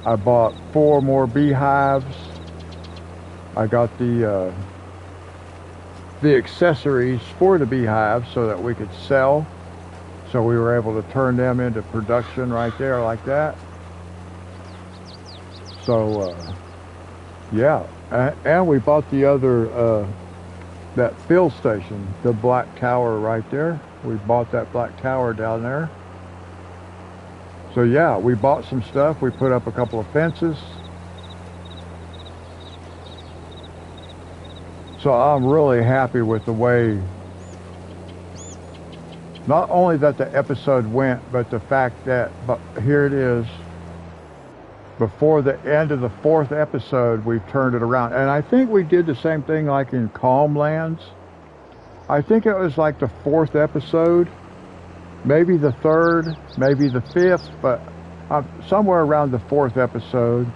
[SPEAKER 1] I bought 4 more beehives. I got the accessories for the beehives so that we could sell. So we were able to turn them into production right there like that. So, yeah, and we bought the other, that fill station, the black tower right there. We bought that black tower down there. So yeah, we bought some stuff. We put up a couple of fences. So I'm really happy with the way, not only that the episode went, but the fact that, but here it is, before the end of the 4th episode, we've turned it around. And I think we did the same thing like in Calm Lands. I think it was like the 4th episode, maybe the 3rd, maybe the 5th, but somewhere around the 4th episode,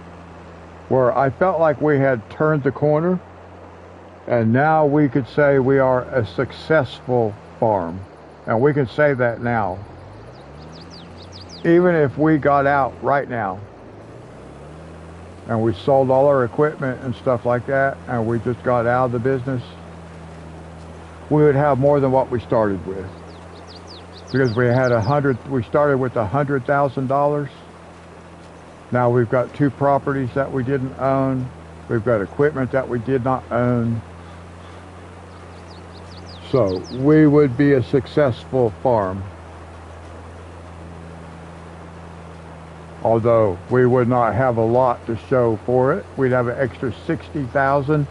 [SPEAKER 1] where I felt like we had turned the corner, and now we could say we are a successful farm. And we can say that now. Even if we got out right now, and we sold all our equipment and stuff like that, and we just got out of the business, we would have more than what we started with. Because we started with $100,000. Now we've got 2 properties that we didn't own. We've got equipment that we did not own. So we would be a successful farm. Although we would not have a lot to show for it. We'd have an extra $60,000.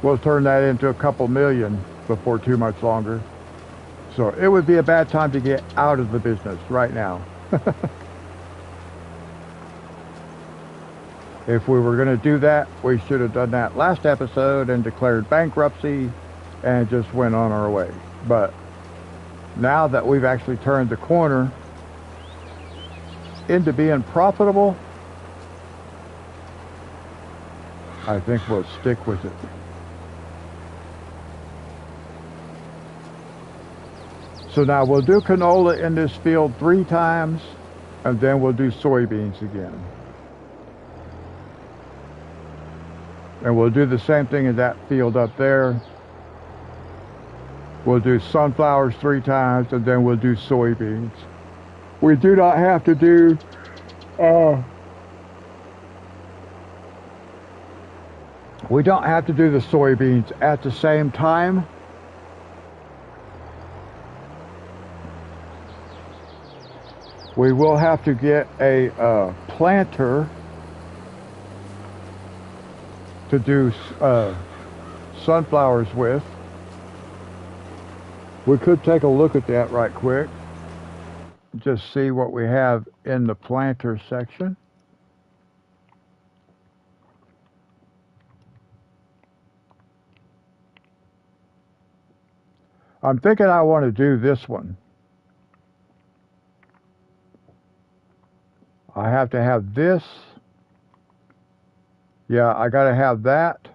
[SPEAKER 1] We'll turn that into a couple million before too much longer. So it would be a bad time to get out of the business right now. If we were going to do that, we should have done that last episode and declared bankruptcy and just went on our way. But now that we've actually turned the corner into being profitable, I think we'll stick with it. So now we'll do canola in this field 3 times, and then we'll do soybeans again. And we'll do the same thing in that field up there. We'll do sunflowers 3 times, and then we'll do soybeans. We do not have to do we don't have to do the soybeans at the same time. We will have to get a planter to do sunflowers with. We could take a look at that right quick. Just see what we have in the planter section. I'm thinking I want to do this one. I have to have this. Yeah, I got to have that.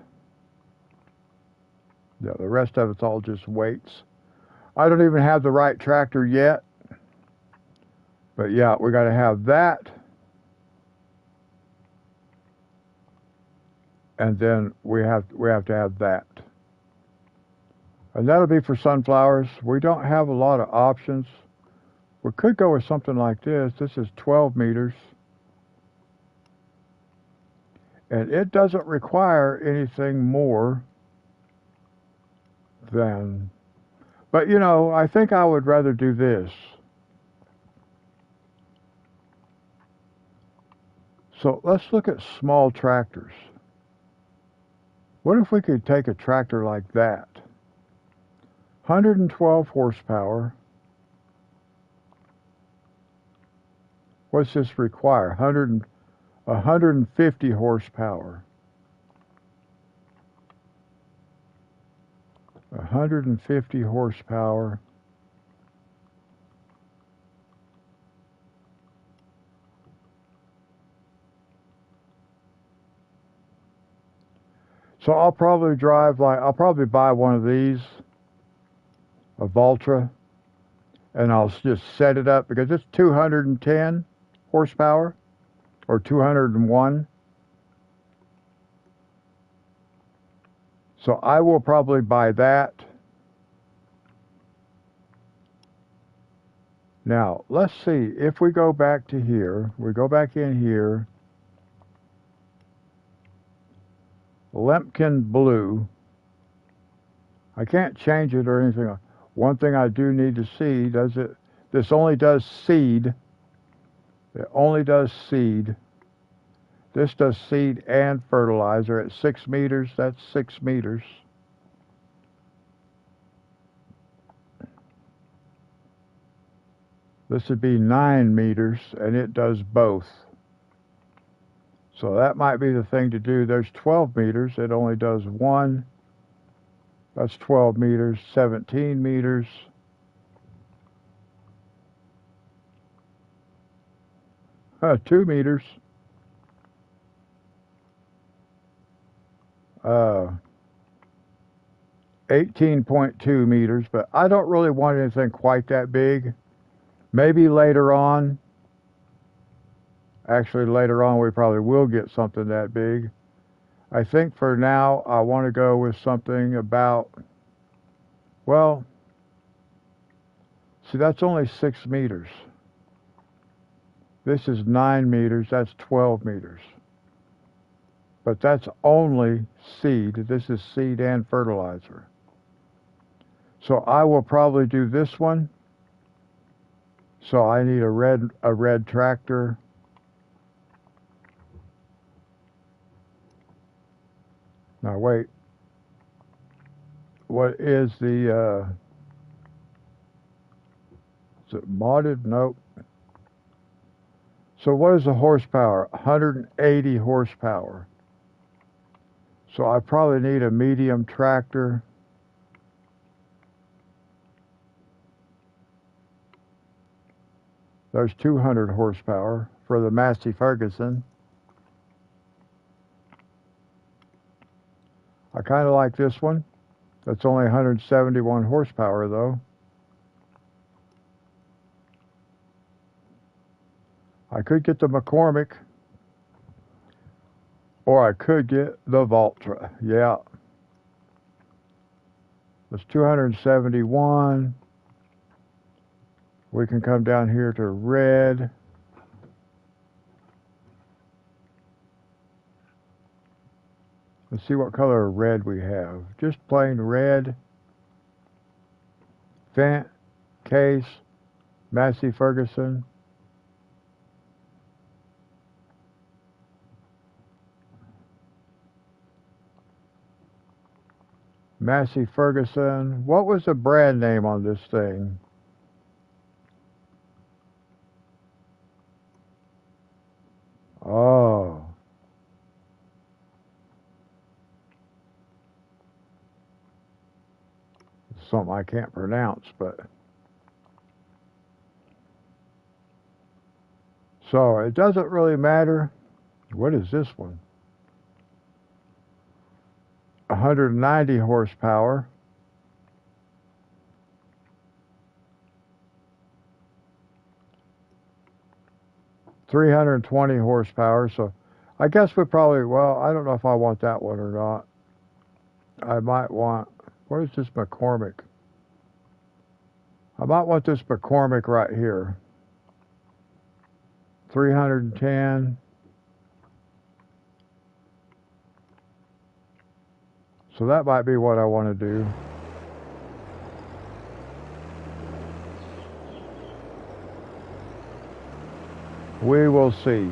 [SPEAKER 1] Yeah, the rest of it's all just weights. I don't even have the right tractor yet. But yeah, we got to have that. And then we have to have that. And that'll be for sunflowers. We don't have a lot of options. We could go with something like this. This is 12 meters. And it doesn't require anything more than... But you know, I think I would rather do this. So let's look at small tractors. What if we could take a tractor like that? 112 horsepower. What's this require? 150 horsepower. 150 horsepower. So I'll probably buy one of these, a Valtra, and I'll just set it up because it's 210 horsepower or 201. So I will probably buy that. Now, let's see, if we go back to here, we go back in here, Lempkin Blue. I can't change it or anything. One thing I do need to see, this only does seed. It only does seed. This does seed and fertilizer at 6 meters. That's 6 meters. This would be 9 meters, and it does both. So that might be the thing to do. There's 12 meters. It only does one. That's 12 meters, 17 meters. 2 meters. 18.2 meters, but I don't really want anything quite that big. Maybe later on. Actually, later on we probably will get something that big. I think for now I want to go with something about, well, see, that's only 6 meters. This is 9 meters, that's 12 meters. But that's only seed. This is seed and fertilizer. So I will probably do this one. So I need a red tractor. Now wait. What is the is it modded? Nope. So what is the horsepower? 180 horsepower. So I probably need a medium tractor. There's 200 horsepower for the Massey Ferguson. I kind of like this one. That's only 171 horsepower though. I could get the McCormick, or I could get the Valtra. Yeah. That's 271. We can come down here to red. Let's see what color of red we have. Just plain red. Fent, Case, Massey Ferguson. Massey Ferguson. What was the brand name on this thing? Oh. Something I can't pronounce, but. So it doesn't really matter. What is this one? 190 horsepower. $320 horsepower. So I guess we probably, well, I don't know if I want that one or not. I might want, what is this McCormick? I might want this McCormick right here. 310. So that might be what I want to do. We will see.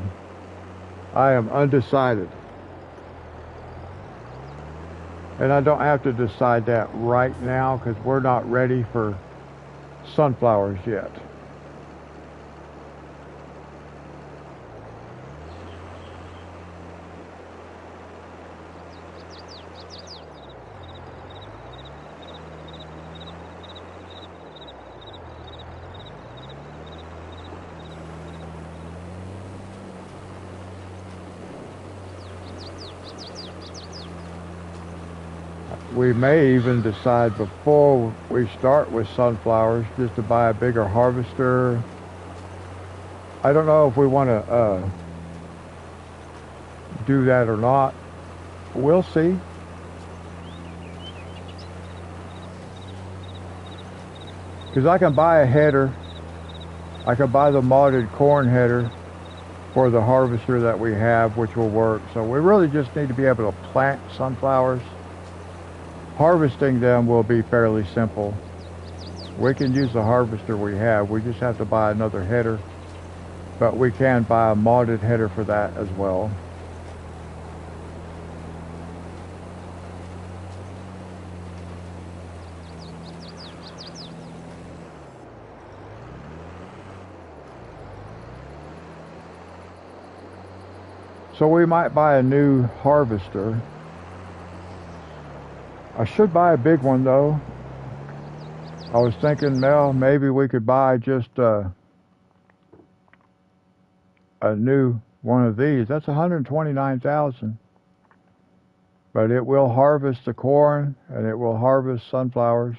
[SPEAKER 1] I am undecided. And I don't have to decide that right now because we're not ready for sunflowers yet. We may even decide before we start with sunflowers just to buy a bigger harvester. I don't know if we want to do that or not. We'll see. Because I can buy a header. I can buy the modded corn header for the harvester that we have, which will work. So we really just need to be able to plant sunflowers. Harvesting them will be fairly simple. We can use the harvester we have. We just have to buy another header. But we can buy a modded header for that as well. So we might buy a new harvester. I should buy a big one though. I was thinking, well, maybe we could buy just a a new one of these. That's 129,000. But it will harvest the corn and it will harvest sunflowers.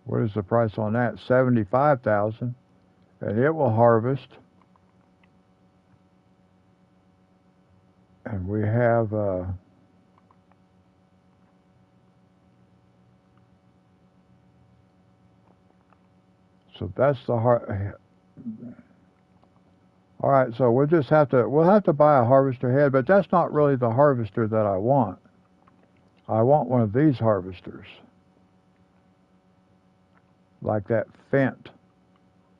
[SPEAKER 1] What is the price on that? 75,000, and it will harvest. And we have so that's the all right, so we'll have to buy a harvester head, but that's not really the harvester that I want. I want one of these harvesters, like that Fendt,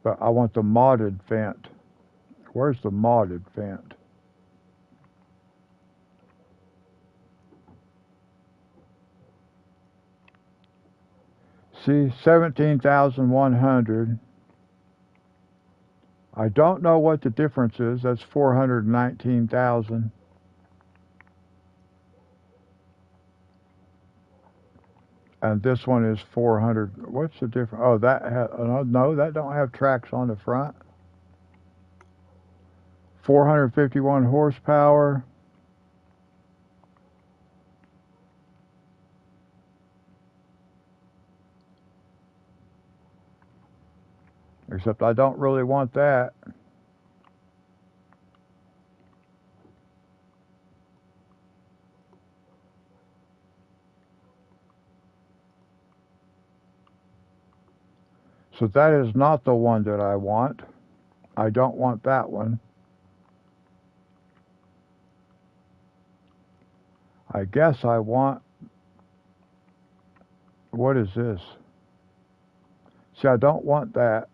[SPEAKER 1] but I want the modded Fendt. Where's the modded Fendt? See, 17,100. I don't know what the difference is. That's 419,000. And this one is 400. What's the difference? Oh, that no, that don't have tracks on the front. 451 horsepower. Except I don't really want that. So that is not the one that I want. I don't want that one. I guess I want, what is this? See, I don't want that.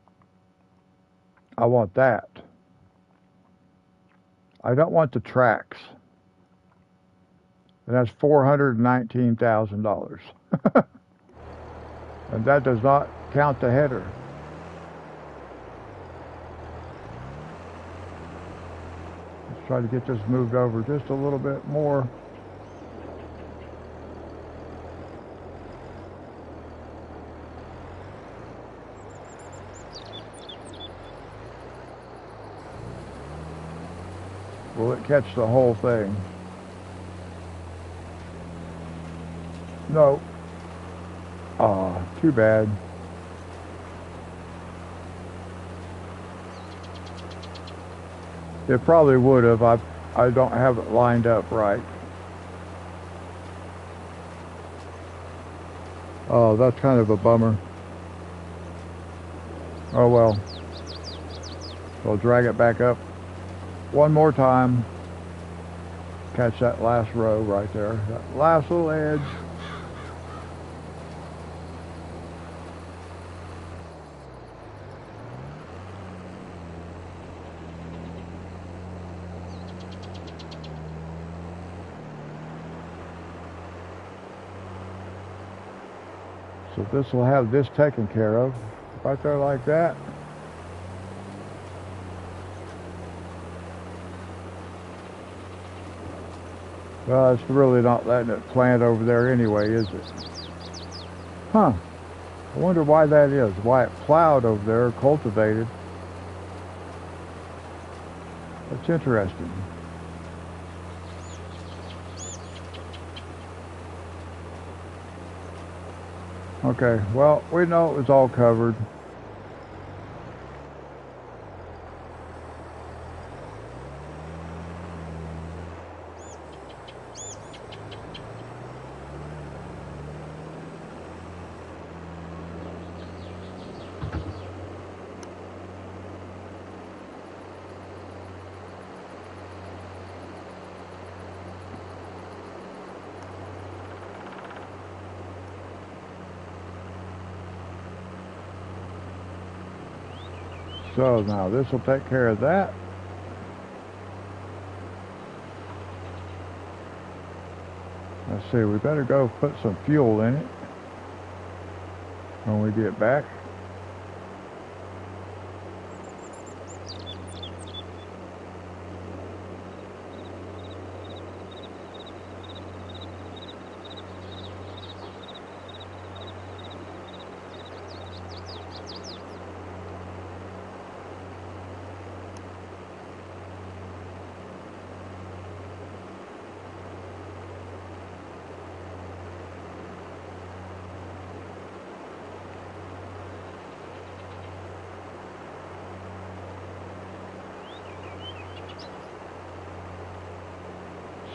[SPEAKER 1] I want that. I don't want the tracks. And that's $419,000. And that does not count the header. Let's try to get this moved over just a little bit more. Will it catch the whole thing? No. Too bad. It probably would have. I don't have it lined up right. Oh, that's kind of a bummer. Oh well. We'll drag it back up one more time. Catch that last row right there. That last little edge. So this will have this taken care of. Right there like that. Well, it's really not letting it plant over there anyway, is it? Huh. I wonder why that is. Why it plowed over there, cultivated. That's interesting. Okay, well, we know it was all covered. So now this will take care of that. Let's see, we better go put some fuel in it when we get back.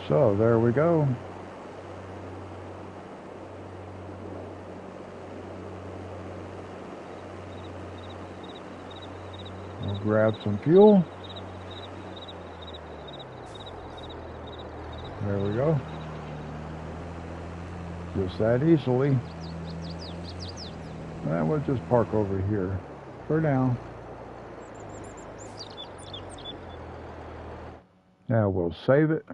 [SPEAKER 1] So there we go. We'll grab some fuel. There we go. Just that easily. And we'll just park over here for now. Now we'll save it.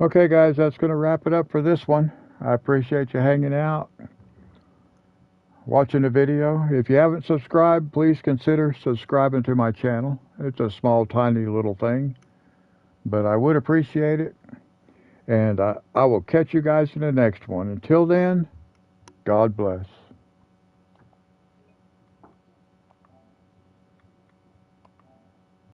[SPEAKER 1] Okay guys, that's going to wrap it up for this one. I appreciate you hanging out, watching the video. If you haven't subscribed, please consider subscribing to my channel. It's a small, tiny little thing, but I would appreciate it. And I will catch you guys in the next one. Until then, God bless.